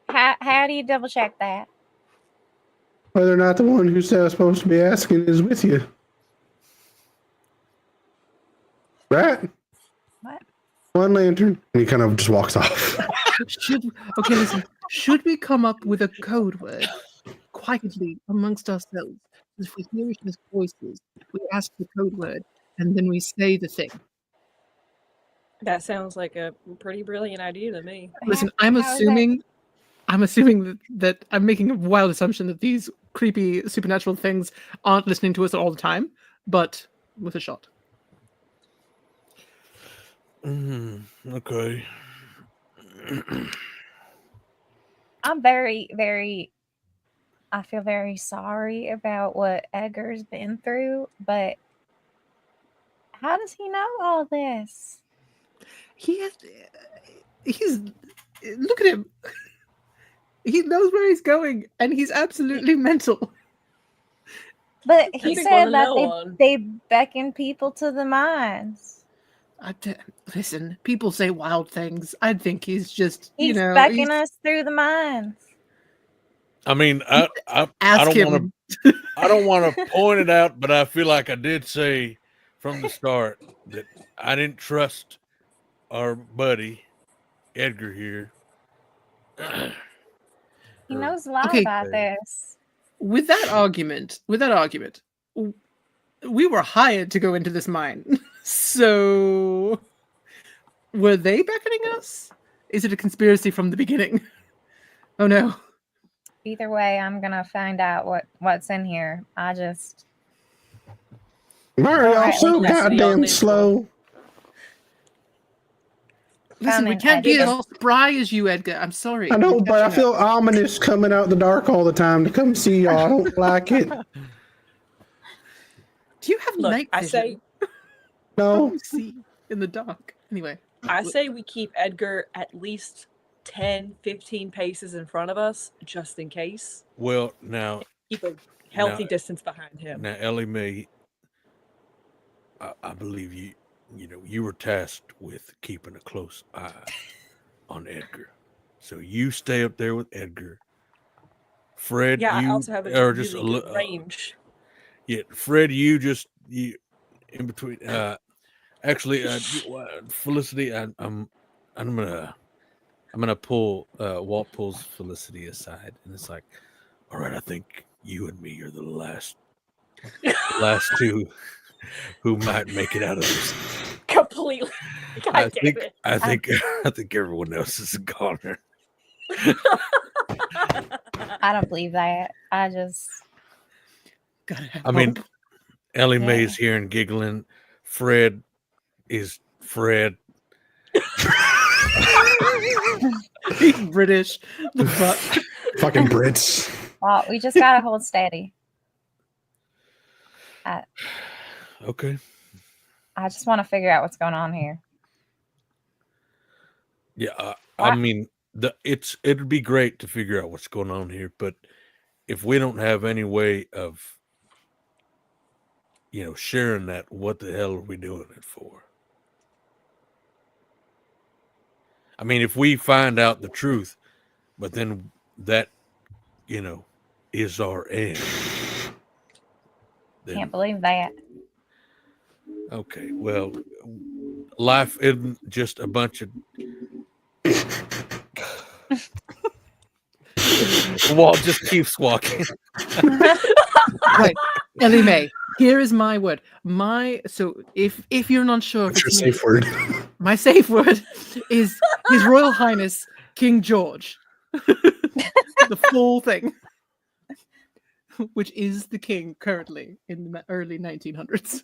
How do you double check that? Whether or not the one who's supposed to be asking is with you. Right? What? One lantern. And he kind of just walks off. Okay, listen. Should we come up with a code word quietly amongst ourselves? If we hear each other's voices, we ask the code word and then we say the thing. That sounds like a pretty brilliant idea to me. Listen, I'm assuming that I'm making a wild assumption that these creepy supernatural things aren't listening to us all the time, but with a shot. Okay. I'm I feel very sorry about what Edgar's been through, but how does he know all this? He's look at him. He knows where he's going, and he's absolutely mental. But he think said we're that no one. they beckon people to the mines. Listen, people say wild things. I think he's just, He's beckoning us through the mines. I mean, I ask don't want him. to. I don't want to point it out, but I feel like I did say from the start that I didn't trust our buddy Edgar here. He knows a lot Okay. about this. With that argument, we were hired to go into this mine. So, were they beckoning us? Is it a conspiracy from the beginning? Oh no. Either way, I'm gonna find out what's in here. Why are y'all so goddamn slow? Listen, we Found can't be Edgar. as all spry as you, Edgar. I'm sorry. I know, We're but I catching feel up. ominous coming out the dark all the time to come see y'all. I don't like it. Do you have Look, night I vision? say, How do No. you see in the dark? Anyway. I say we keep Edgar at least 10, 15 paces in front of us, just in case. Well, now, Keep a healthy distance behind him. now, Ellie Mae, I believe you were tasked with keeping a close eye on Edgar. So you stay up there with Edgar. Fred, Yeah, I you also have a are really just good range. Yeah, Fred, you in between. Actually, Felicity, I'm gonna pull Walt pulls Felicity aside, and it's like, all right, I think you and me are the last two who might make it out of this. Completely. God damn it. I think everyone else is a goner. I don't believe that. I just Gotta have I mean, hope. Ellie Yeah. Mae's here and giggling. Fred is Fred. He's British. The fuck. Fucking Brits. well, we just gotta hold steady. Okay. I just want to figure out what's going on here. Yeah, I mean, it'd be great to figure out what's going on here, but if we don't have any way of, sharing that, what the hell are we doing it for? I mean, if we find out the truth, but then that, is our end. Can't believe that. Okay, well, life isn't just a bunch of. Walt just keeps walking. Right, Ellie Mae. Here is my word. So if you're not sure, if What's your it's me, safe word? my safe word is His Royal Highness King George. The full thing, which is the king currently in the early 1900s.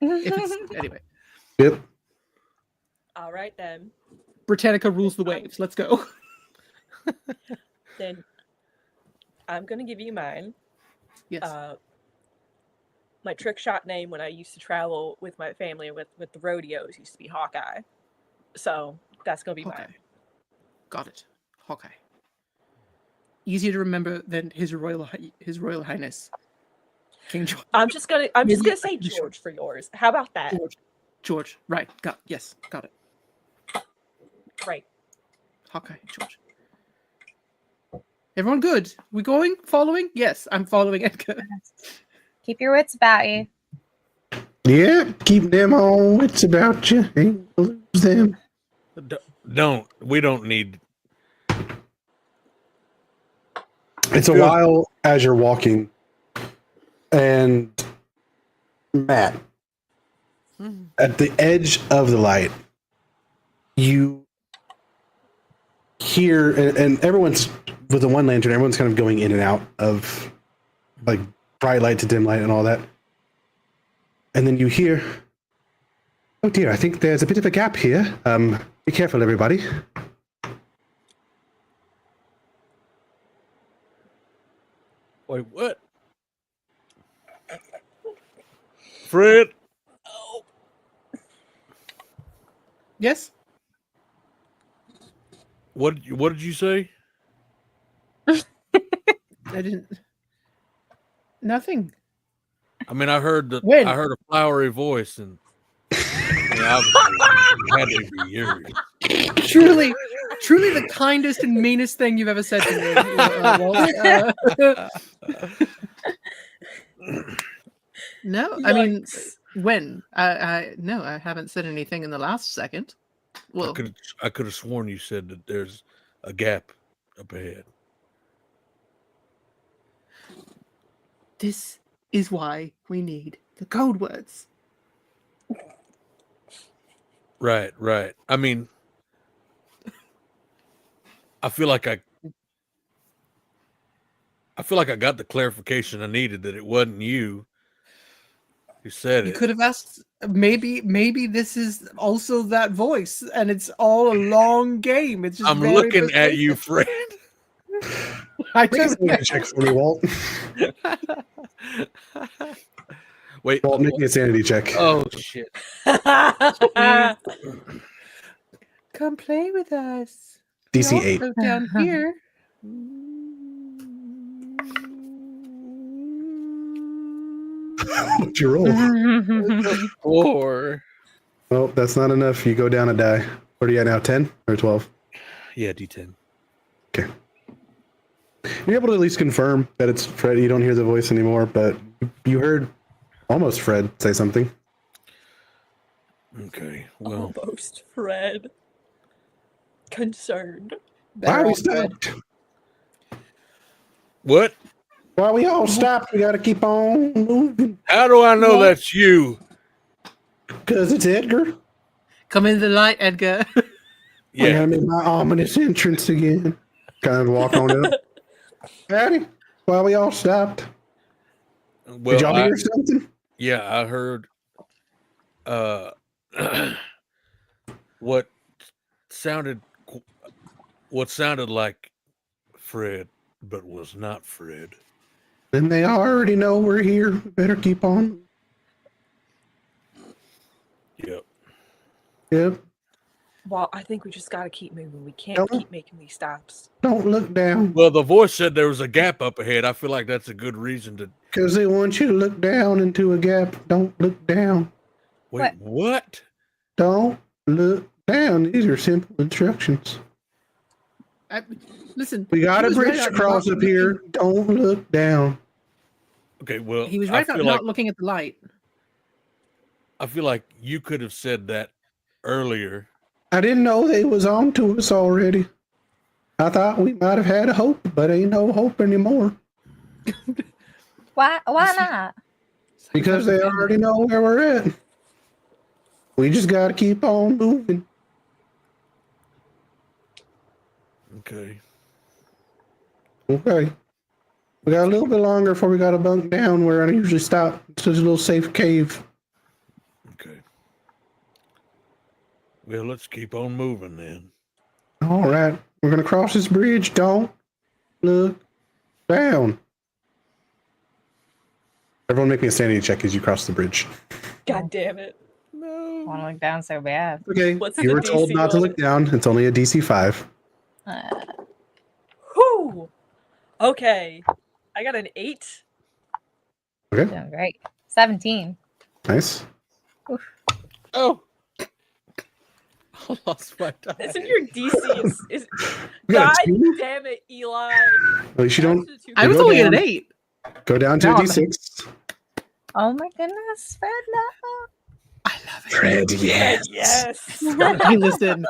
Anyway, Yep. All right then. Britannica rules the waves. Let's go. Then I'm gonna give you mine. Yes. My trick shot name when I used to travel with my family with the rodeos used to be Hawkeye. So that's gonna be Hawkeye. mine. Got it. Hawkeye. Easier to remember than His Royal Highness King George. I'm just gonna say Maybe- George for yours. How about that? George. Right. Got it. Right. Hawkeye. George. Everyone good? We going? Following? Yes, I'm following Edgar. Keep your wits about you. Yeah, keep them on wits about you. Ain't gonna lose them. We don't need. It's a while as you're walking, and Matt, at the edge of the light, you hear, and everyone's with the one lantern. Everyone's kind of going in and out of like bright light to dim light and all that, and then you hear, "Oh dear, I think there's a bit of a gap here. Be careful, everybody." Wait, what? Fred? Oh, Yes? What did you say? I didn't. Nothing. I mean, I heard When? I heard a flowery voice, and it had to be yours. Truly the kindest and meanest thing you've ever said to me. Walt. No, I mean, yikes. when? No, I haven't said anything in the last second. Well, I could have sworn you said that there's a gap up ahead. this is why we need the code words. Right. I mean, I feel like I got the clarification I needed that it wasn't you who said You it. could have asked. Maybe this is also that voice, and it's all a long game. It's just. I'm very looking at you, persuasive. Fred. I Make a don't sanity check for me, Walt. Wait. Walt, make me a sanity check. Oh shit! Come play with us. DC We 8. also down here. What'd you roll? 4. Well, that's not enough. You go down a die. What are you at now? 10 or 12? Yeah, D10. Okay. You're able to at least confirm that it's Fred. You don't hear the voice anymore, but you heard almost Fred say something. Okay. Well, Almost Fred. Concerned. Why are we Better off stopped? what? Why we all stopped? We got to keep on moving. How do I know that's you? Because it's Edgar. Come into the light, Edgar. I Yeah. gotta make my ominous entrance again. Kind of walk on up. Howdy. Why we all stopped? Well, Did y'all hear something? yeah, I heard what sounded like Fred, but was not Fred. Then they already know we're here. We better keep on. Yep. Well, I think we just gotta keep moving. We can't Don't- keep making these stops. Don't look down. Well, the voice said there was a gap up ahead. I feel like that's a good reason to. Because they want you to look down into a gap. Don't look down. Wait, what? Don't look down. These are simple instructions. Listen, We got he a was right bridge to about cross not up here. Don't look down. Okay, well, He was I right about feel not like looking at the light. I feel like you could have said that earlier. I didn't know they was on to us already. I thought we might have had a hope, but ain't no hope anymore. Why not? Because they already know where we're at. We just got to keep on moving. Okay. Okay. We got a little bit longer before we got to bunk down where I usually stop. It's just a little safe cave. Okay. Well, let's keep on moving then. All right. We're going to cross this bridge. Don't look down. Everyone make me a sanity check as you cross the bridge. God damn it. I want to look down so bad. Okay. What's You the were told DC not to on look it? down. It's only a DC 5. Whew. Okay. I got an 8. Okay. Doing great. 17. Nice. Oh, I lost my die. Isn't your DC is We got God a 2. damn it, Eli. At least you don't I was go only at an down. 8. go down to No, a I'm- D6. Oh my goodness, Fred, no. I love it. Fred, yes. Yes. Hey, listen.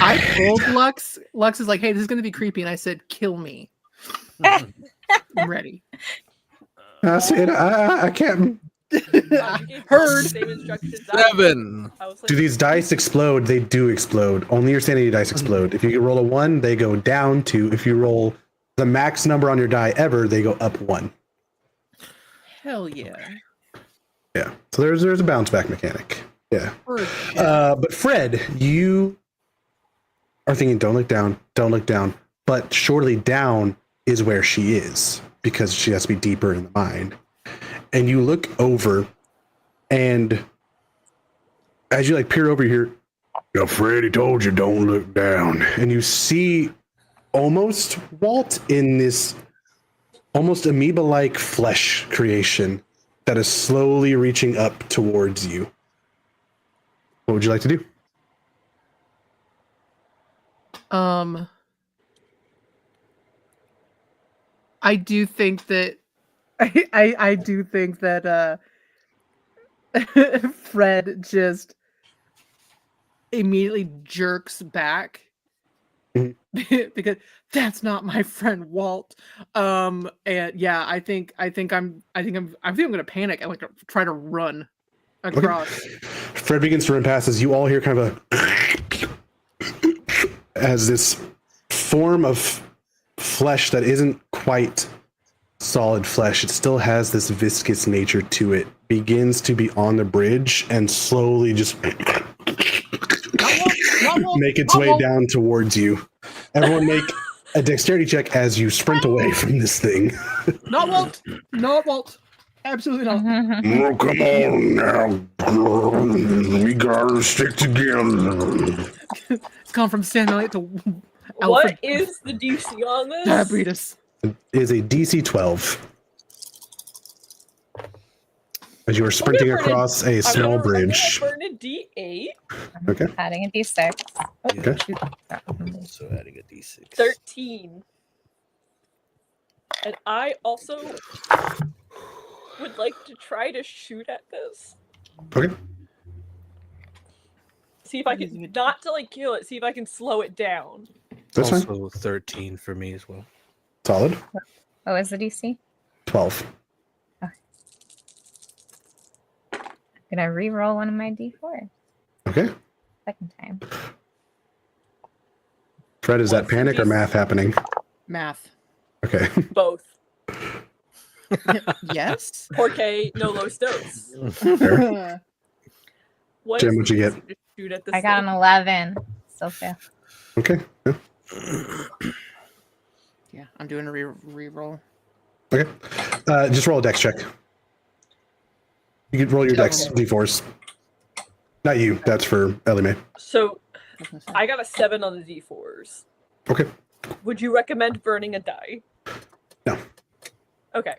I told Lux. Lux is like, hey, this is going to be creepy. And I said, kill me. I'm ready. I said, I can't. You gave Heard. the same instructions I did. 7. I was like, Do these dice explode? They do explode. Only your sanity dice explode. If you roll a 1, they go down 2. If you roll the max number on your die ever, they go up 1. Hell yeah. Yeah. So there's a bounce back mechanic. Yeah. Heard. But Fred, you are thinking, don't look down, don't look down. But shortly down is where she is because she has to be deeper in the mine. And you look over, and as you peer over here, Fred, he told you don't look down. And you see almost Walt in this almost amoeba-like flesh creation that is slowly reaching up towards you. What would you like to do? I do think that I do think that Fred just immediately jerks back because that's not my friend Walt. And yeah, I think I'm gonna panic and try to run across. Fred begins to run past as you all hear kind of as this form of flesh that isn't quite solid flesh. It still has this viscous nature to it. Begins to be on the bridge and slowly just make its way down towards you. Everyone make a dexterity check as you sprint away from this thing. Not Walt. Not Walt. Absolutely not. Oh, come on now. We gotta stick together. It's gone from Sam Elliott to what Alfred is the DC on this? Diabetes. It is a DC 12. As you are sprinting burn it. across a small bridge. I'm gonna burn a D8. Okay. Adding a D6. Okay. So adding a D6. 13. And I also would like to try to shoot at this. Okay. See if I can not to kill it. See if I can slow it down. That's fine. Also 13 for me as well. Solid. What was the DC? 12. I'm gonna re-roll one of my D4. Okay. Second time. Fred, is that What's the panic or DC? math happening? Math. Okay. Both. Yes. 4K, no low stones. What Jim, is what'd the you DC get? to shoot at this I got an thing? 11. Still fail. Okay. Yeah. Yeah, I'm doing a re-roll. Okay. Just roll a dex check. You can roll your dex D4s. Not you. That's for Ellie Mae. So I was gonna say. I got a 7 on the D4s. Okay. Would you recommend burning a die? No. Okay.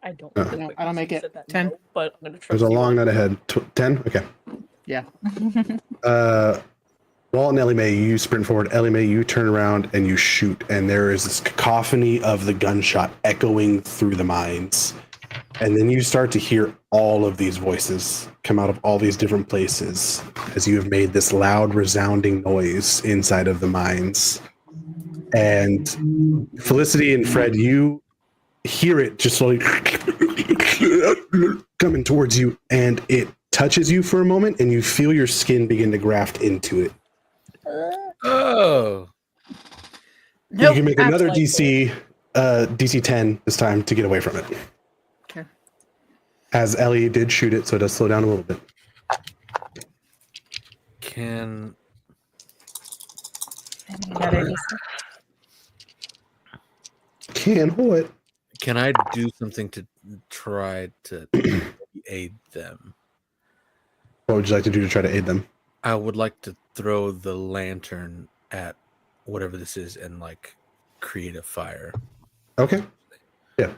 I don't. No. think No, that I don't make you it. said that 10. no, but I'm gonna trust There's a you long on night it. ahead. 10? Okay. Yeah. Walt and Ellie Mae, you sprint forward. Ellie Mae, you turn around and you shoot. And there is this cacophony of the gunshot echoing through the mines. And then you start to hear all of these voices come out of all these different places as you have made this loud, resounding noise inside of the mines. And Felicity and Fred, you hear it just slowly coming towards you, and it touches you for a moment, and you feel your skin begin to graft into it. Oh, You can make another Like DC 10 this time to get away from it. Okay. As Ellie did shoot it, so it does slow down a little bit. can Another DC. Can what? can I do something to try to aid them? What would you like to do to try to aid them? I would like to throw the lantern at whatever this is and like create a fire. Okay. Yeah.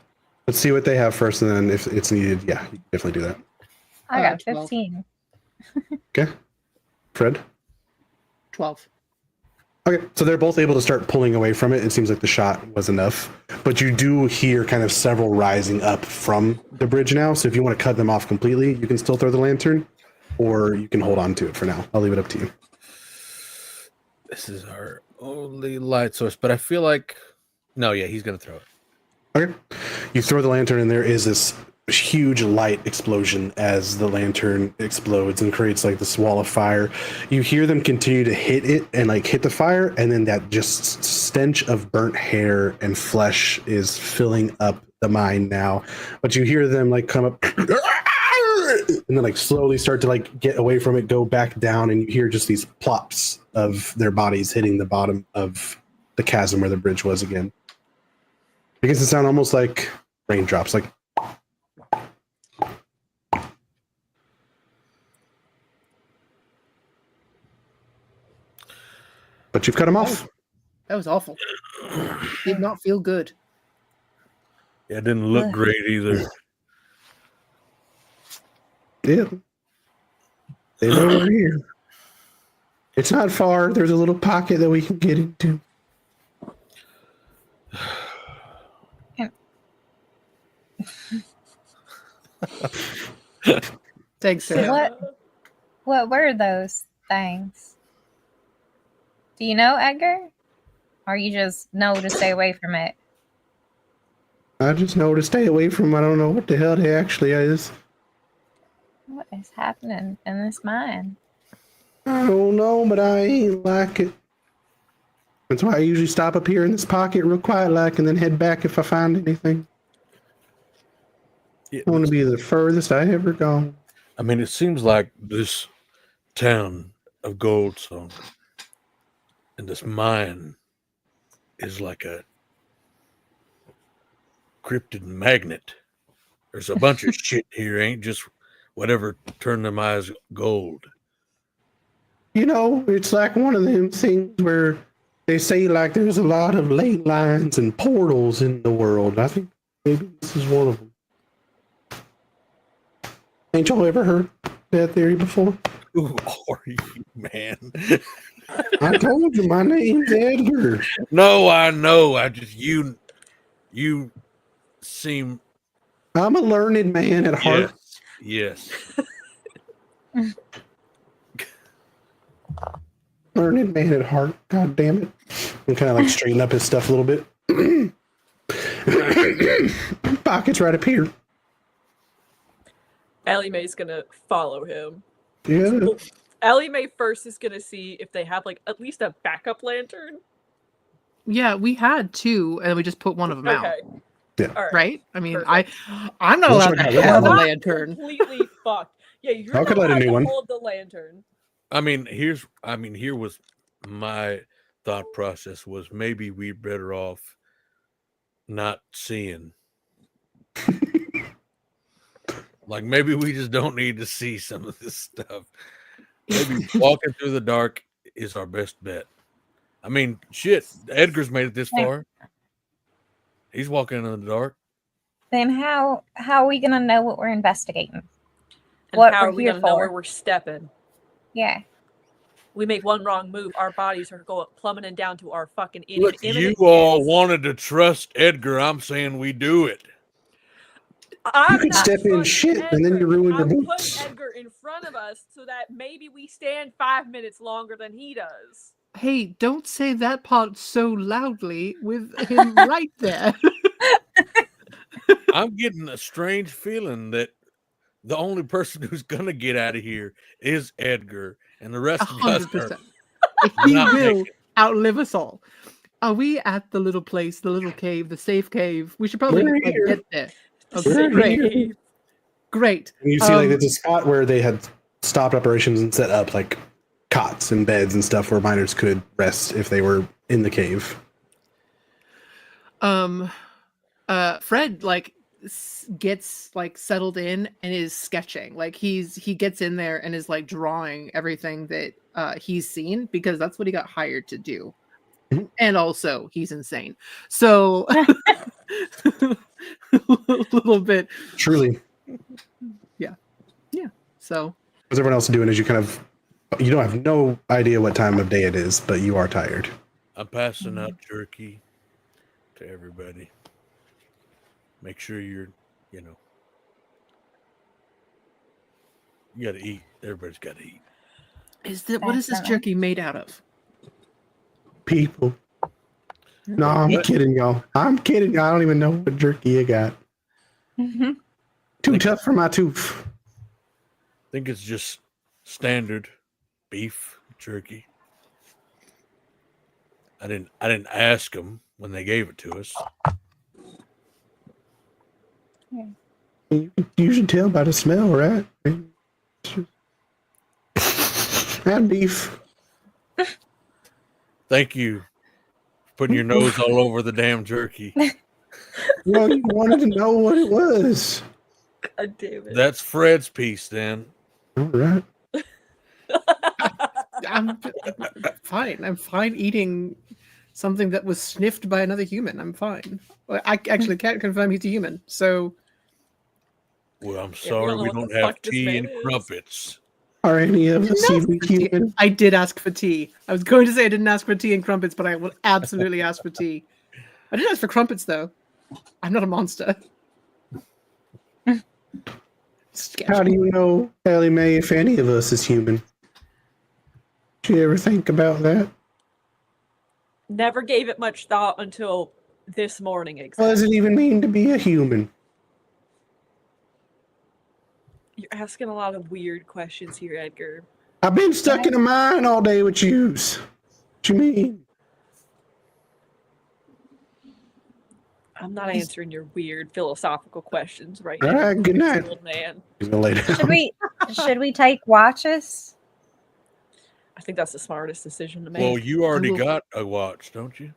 Let's see what they have first, and then if it's needed, yeah, you can definitely do that. I got 12. 15. Okay. Fred? 12. Okay, so they're both able to start pulling away from it. It seems like the shot was enough, but you do hear kind of several rising up from the bridge now. So if you want to cut them off completely, you can still throw the lantern, or you can hold on to it for now. I'll leave it up to you. This is our only light source, but I feel like no, yeah, he's gonna throw it. Okay, you throw the lantern, and there is this huge light explosion as the lantern explodes and creates like this wall of fire. You hear them continue to hit it and like hit the fire, and then that just stench of burnt hair and flesh is filling up the mine now. But you hear them like come up and then like slowly start to like get away from it, go back down, and you hear just these plops of their bodies hitting the bottom of the chasm where the bridge was again. It begins to sound almost like raindrops, like but you've cut them off. That was awful. Did not feel good. Yeah, it didn't look great either. Yeah. They know we're here. It's not far. There's a little pocket that we can get into. Thanks, Sarah. What were those things? Do you know, Edgar? Or you just know to stay away from it? I just know to stay away from. I don't know what the hell they actually is. What is happening in this mine? I don't know, but I ain't like it. That's why I usually stop up here in this pocket real quiet like and then head back if I find anything. Yeah, I want to be the furthest I ever gone. I mean, it seems like this town of Goldsong and this mine is like a cryptid magnet. There's a bunch of shit here, ain't just whatever turned them eyes gold. You know, it's like one of them things where they say like there's a lot of ley lines and portals in the world. I think maybe this is one of them. Ain't y'all ever heard that theory before? Who are you, man? I told you my name's Edgar. No, I know. I just you seem I'm a learned man at heart. yes. Learned man at heart. God damn it. And kind of like straighten up his stuff a little bit. Pocket's right up here. Ellie Mae's gonna follow him. Yeah. Well, Ellie Mae first is gonna see if they have like at least a backup lantern. Yeah, we had two, and we just put one of them out. Okay. Yeah. All right. Right? I mean, Perfect. I'm not We'll allowed to check out have a that one. lantern. Completely fucked. Yeah, you're I not could let a allowed new to one. hold the lantern. Here was my thought process was maybe we're better off not seeing Like maybe we just don't need to see some of this stuff. Maybe walking through the dark is our best bet. I mean, shit, Edgar's made it this far. He's walking in the dark. Then how are we gonna know what we're investigating? And What how we're are we here gonna know for. where we're stepping? Yeah. We make one wrong move, our bodies are going plummeting down to our fucking Look, you imminent all deaths. wanted to trust Edgar. I'm saying we do it. I'm You could not step in trusting shit, and then you Edgar. ruin your I put boots. Edgar in front of us so that maybe we stand 5 minutes longer than he does. Hey, don't say that part so loudly with him right there. I'm getting a strange feeling that the only person who's gonna get out of here is Edgar, and the rest of us are 100%. He not will making it. outlive us all. Are we at the little place, the little cave, the safe cave? We should probably We're like, here. get there. Okay, We're great. here. Great. And you see, like, it's a spot where they had stopped operations and set up like cots and beds and stuff where miners could rest if they were in the cave. Fred like gets like settled in and is sketching. Like he gets in there and is like drawing everything that he's seen because that's what he got hired to do. Mhm. And also he's insane. So a little bit. Truly. Yeah. So What's everyone else doing? Is you don't have no idea what time of day it is, but you are tired. I'm passing out jerky to everybody. Make sure you gotta eat. Everybody's gotta eat. what is this jerky made out of? People. No, I'm kidding, y'all. I'm kidding. I don't even know what jerky you got. Mhm. Too tough for my tooth. I think it's just standard beef jerky. I didn't ask them when they gave it to us. You should tell by the smell, right? That beef. Thank you for putting your nose all over the damn jerky. Well, you wanted to know what it was. God damn it. That's Fred's piece then. All right. I'm fine. I'm fine eating something that was sniffed by another human. I'm fine. Well, I actually can't confirm he's a human. So Well, I'm we sorry don't know we what don't the have fuck this tea man and is. crumpets. Are any of us even human? I did ask for tea. I was going to say I didn't ask for tea and crumpets, but I will absolutely ask for tea. I didn't ask for crumpets though. I'm not a monster. How do you know, Ellie Mae, if any of us is human? Did you ever think about that? Never gave it much thought until this morning, What does exactly. it even mean to be a human? You're asking a lot of weird questions here, Edgar. I've been stuck in a mine all day with yous. What you mean? I'm not answering your weird philosophical questions right All now. right, good night. Old man. He's gonna lay down. Should we take watches? I think that's the smartest decision to make. Well, you already will- got a watch, don't you?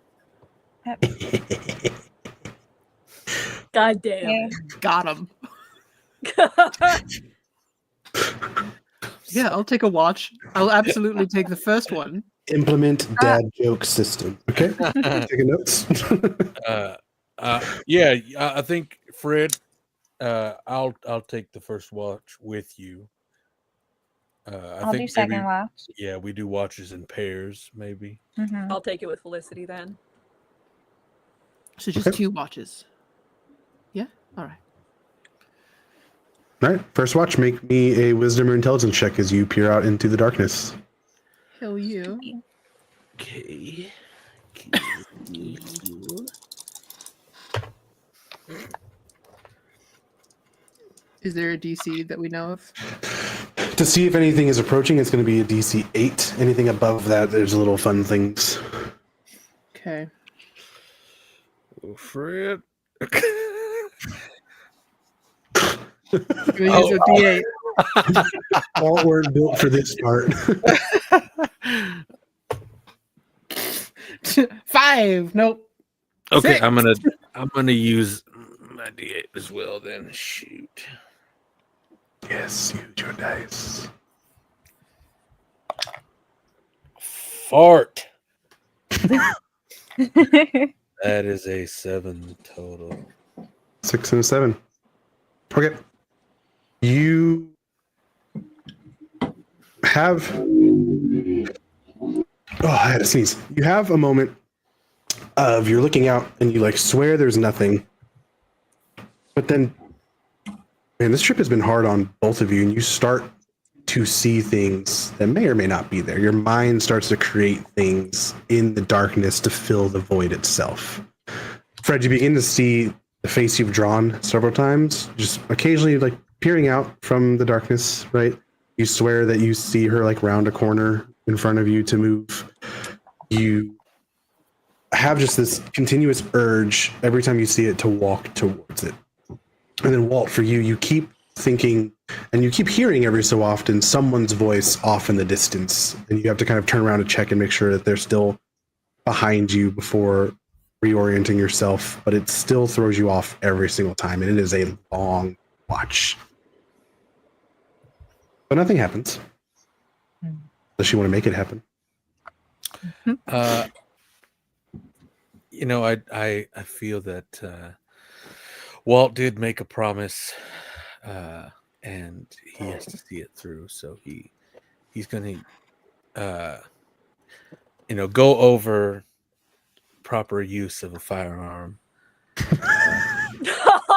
God damn Yeah. Got him. it. Yeah, I'll take a watch. I'll absolutely take the first one. Implement dad joke system. Okay, taking notes. Yeah, I think Fred. I'll take the first watch with you. I'll do second watch. Yeah, we do watches in pairs, maybe. Mhm. I'll take it with Felicity then. So just Okay. 2 watches. Yeah? All right. All right, first watch. Make me a wisdom or intelligence check as you peer out into the darkness. Hell you. Okay. Is there a DC that we know of? To see if anything is approaching, it's going to be a DC 8. Anything above that, there's little fun things. Okay. Fred. I'm gonna use a D8. All weren't built for this part. 5. Nope. Okay, 6. I'm gonna use my D8 as well. Then shoot. Yes, use your dice. Fart. That is a 7 total. 6 and a 7. Okay. You have. Oh, I had to sneeze. You have a moment of you're looking out and you like swear there's nothing. But then, man, this trip has been hard on both of you, and you start to see things that may or may not be there. Your mind starts to create things in the darkness to fill the void itself. Fred, you begin to see the face you've drawn several times, just occasionally like peering out from the darkness, right? You swear that you see her like round a corner in front of you to move. You have just this continuous urge every time you see it to walk towards it. And then Walt, for you, you keep thinking and you keep hearing every so often someone's voice off in the distance, and you have to kind of turn around to check and make sure that they're still behind you before reorienting yourself, but it still throws you off every single time, and it is a long watch. But nothing happens. Unless you want to make it happen. You know, I feel that Walt did make a promise, and he has to see it through. So he's going to, go over proper use of a firearm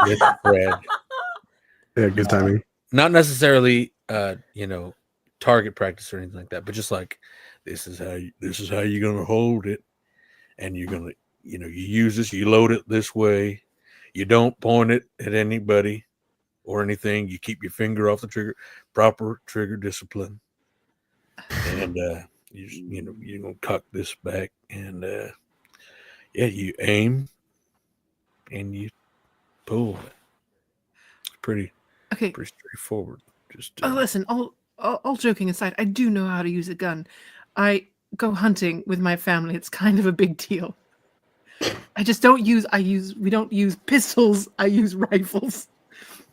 with Fred. Yeah, good timing. Not necessarily, target practice or anything like that, but just like this is how you're gonna hold it, and you're gonna, you use this, you load it this way, you don't point it at anybody or anything, you keep your finger off the trigger, proper trigger discipline, and you're gonna cock this back, and you aim and you pull. It's pretty straightforward. Just listen, all joking aside, I do know how to use a gun. I go hunting with my family. It's kind of a big deal. We don't use pistols. I use rifles.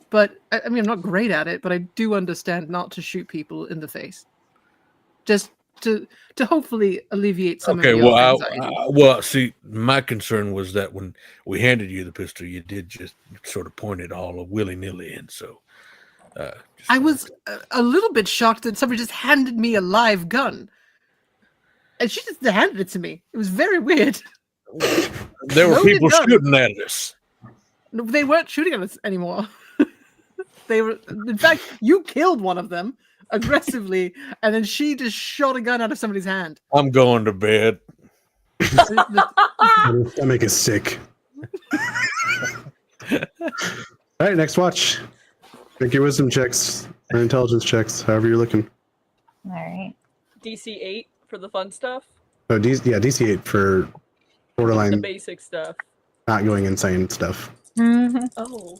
But I mean, I'm not great at it, but I do understand not to shoot people in the face. Just to hopefully alleviate some of your anxiety. See, my concern was that when we handed you the pistol, you did just sort of point it all willy-nilly, and so I was a little bit shocked that somebody just handed me a live gun. And she just handed it to me. It was very weird. There were people shooting at us. No, they weren't shooting at us anymore. They were, in fact, you killed one of them aggressively, and then she just shot a gun out of somebody's hand. I'm going to bed. My stomach is sick. All right, next watch. Make your wisdom checks or intelligence checks, however you're looking. All right. DC 8 for the fun stuff. Oh, DC 8 for borderline the basic stuff. Not going insane stuff. Mm-hmm. Oh.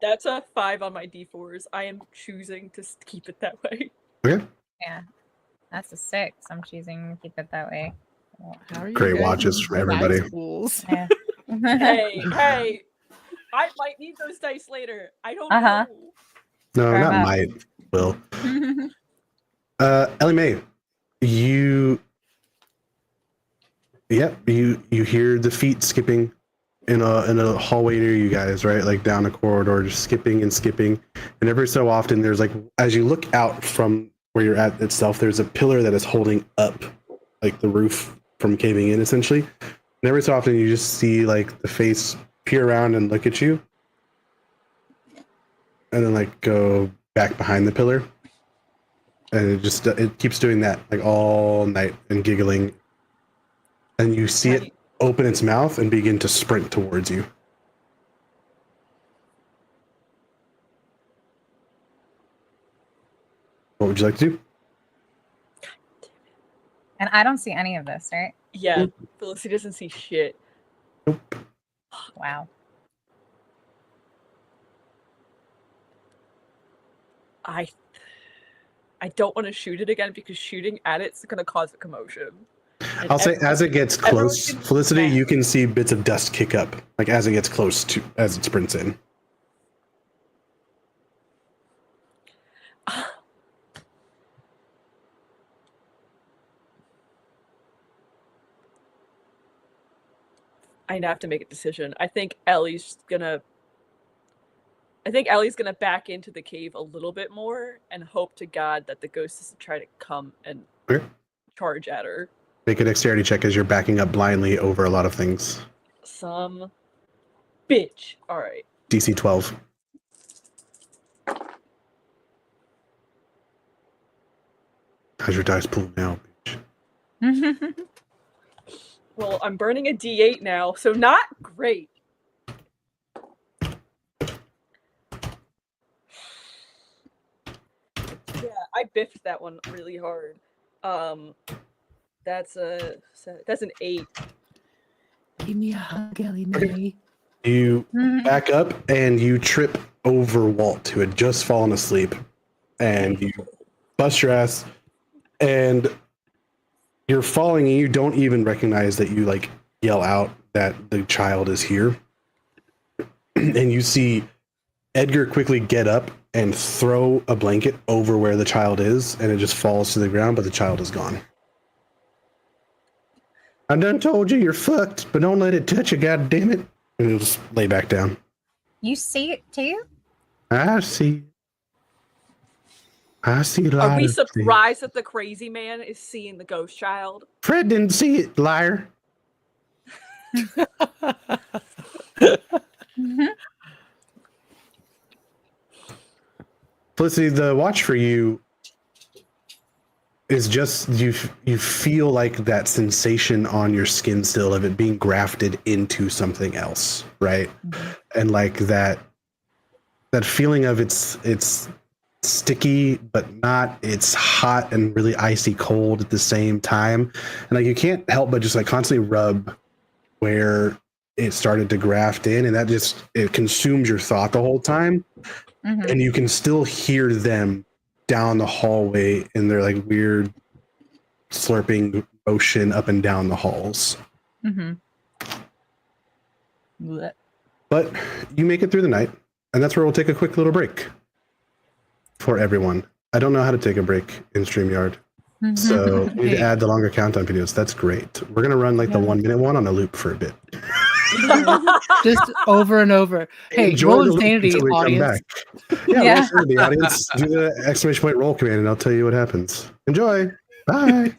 That's a 5 on my D4s. I am choosing to keep it that way. Okay. Yeah. That's a 6. I'm choosing to keep it that way. Great watches from everybody. Yeah. Hey. I might need those dice later. I don't know. No, not might. Will. Ellie Mae, you hear the feet skipping in a hallway near you guys, right? Like down a corridor, just skipping and skipping. And every so often there's like, as you look out from where you're at itself, there's a pillar that is holding up like the roof from caving in, essentially. And every so often you just see like the face peer around and look at you, and then like go back behind the pillar, and it keeps doing that like all night and giggling, and you see it open its mouth and begin to sprint towards you. What would you like to do? And I don't see any of this, right? Yeah, Felicity doesn't see shit. Nope. Wow. I don't want to shoot it again because shooting at it's going to cause a commotion. And I'll say as it gets everyone close, can- Felicity, yeah. you can see bits of dust kick up, like as it gets close to as it sprints in. I have to make a decision. I think Ellie's gonna back into the cave a little bit more and hope to God that the ghost doesn't try to come and Okay. charge at her. Make a dexterity check as you're backing up blindly over a lot of things. Some bitch. All right. DC 12. How's your dice pool now, bitch? Well, I'm burning a D8 now, so not great. Yeah, I biffed that one really hard. That's an 8. Give me a hug, Ellie Mae. You back up and you trip over Walt, who had just fallen asleep, and you bust your ass, and you're falling, and you don't even recognize that you like yell out that the child is here, and you see Edgar quickly get up and throw a blanket over where the child is, and it just falls to the ground, but the child is gone. I done told you you're fucked, but don't let it touch you, goddammit. And he'll just lay back down. You see it too? I see. I see a lot Are we of things. surprised that the crazy man is seeing the ghost child? Fred didn't see it, liar. Felicity, the watch for you is just you feel like that sensation on your skin still of it being grafted into something else, right? And like that feeling of it's sticky but not, it's hot and really icy cold at the same time, and like you can't help but just like constantly rub where it started to graft in, and that just it consumes your thought the whole time. And you can still hear them down the hallway in their like weird slurping motion up and down the halls. But you make it through the night, and that's where we'll take a quick little break for everyone. I don't know how to take a break in StreamYard, so we need to add the longer countdown videos. That's great. We're gonna run like the 1 minute one on a loop for a bit. Just over and over. Hey, Enjoy roll the loop insanity, until we come audience. back. Yeah, Yeah. roll insanity, audience. Do the exclamation point roll command, and I'll tell you what happens. Enjoy. Bye.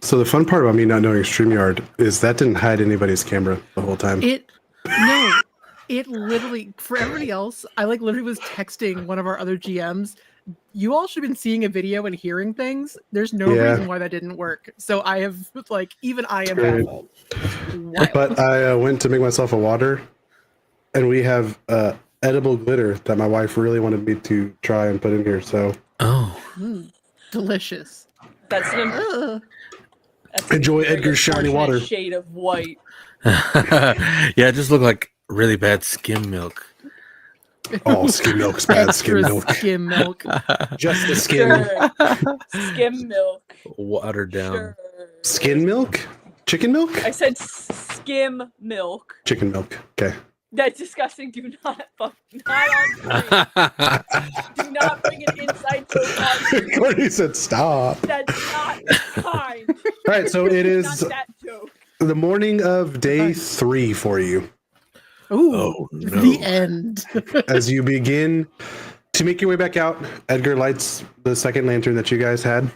So the fun part about me not knowing StreamYard is that didn't hide anybody's camera the whole time. It literally, for everybody else, I literally was texting one of our other GMs. You all should have been seeing a video and hearing things. There's no reason why that didn't work. So I have even I am Great. baffled. Wild. But I went to make myself a water, and we have edible glitter that my wife really wanted me to try and put in here. So Delicious. That's enjoy Edgar's shiny water. Shade of white. Yeah, it just looked like really bad skim milk. Oh, skim milk's bad. Skim Extra milk. skim milk. Just the skin. Sure. Skim milk. Watered down. Sure. Skin milk? Chicken milk? I said skim milk. Chicken milk. Okay. That's disgusting. Do not not on screen. Do not bring an inside joke on. Courtney said stop. That's not kind. All right, so it is Not that joke. the morning of day 3 for you. Ooh, Oh, no. the end. As you begin to make your way back out, Edgar lights the second lantern that you guys had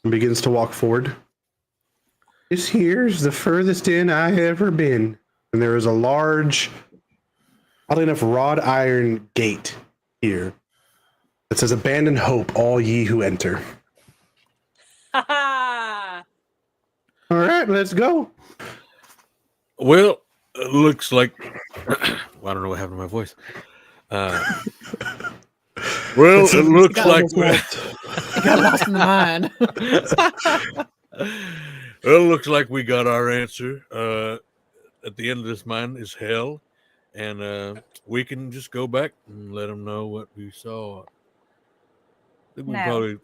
and begins to walk forward. This here's the furthest in I ever been. And there is a large, oddly enough, wrought iron gate here that says, "Abandon hope, all ye who enter." Ha ha. All right, let's go. Well, it looks like. Well, I don't know what happened to my voice. Well, it looks like. I got lost in the mind. Well, it looks like we got our answer. At the end of this mine is hell, and we can just go back and let them know what we saw. I think we No. probably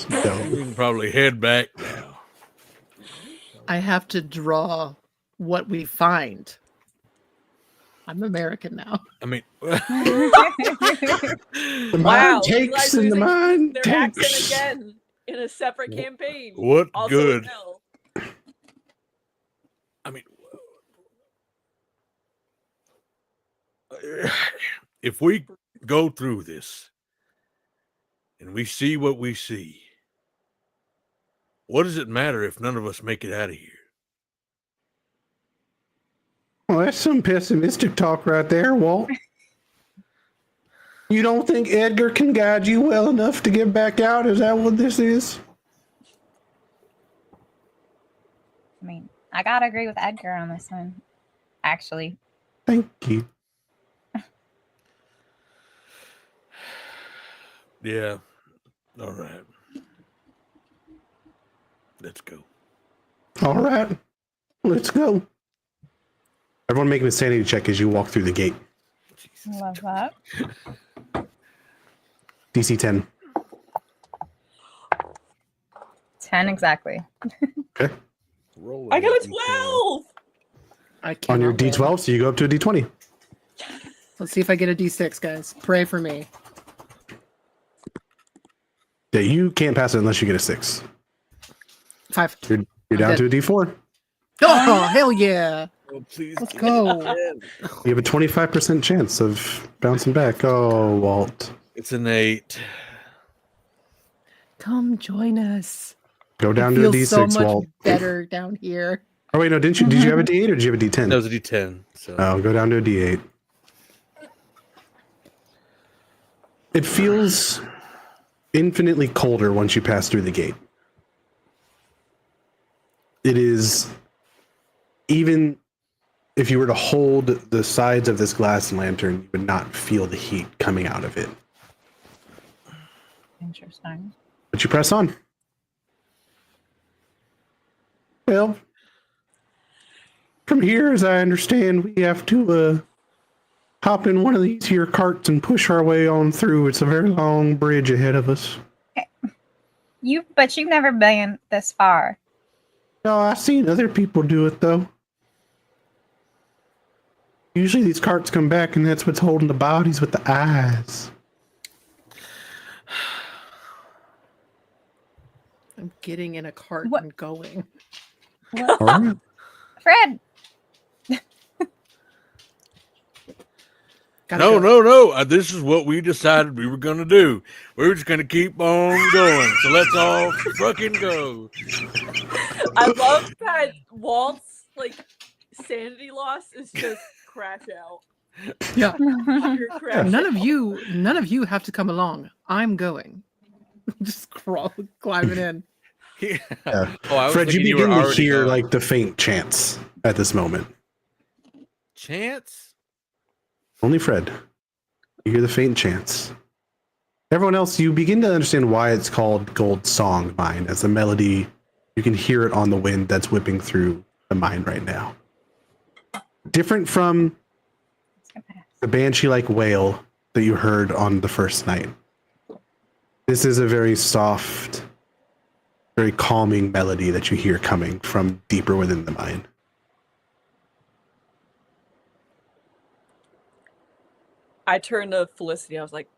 No. we can probably head back now. I have to draw what we find. I'm American now. I mean, The mind Wow, takes Eli's and the losing mind their takes. accent again in a separate campaign. what Also good? hell. I mean, if we go through this and we see what we see, what does it matter if none of us make it out of here? Well, that's some pessimistic talk right there, Walt. You don't think Edgar can guide you well enough to get back out? Is that what this is? I mean, I gotta agree with Edgar on this one. Actually, Thank you. Yeah. All right. Let's go. All right, let's go. Everyone make an insanity check as you walk through the gate. love that. DC 10. 10 exactly. Okay. Roll I got a D10. 12. I can't. On your D12, so you go up to a D20. Let's see if I get a D6, guys. Pray for me. Yeah, you can't pass it unless you get a 6. 5. You're down dead. to a D4. Oh, hell yeah. Oh, please. Let's give go. me 10. You have a 25% chance of bouncing back. Oh, Walt. It's an 8. Come join us. Go down It to a feels D6, so much Walt. better down here. Oh, wait, no, didn't you? Did you have a D8 or did you have a D10? That was a D10. So Oh, go down to a D8. It feels infinitely colder once you pass through the gate. It is, even if you were to hold the sides of this glass lantern, you would not feel the heat coming out of it. Interesting. But you press on. Well, from here, as I understand, we have to hop in one of these here carts and push our way on through. It's a very long bridge ahead of us. But you've never been this far. No, I've seen other people do it, though. Usually these carts come back, and that's what's holding the bodies with the eyes. I'm getting in a cart What? and going. All right. Fred, Gotta No, go. no. This is what we decided we were gonna do. We were just gonna keep on going. So let's all fucking go. I love that Walt's like sanity loss is just crash out. Yeah. Pure crash None out. of you have to come along. I'm going. Just climbing in. Yeah. Yeah. Oh, I was Fred, you thinking were begin to already hear going. like the faint chants at this moment. Chance. Only Fred. You hear the faint chants. Everyone else, you begin to understand why it's called Goldsong Mine, as the melody, you can hear it on the wind that's whipping through the mine right now. Different from the banshee-like wail that you heard on the first night. This is a very soft, very calming melody that you hear coming from deeper within the mine. I turned to Felicity. I was like,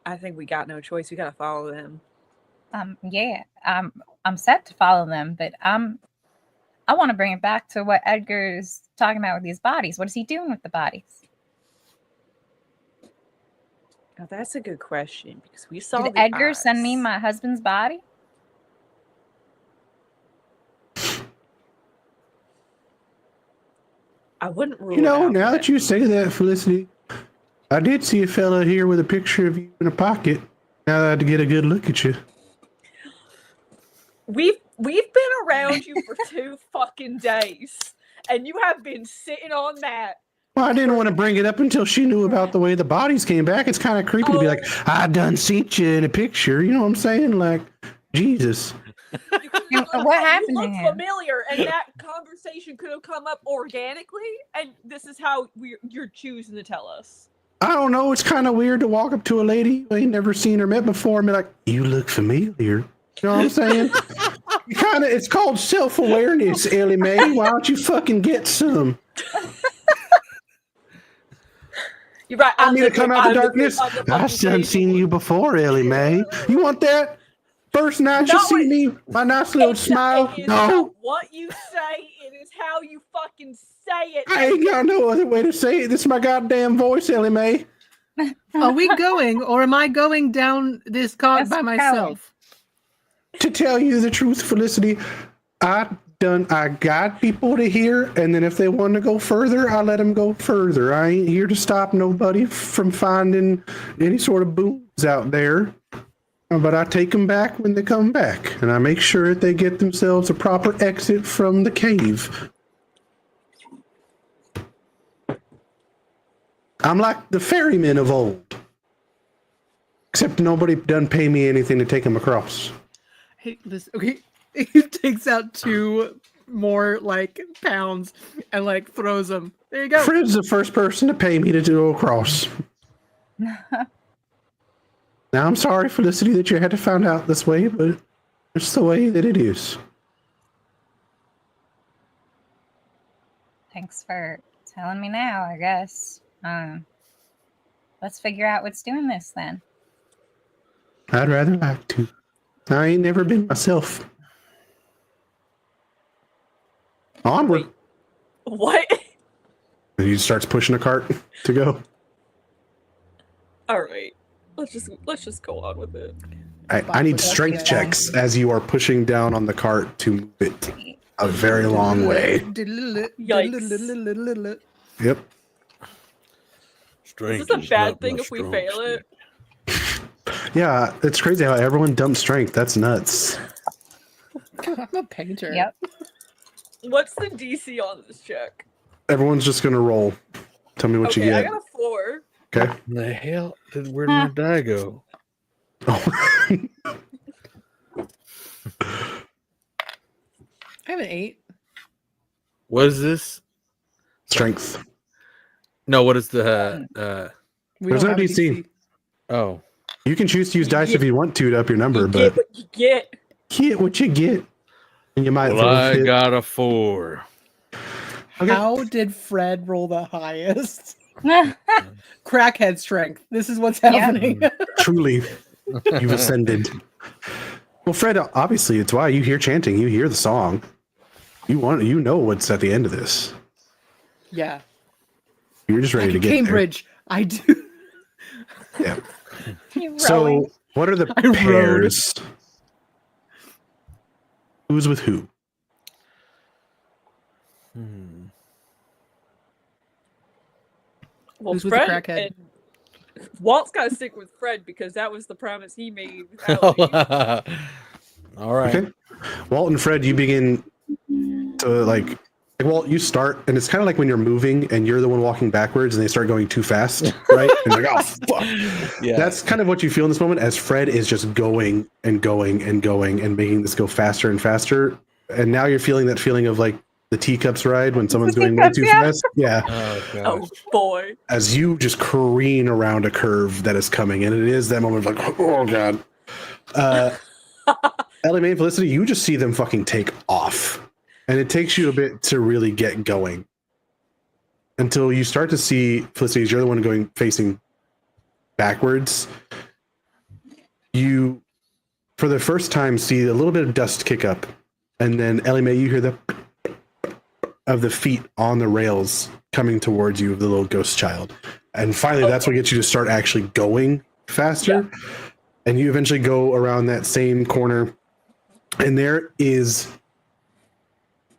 I think we got no choice. We gotta follow them. Yeah, I'm set to follow them, but I want to bring it back to what Edgar's talking about with these bodies. What is he doing with the bodies? Now that's a good question because we saw Did the Edgar send me eyes. my husband's body? I wouldn't rule You know, it out, now but that you say that, Felicity, I did see a fella here with a picture of you in a pocket. Now that I had to get a good look at you. we've been around you for 2 fucking days, and you have been sitting on that. Well, I didn't want to bring it up until she knew about the way the bodies came back. It's kind of creepy to be like, I done seen you in a picture. You know what I'm saying? Like, Jesus. You could be like, What happened You to look him? familiar, and that conversation could have come up organically, and this is how you're choosing to tell us. I don't know. It's kind of weird to walk up to a lady who ain't never seen or met before and be like, you look familiar. You know what I'm saying? It's called self-awareness, Ellie Mae. Why don't you fucking get some? You're right. Want me to come out of I'm darkness? I'm the I've fucking done seen you before, Ellie Mae. You want that? First night you No, see me, my nice little smile. It is No, not what you say. It is how you fucking say it. I ain't got no other way to say it. This is my goddamn voice, Ellie Mae. Are we going, or am I going down this cart Yes, by myself? To tell you the truth, Felicity, I got people to here, and then if they want to go further, I let them go further. I ain't here to stop nobody from finding any sort of booze out there. But I take them back when they come back, and I make sure that they get themselves a proper exit from the cave. I'm like the ferrymen of old. Except nobody done pay me anything to take them across. Hey, listen, okay. He takes out 2 more like pounds and like throws them. There you go. Fred's the first person to pay me to go across. Now, I'm sorry, Felicity, that you had to find out this way, but it's the way that it is. Thanks for telling me now, I guess. Let's figure out what's doing this then. I'd rather like to. I ain't never been myself. Onward. Wait. What? And he starts pushing a cart to go. All right. Let's just go on with it. I need strength checks as you are pushing down on the cart to move it a very long way. Yikes. Yep. Strength Is this a is bad not thing my if we strong fail suit. it? Yeah, it's crazy how everyone dumped strength. That's nuts. I'm a painter. Yep. What's the DC on this check? Everyone's just going to roll. Tell me what Okay, you I get. got a 4. Okay. The hell? Where did my die go? Oh. I have an 8. What is this? Strength. No, what is the We There's don't no have a DC. oh. You can choose to use dice if you want to up your number, You but get what you get. get what you get. And you might Well, I forfeit. got a 4. Okay. How did Fred roll the highest? Crackhead strength. This is what's happening. Truly, you've ascended. Well, Fred, obviously, it's why you hear chanting. You hear the song. You know what's at the end of this. Yeah. You're just ready to get Cambridge. I do. Yeah. You're So, rowing. what are the I rode. pairs? Who's with who? Well, Who's with the Fred crackhead? and Walt's got to stick with Fred because that was the promise he made with Ellie. All right. Okay. Walt and Fred, you begin to like Walt, you start, and it's kind of like when you're moving and you're the one walking backwards and they start going too fast, right? And you're like, oh, fuck. Yeah. That's kind of what you feel in this moment as Fred is just going and going and going and making this go faster and faster. And now you're feeling that feeling of like the teacups ride when someone's going way too fast. Yeah. Oh, gosh. Oh boy. As you just careen around a curve that is coming. And it is that moment of like, oh, God. Ellie Mae and Felicity, you just see them fucking take off. And it takes you a bit to really get going. Until you start to see, Felicity, you're the one going facing backwards. You, for the first time, see a little bit of dust kick up. And then, Ellie Mae, you hear the of the feet on the rails coming towards you of the little ghost child. And finally, that's what gets you to start actually going faster. Yeah. And you eventually go around that same corner. And there is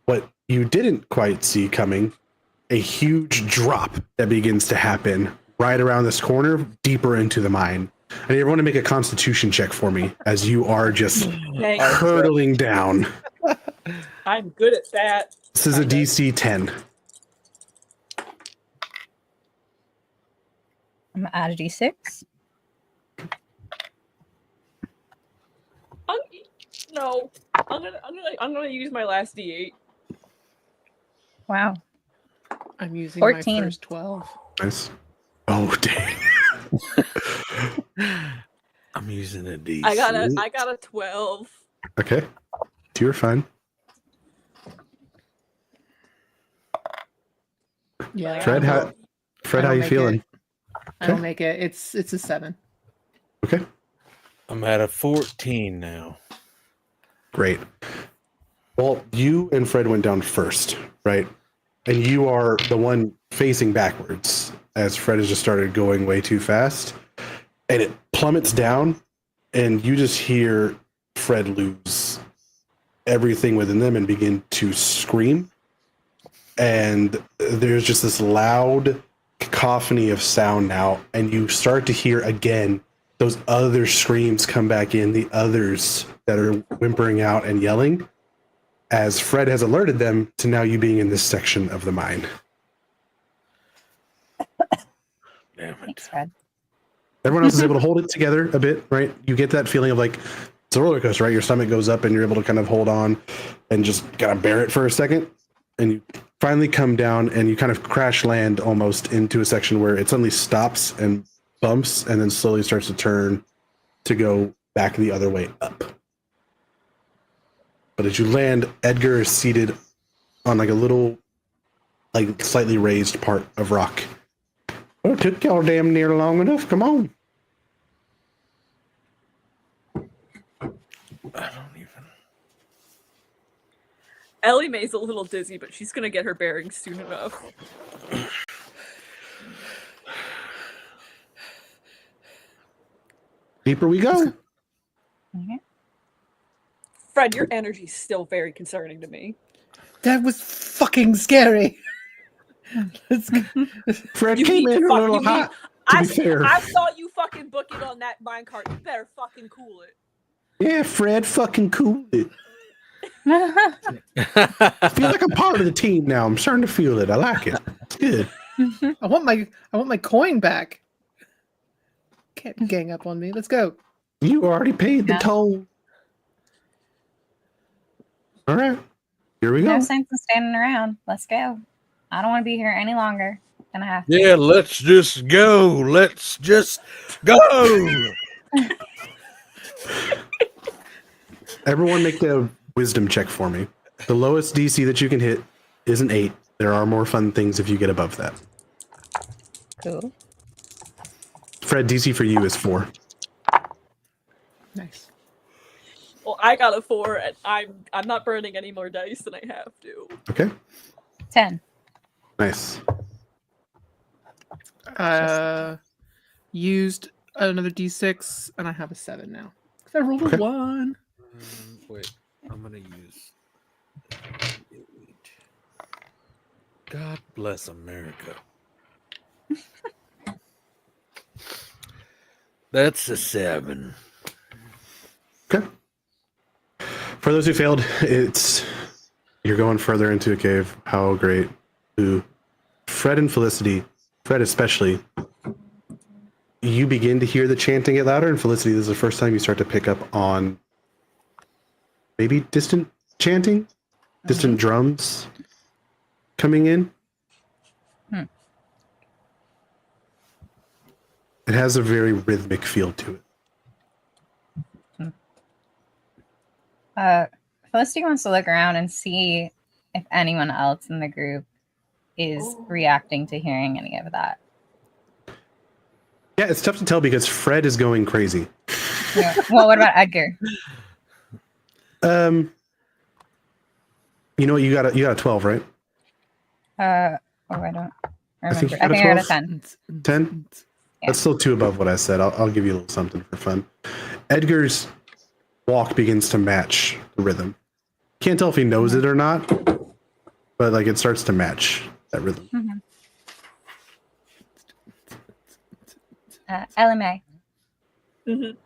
what you didn't quite see coming, a huge drop that begins to happen right around this corner, deeper into the mine. I need everyone to make a constitution check for me as you are just hurtling down. I'm good at that. This is a DC 10. I'm gonna add a D6. No, I'm gonna use my last D8. Wow. I'm using 14. my first 12. Nice. Oh, dang. I'm using a D. I got a 12. Okay. You're fine. Yeah. Fred, how you feeling? I don't make it. It's a 7. Okay. I'm at a 14 now. Great. Well, you and Fred went down first, right? And you are the one facing backwards as Fred has just started going way too fast. And it plummets down, and you just hear Fred lose everything within them and begin to scream. And there's just this loud cacophony of sound now, and you start to hear again those other screams come back in, the others that are whimpering out and yelling, as Fred has alerted them to now you being in this section of the mine. Damn it. Thanks, Fred. Everyone else is able to hold it together a bit, right? You get that feeling of like it's a roller coaster, right? Your stomach goes up and you're able to kind of hold on and just kind of bear it for a second. And you finally come down and you kind of crash land almost into a section where it suddenly stops and bumps and then slowly starts to turn to go back the other way up. But as you land, Edgar is seated on like a little, like slightly raised part of rock. Well, it took y'all damn near long enough. Come on. I don't even. Ellie Mae's a little dizzy, but she's gonna get her bearings soon enough. Deeper we go. Fred, your energy's still very concerning to me. That was fucking scary. Let's go. Fred You came need in to a little fucking hot. To be fair. I saw you fucking book it on that minecart. You better fucking cool it. Yeah, Fred, fucking cool it. I feel like I'm part of the team now. I'm starting to feel it. I like it. It's good. I want my coin back. Can't gang up on me. Let's go. You already paid the toll. All right. Here we go. No sense in standing around. Let's go. I don't want to be here any longer than I have to. Yeah, let's just go. Let's just go. Everyone make the wisdom check for me. The lowest DC that you can hit is an 8. There are more fun things if you get above that. Cool. Fred, DC for you is 4. Nice. Well, I got a 4, and I'm not burning any more dice than I have to. Okay. 10. Nice. Used another d6, and I have a 7 now. 'Cause I rolled Okay. a 1. Wait, I'm gonna use. God bless America. That's a 7. Okay. For those who failed, you're going further into a cave. How great. Ooh. Fred and Felicity, Fred especially, you begin to hear the chanting get louder, and Felicity, this is the first time you start to pick up on maybe distant chanting, distant drums coming in. It has a very rhythmic feel to it. Felicity wants to look around and see if anyone else in the group is reacting to hearing any of that. Yeah, it's tough to tell because Fred is going crazy. Yeah. Well, what about Edgar? You know what? You got a 12, right? I don't remember. I think think, you got a I got a 12? 10. 10? Yeah. That's still 2 above what I said. I'll give you a little something for fun. Edgar's walk begins to match the rhythm. Can't tell if he knows it or not, but like it starts to match that rhythm. LMA. Mhm.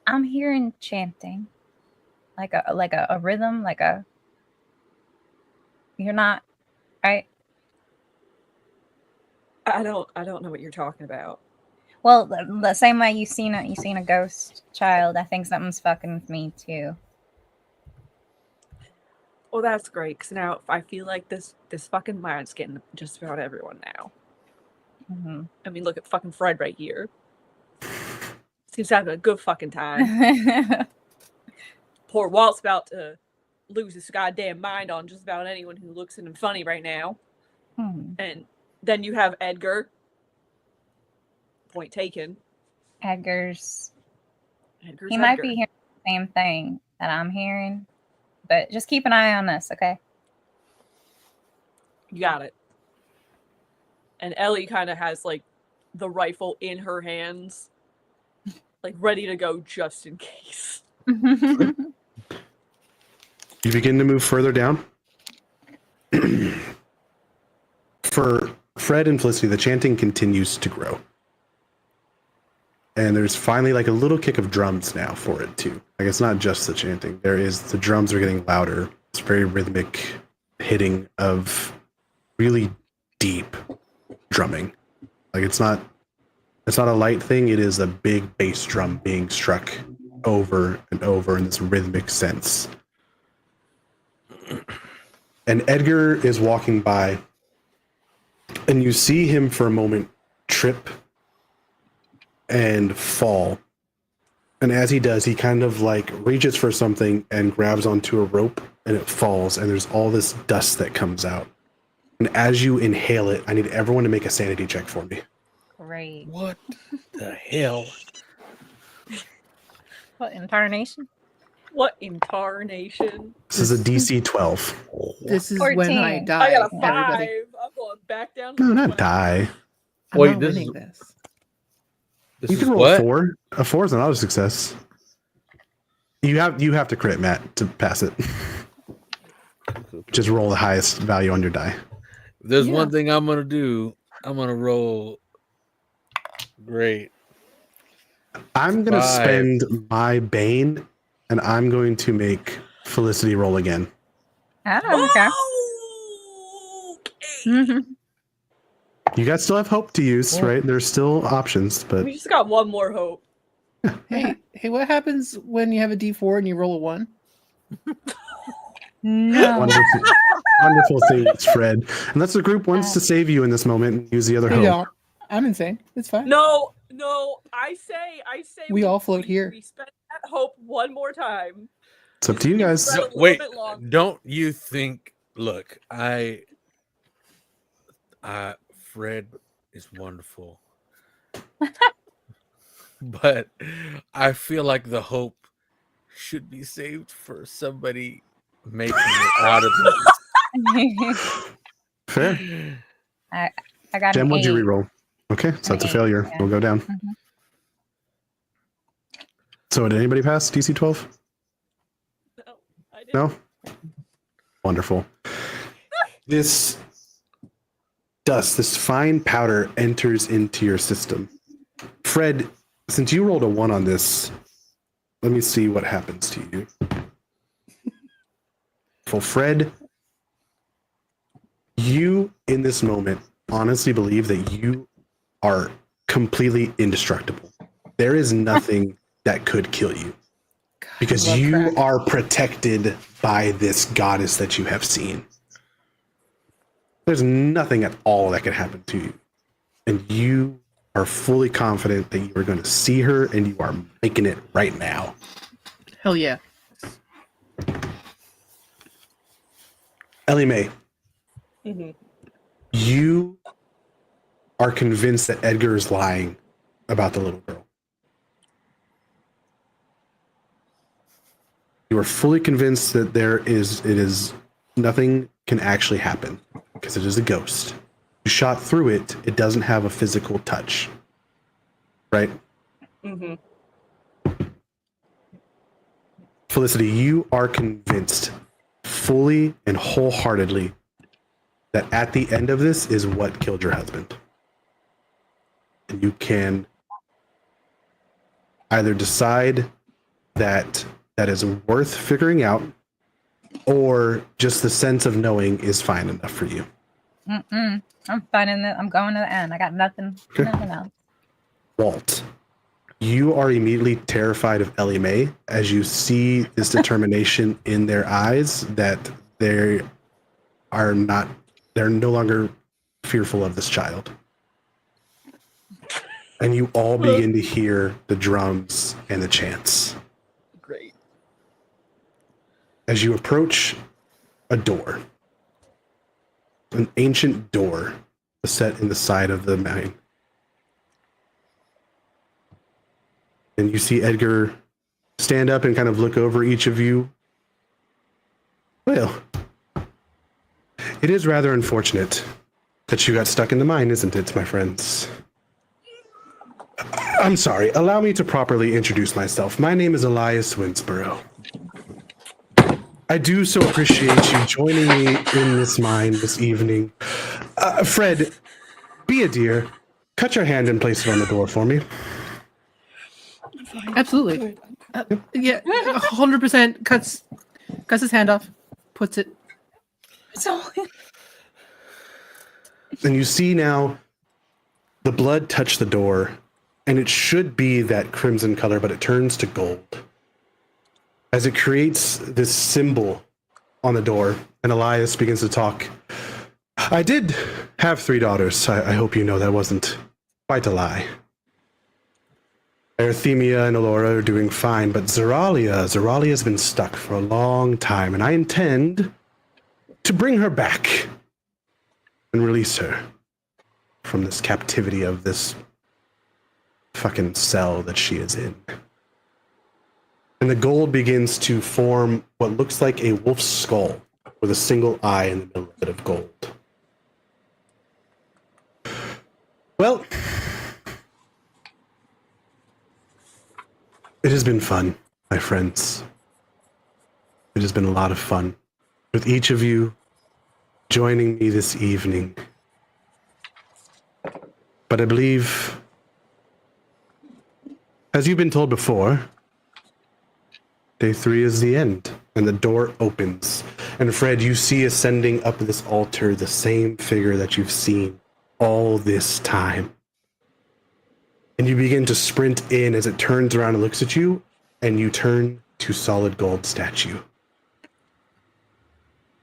I'm hearing chanting, like a rhythm, like a. You're not, right? I don't know what you're talking about. Well, the same way you seen a ghost child. I think something's fucking with me too. Well, that's great because now I feel like this fucking mind's getting just about everyone now. Mm-hmm. I mean, look at fucking Fred right here. He's having a good fucking time. Poor Walt's about to lose his goddamn mind on just about anyone who looks at him funny right now. And then you have Edgar. Point taken. Edgar's he might be hearing the same thing that I'm hearing, but just keep an eye on this, okay? You got it. And Ellie kind of has like the rifle in her hands, like ready to go just in case. You begin to move further down. For Fred and Felicity, the chanting continues to grow. And there's finally like a little kick of drums now for it too. Like it's not just the chanting. The drums are getting louder. It's very rhythmic hitting of really deep drumming. Like it's not a light thing. It is a big bass drum being struck over and over in this rhythmic sense. And Edgar is walking by, and you see him for a moment trip and fall. And as he does, he kind of like reaches for something and grabs onto a rope, and it falls, and there's all this dust that comes out. And as you inhale it, I need everyone to make a sanity check for me. Great. What the hell? What incarnation? What incarnation? This is a DC 12. This is 14. when I die. I got a 5. everybody. I'm going back down. No, to not 20. die. I'm Wait, not this winning is- this. This You is can roll what? a 4. A 4 is an auto success. You have to crit, Matt, to pass it. Just roll the highest value on your die. There's Yeah. one thing I'm gonna do. I'm gonna roll. Great. I'm going to 5. spend my Bane, and I'm going to make Felicity roll again. Oh, okay. Okay. You guys still have hope to use, Oh. right? There's still options, but We just got one more hope. Hey, what happens when you have a D4 and you roll a 1? No. wonderful things, Fred. Unless the group wants to save you in this moment and use the other You hope. don't. I'm insane. It's fine. No. I say. We all float here. We spend that hope one more time. It's up to you guys. Fred a little Wait, bit longer. don't you think? Look, Fred is wonderful, but I feel like the hope should be saved for somebody making it out of this. Fair. I got Jem, an what'd you 8. reroll? Okay, so that's a 8, failure. yeah. We'll go down. Mhm. So did anybody pass DC 12? No, I didn't. No? Wonderful. This dust, this fine powder enters into your system. Fred, since you rolled a 1 on this, let me see what happens to you. For Fred, you in this moment honestly believe that you are completely indestructible. There is nothing that could kill you because love you crack. are protected by this goddess that you have seen. There's nothing at all that can happen to you. And you are fully confident that you are going to see her and you are making it right now. Hell yeah. Ellie Mae, Mm-hmm. you are convinced that Edgar is lying about the little girl. You are fully convinced that it is nothing can actually happen because it is a ghost. You shot through it, it doesn't have a physical touch. Right? Mm-hmm. Felicity, you are convinced fully and wholeheartedly that at the end of this is what killed your husband. And you can either decide that that is worth figuring out or just the sense of knowing is fine enough for you. I'm finding it. I'm going to the end. I got nothing else. Walt, you are immediately terrified of Ellie Mae as you see this determination in their eyes that they're no longer fearful of this child. And you all begin to hear the drums and the chants. Great. As you approach a door, an ancient door set in the side of the mine. And you see Edgar stand up and kind of look over each of you. Well, it is rather unfortunate that you got stuck in the mine, isn't it, my friends? I'm sorry. Allow me to properly introduce myself. My name is Elias Winsborough. I do so appreciate you joining me in this mine this evening. Fred, be a dear. Cut your hand and place it on the door for me. Absolutely. Yeah, 100% cuts his hand off, puts it. So And you see now the blood touch the door, and it should be that crimson color, but it turns to gold. As it creates this symbol on the door, and Elias begins to talk. I did have 3 daughters. I hope you know that wasn't quite a lie. Arithemia and Alora are doing fine, but Zoralia has been stuck for a long time, and I intend to bring her back and release her from this captivity of this fucking cell that she is in. And the gold begins to form what looks like a wolf's skull with a single eye in the middle of it of gold. Well, it has been fun, my friends. It has been a lot of fun with each of you joining me this evening. But I believe, as you've been told before, day 3 is the end, and the door opens. And Fred, you see ascending up this altar the same figure that you've seen all this time. And you begin to sprint in as it turns around and looks at you, and you turn to solid gold statue.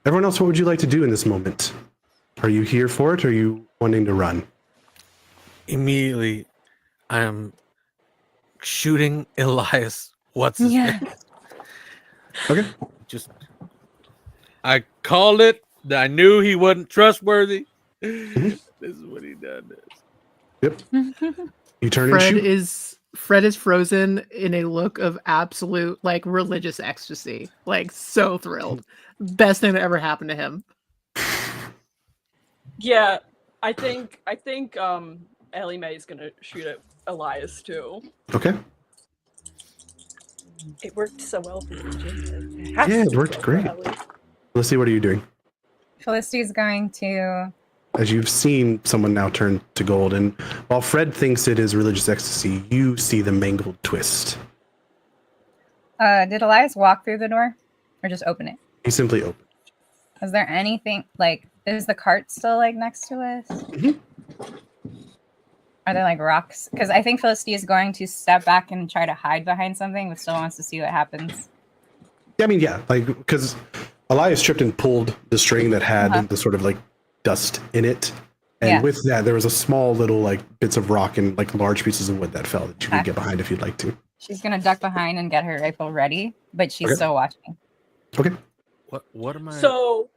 Everyone else, what would you like to do in this moment? Are you here for it, or are you wanting to run? Immediately, I am shooting Elias. What's his name? Okay. I called it. I knew he wasn't trustworthy. This is what he does. Yep. You turn and shoot. Fred is frozen in a look of absolute like religious ecstasy, like so thrilled. Best thing that ever happened to him. Yeah, I think Ellie Mae is gonna shoot at Elias too. Okay. It worked so well for Virginia. Yeah, it worked great. Let's see. What are you doing? Felicity is going to. As you've seen someone now turn to gold, and while Fred thinks it is religious ecstasy, you see the mangled twist. Did Elias walk through the door, or just open it? He simply opened. Is there anything like? Is the cart still like next to us? Mhm. Are there like rocks? Because I think Felicity is going to step back and try to hide behind something, but still wants to see what happens. Yeah, I mean, yeah, like because Elias tripped and pulled the string that had the sort of like dust in it, and with that there was a small little like bits of rock and like large pieces of wood that fell that you could get behind if you'd like to. She's gonna duck behind and get her rifle ready, but she's still watching. Okay. What am I? So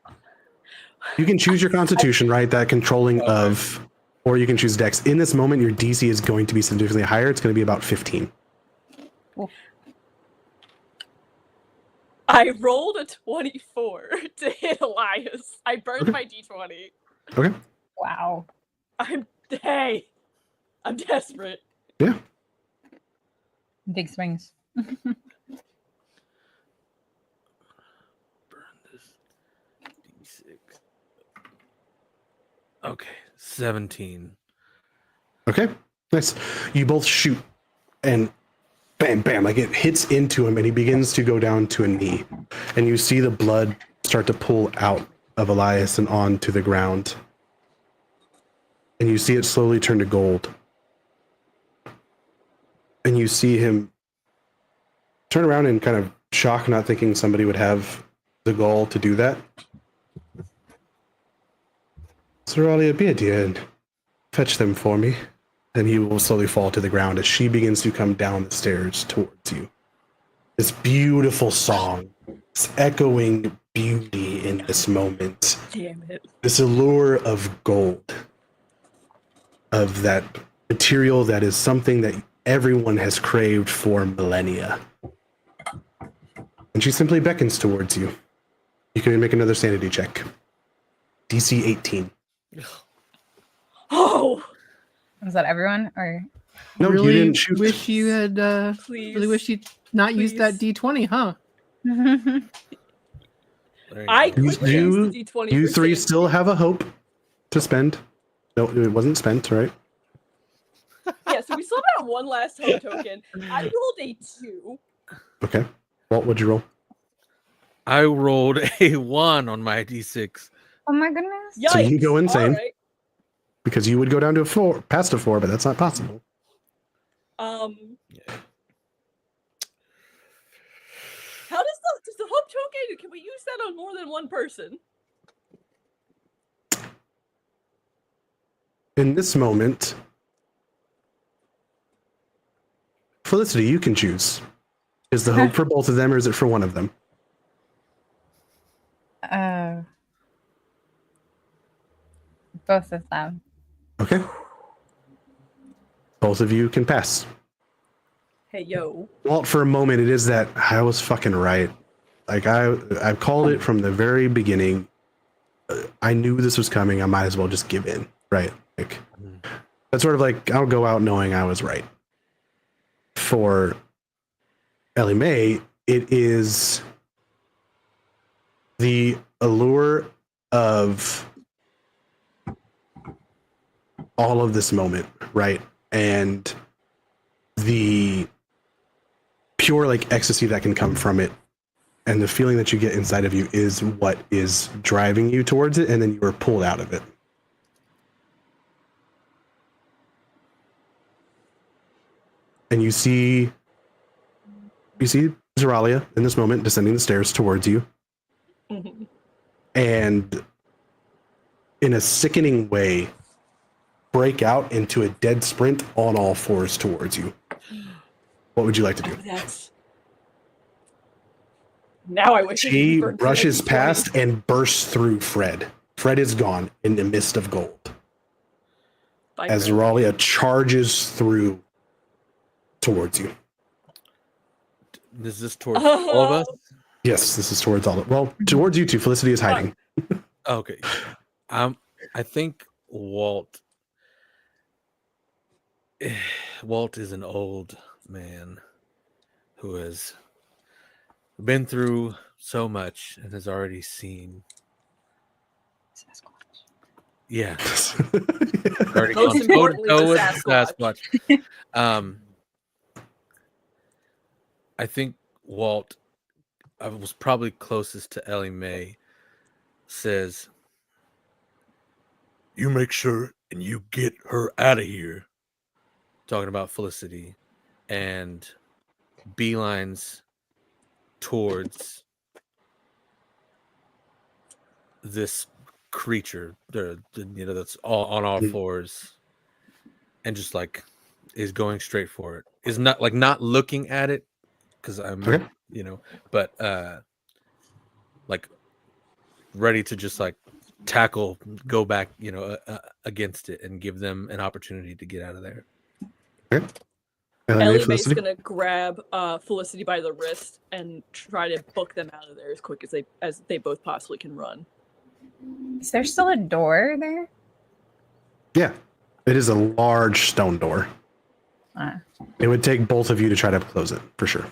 you can choose your constitution, right? That controlling of, or you can choose dex. In this moment, your DC is going to be significantly higher. It's going to be about 15. Oof. I rolled a 24 to hit Elias. I burned my d20. Okay. Wow. I'm desperate. Yeah. Big swings. Burn this D6. Okay, 17. Okay. Nice. You both shoot, and bam, bam, like it hits into him, and he begins to go down to a knee, and you see the blood start to pull out of Elias and onto the ground, and you see it slowly turn to gold, and you see him turn around in kind of shock, not thinking somebody would have the gall to do that. Zoralia, be a dear and fetch them for me. Then he will slowly fall to the ground as she begins to come down the stairs towards you. This beautiful song, this echoing beauty in this moment. Damn it. This allure of gold, of that material that is something that everyone has craved for millennia. And she simply beckons towards you. You can make another sanity check. DC 18. Oh! Was that everyone, or? No, really you didn't shoot. Wish you had. Please. Really wish you not used that D20, huh? There you I go. could use the D20. You for three sanity. still have a hope to spend. No, it wasn't spent, right? Yeah, so we still have one last hope token. I rolled a 2. Okay. Walt, what'd you roll? I rolled a 1 on my D6. Oh my goodness. Yikes. So you go insane. All right. Because you would go down to a 4, past a 4, but that's not possible. Yeah. Yeah. How does the hope token? Can we use that on more than one person? In this moment, Felicity, you can choose. Is the hope for both of them, or is it for one of them? Both of them. Okay. Both of you can pass. Hey, yo. Walt, for a moment, it is that I was fucking right. Like I called it from the very beginning. I knew this was coming. I might as well just give in, right? Like that's sort of like I'll go out knowing I was right. For Ellie Mae, it is the allure of all of this moment, right? And the pure like ecstasy that can come from it, and the feeling that you get inside of you is what is driving you towards it, and then you are pulled out of it. And you see Zoralia in this moment descending the stairs towards you. And in a sickening way, break out into a dead sprint on all fours towards you. What would you like to do? Now I wish She I could rushes burn past and bursts through Fred. Fred is gone in the mist of gold. Bye, As Fred. Zoralia charges through towards you. Is this towards all of us? Yes, this is towards all. Well, towards you two. Felicity is hiding. Okay. I think Walt Walt is an old man who has been through so much and has already seen. Yeah. Already Most gone importantly, toe-to-toe the with Sasquatch. Sasquatch. I think Walt, I was probably closest to Ellie Mae, says, You make sure and you get her out of here. talking about Felicity, and beelines towards this creature, that's all on all fours, and just like is going straight for it. Is not looking at it because I'm, Okay. but like ready to just like tackle, go back, against it and give them an opportunity to get out of there. Okay. Ellie Mae, Ellie Mae's Felicity? gonna grab Felicity by the wrist and try to book them out of there as quick as they both possibly can run. Is there still a door there? Yeah. It is a large stone door. It would take both of you to try to close it, for sure.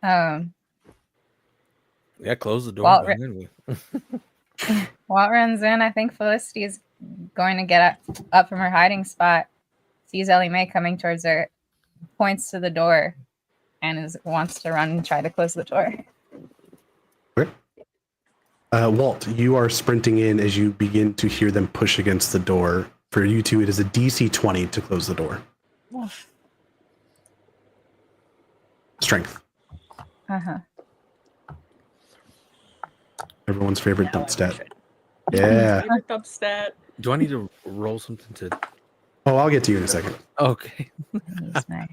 Yeah, close the door Walt behind me. Walt runs in. I think Felicity is going to get up from her hiding spot, sees Ellie Mae coming towards her, points to the door, and wants to run and try to close the door. Okay. Walt, you are sprinting in as you begin to hear them push against the door. For you two, it is a DC 20 to close the door. Strength. Uh-huh. Everyone's favorite Now dump I stat. wish I- Yeah. Favorite dump stat. Do I need to roll something to? Oh, I'll get to you in a second. Okay. He's nice.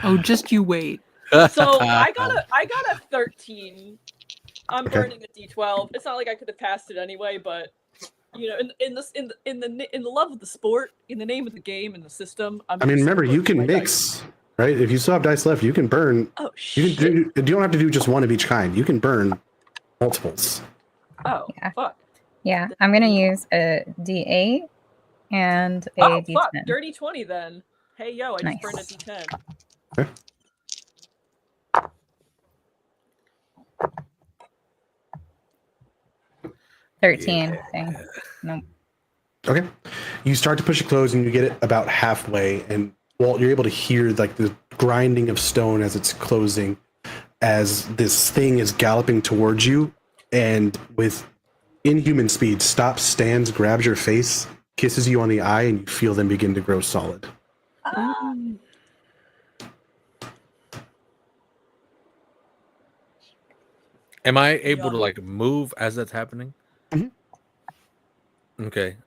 Oh, just you wait. So I got a 13. I'm Okay. burning a D12. It's not like I could have passed it anyway, but in the love of the sport, in the name of the game and the system. I mean, remember, you can mix, right? If you still have dice left, you can burn. Oh You shit! can you don't have to do just one of each kind. You can burn multiples. Oh Yeah. fuck! Yeah, I'm going to use a D8 and a Oh D10. fuck! Dirty 20 then. Hey yo, I just burned a Nice. D10. Okay. Yeah. 13 thing. Nope. Okay. You start to push it close and you get it about halfway. And Walt, you're able to hear like the grinding of stone as it's closing, as this thing is galloping towards you. And with inhuman speed, stops, stands, grabs your face, kisses you on the eye, and you feel them begin to grow solid. Am I able to Yeah. like move as that's happening? Mhm. Okay.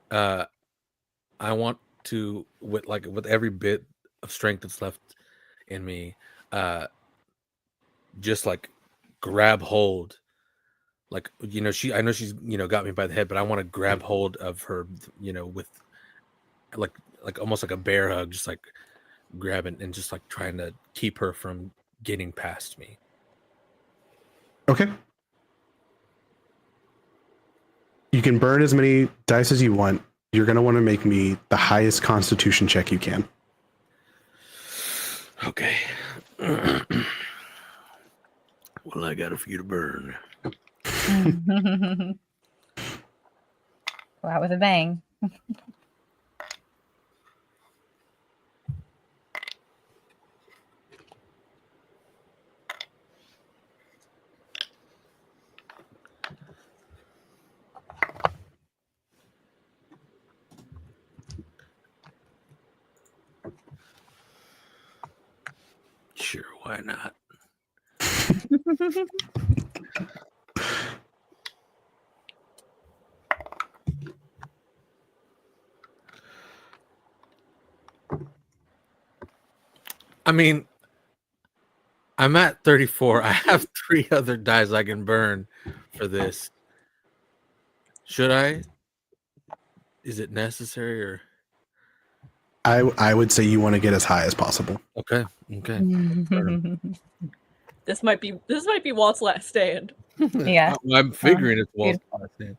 I want to with every bit of strength that's left in me, just like grab hold. Like I know she's got me by the head, but I want to grab hold of her, with like almost like a bear hug, just like grabbing and just like trying to keep her from getting past me. Okay. You can burn as many dice as you want. You're going to want to make me the highest constitution check you can. Okay. Well, I got a few to burn. Go out with a bang. Sure, why not? I mean, I'm at 34. I have 3 other dice I can burn for this. Should I? Is it necessary or? I would say you want to get as high as possible. Okay. This might be Walt's last stand. Yeah. I'm figuring it's Walt's last name.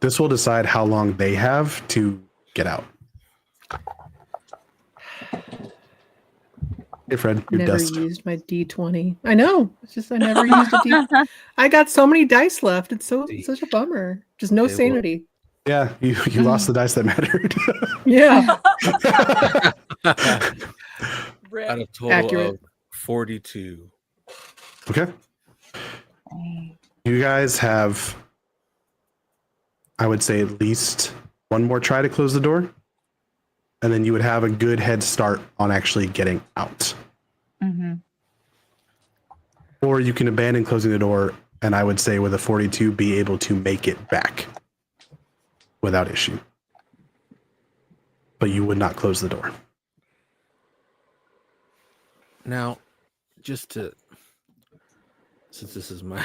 This will decide how long they have to get out. Hey, Fred, your Never dust. used my D20. I know. It's just I never used a D. I got so many dice left. It's such a bummer. Just no They will- sanity. Yeah, you lost the dice that mattered. Yeah. Rip. At a total Accurate. of 42. Okay. You guys have, I would say, at least one more try to close the door. And then you would have a good head start on actually getting out. Mm-hmm. Or you can abandon closing the door, and I would say with a 42, be able to make it back without issue. But you would not close the door. Now, just to, since this was my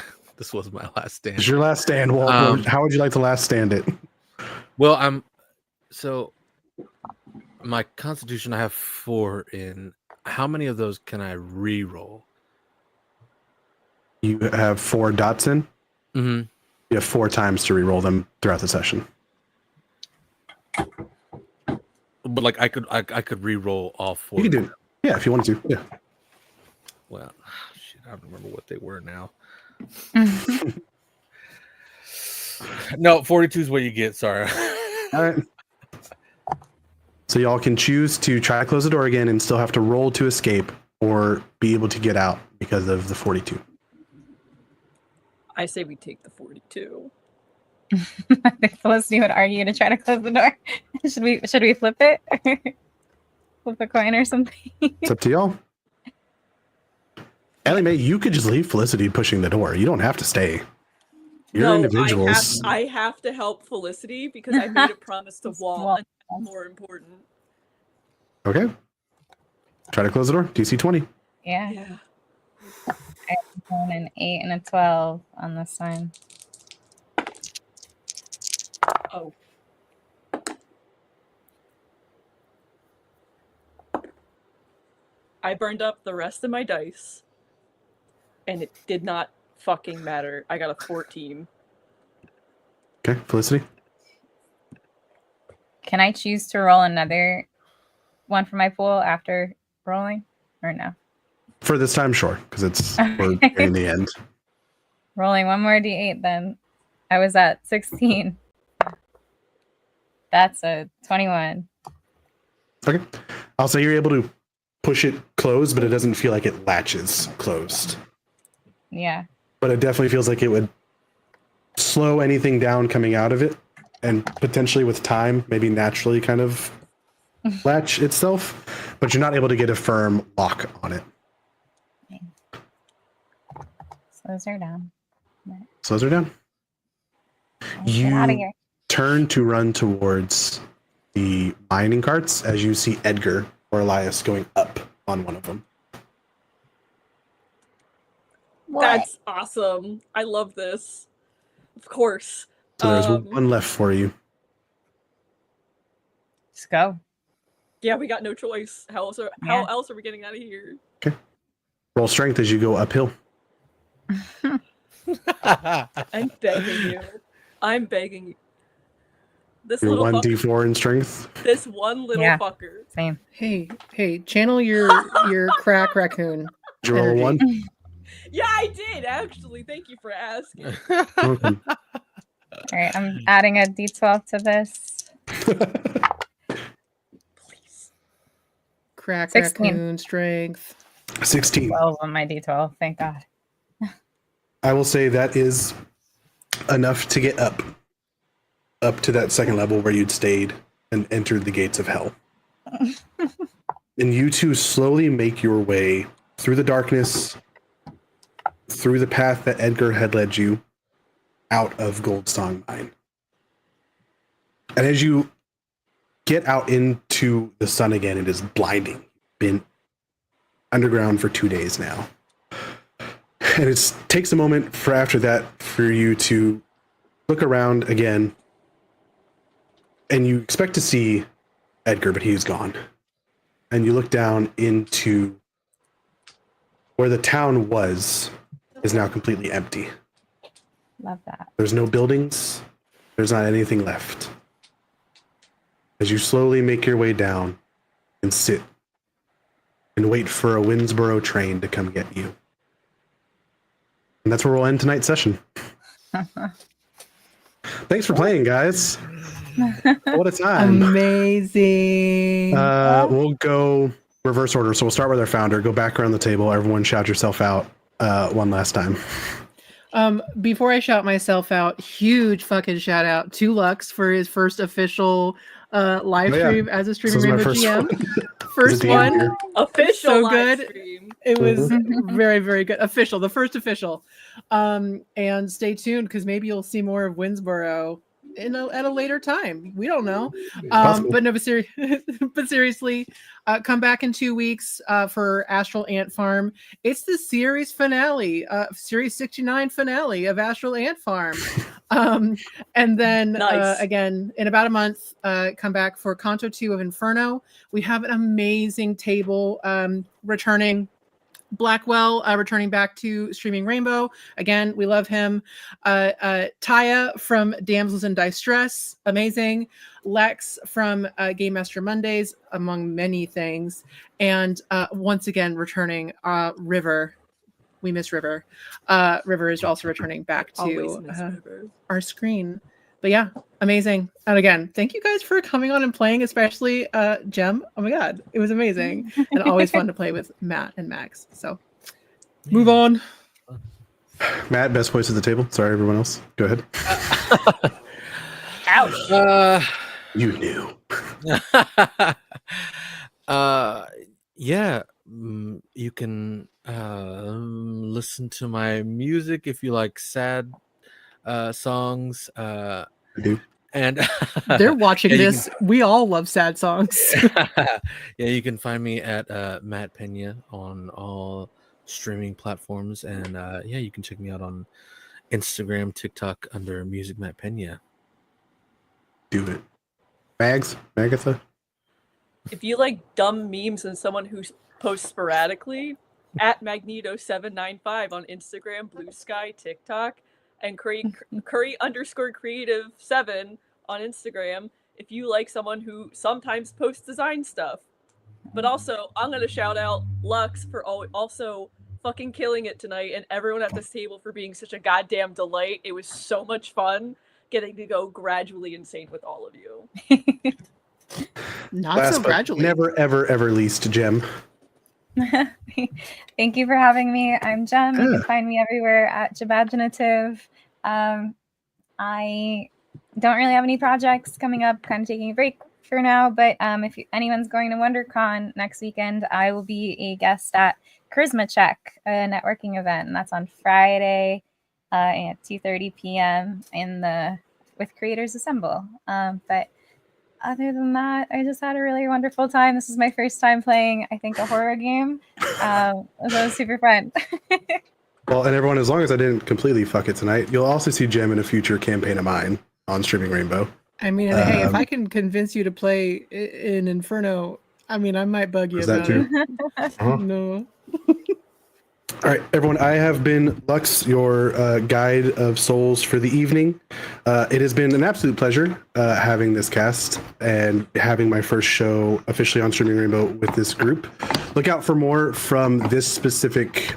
last stand. It's your last stand, Walt. How would you like to last stand it? Well, my Constitution, I have 4 in. How many of those can I re-roll? You have 4 dots in. Mm-hmm. You have 4 times to re-roll them throughout the session. But like I could re-roll all 4. You can do it. Yeah, if you wanted to. Yeah. Well, shit, I don't remember what they were now. No, 42 is what you get. Sorry. All right. So y'all can choose to try to close the door again and still have to roll to escape, or be able to get out because of the 42. I say we take the 42. I think Felicity would argue to try to close the door. Should we flip it? Flip a coin or something? It's up to y'all. Ellie Mae, you could just leave Felicity pushing the door. You don't have to stay. You're individuals. I have to help Felicity because I made a promise to Walt, and that's more important. Okay. Try to close the door. DC 20. Yeah. Yeah. I have an 8 and a 12 on this one. Oh. I burned up the rest of my dice, and it did not fucking matter. I got a 14. Okay, Felicity. Can I choose to roll another one for my pool after rolling, or no? For this time, sure, because we're in the end. Rolling one more d8 then. I was at 16. That's a 21. Okay. I'll say you're able to push it closed, but it doesn't feel like it latches closed. Yeah. But it definitely feels like it would slow anything down coming out of it, and potentially with time, maybe naturally kind of latch itself, but you're not able to get a firm lock on it. So those are down. So those are down. Let's get out of You here. turn to run towards the mining carts as you see Edgar or Elias going up on one of them. That's awesome. I love this. Of course. So there's one left for you. Just go. Yeah, we got no choice. How else are we getting out of here? Roll strength as you go uphill. I'm begging you. I'm begging you. This Your little 1d4 in strength. This one little Yeah. fucker. Same. Hey, channel your crack raccoon. Did you roll a 1? Yeah, I did actually. Thank you for asking. Welcome. All right, I'm adding a d12 to this. Please. Crack 16. raccoon strength. 16. 12 on my d12. Thank God. I will say that is enough to get up to that second level where you'd stayed and entered the gates of hell. And you two slowly make your way through the darkness, through the path that Edgar had led you out of Goldsong Mine. And as you get out into the sun again, it is blinding. Been underground for 2 days now. And it takes a moment for after that for you to look around again. And you expect to see Edgar, but he's gone. And you look down into where the town was, is now completely empty. Love that. There's no buildings. there's not anything left. As you slowly make your way down and sit and wait for a Winnsboro train to come get you. And that's where we'll end tonight's session. Thanks for playing, guys. What a time. Amazing. We'll go reverse order. So we'll start with our founder. Go back around the table. Everyone shout yourself out one last time. Before I shout myself out, huge fucking shout out to Lux for his first official live stream as a Streaming Rainbow GM. First one. Official So live good. stream. It was very, very good. Official, the first official. And stay tuned because maybe you'll see more of Winnsboro at a later time. We don't know. But no, but seriously, come back in 2 weeks for Astral Ant Farm. It's the series finale, series 69 finale of Astral Ant Farm. And then Nice. again, in about a month, come back for Canto 2 of Inferno. We have an amazing table returning. Blackwell returning back to Streaming Rainbow. Again, we love him. Taya from Damsels in Distress, amazing. Lex from Game Master Mondays, among many things. And once again, returning River. We miss River. River is also returning back Always to miss River. our screen. But yeah, amazing. And again, thank you guys for coming on and playing, especially Jem. Oh my God, it was amazing. And always fun to play with Matt and Max. So move on. Matt, best voice at the table. Sorry, everyone else. Go ahead. Ouch. You knew. Yeah, you can listen to my music if you like sad songs. I do. And They're watching Yeah, you this. We all love sad songs. yeah, you can find me at Matt Pena on all streaming platforms, and yeah, you can check me out on Instagram, TikTok under Music Matt Pena. Do it. Magatha? If you like dumb memes and someone who posts sporadically, at Magneto795 on Instagram, Blue Sky, TikTok, and Curry_creative7 on Instagram if you like someone who sometimes posts design stuff. But also, I'm going to shout out Lux for also fucking killing it tonight, and everyone at this table for being such a goddamn delight. It was so much fun getting to go gradually insane with all of you. Not Last so but gradually. never, ever least, Jem. Thank you for having me. I'm Jem. You Yeah. can find me everywhere at Jabaginative. I don't really have any projects coming up, kind of taking a break for now, but if anyone's going to WonderCon next weekend, I will be a guest at Charisma Check, a networking event, and that's on Friday at 2:30 p.m. with Creators Assemble. But other than that, I just had a really wonderful time. This is my first time playing, I think, a horror game. So it was super fun. Well, and everyone, as long as I didn't completely fuck it tonight, you'll also see Jem in a future campaign of mine on Streaming Rainbow. I mean, hey, if I can convince you to play in Inferno, I mean, I might bug you Is that about too? it. Uh-huh. No. All right, everyone, I have been Lux, your guide of souls for the evening. It has been an absolute pleasure having this cast and having my first show officially on Streaming Rainbow with this group. Look out for more from this specific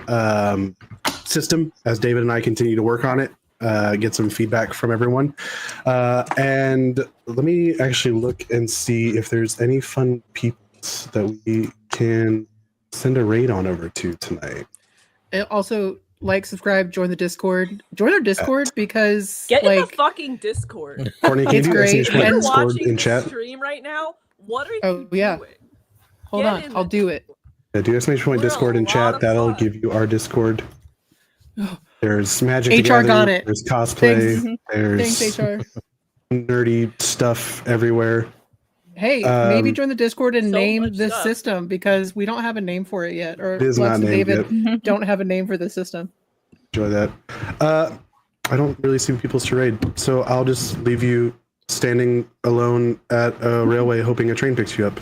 system as David and I continue to work on it, get some feedback from everyone. And let me actually look and see if there's any fun people that we can send a raid on over to tonight. And also, like, subscribe, join the Discord. Join our Discord because, Get in the like, fucking Discord. Courtney, can It's you great. message me If in you're Discord watching in the chat? stream right now, what are Oh, you yeah. doing? hold Get on, in I'll the do it. Yeah, do exclamation point We're a Discord in lot chat. of That'll fun. give you our Discord. There's Magic the HR got Gathering, it. there's cosplay, Thanks. there's Thanks, HR. nerdy stuff everywhere. Hey, maybe Um, join the Discord and so name much this stuff. system because we don't have a name for it yet. Or It is Lux not and named David yet. don't have a name for the system. Enjoy that. I don't really see people's charade, so I'll just leave you standing alone at a railway hoping a train picks you up.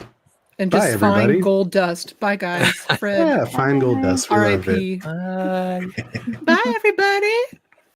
And Bye, just everybody. find gold dust. Bye, guys. Fred. Yeah, fine gold dust. We love it. R.I.P. Bye, everybody.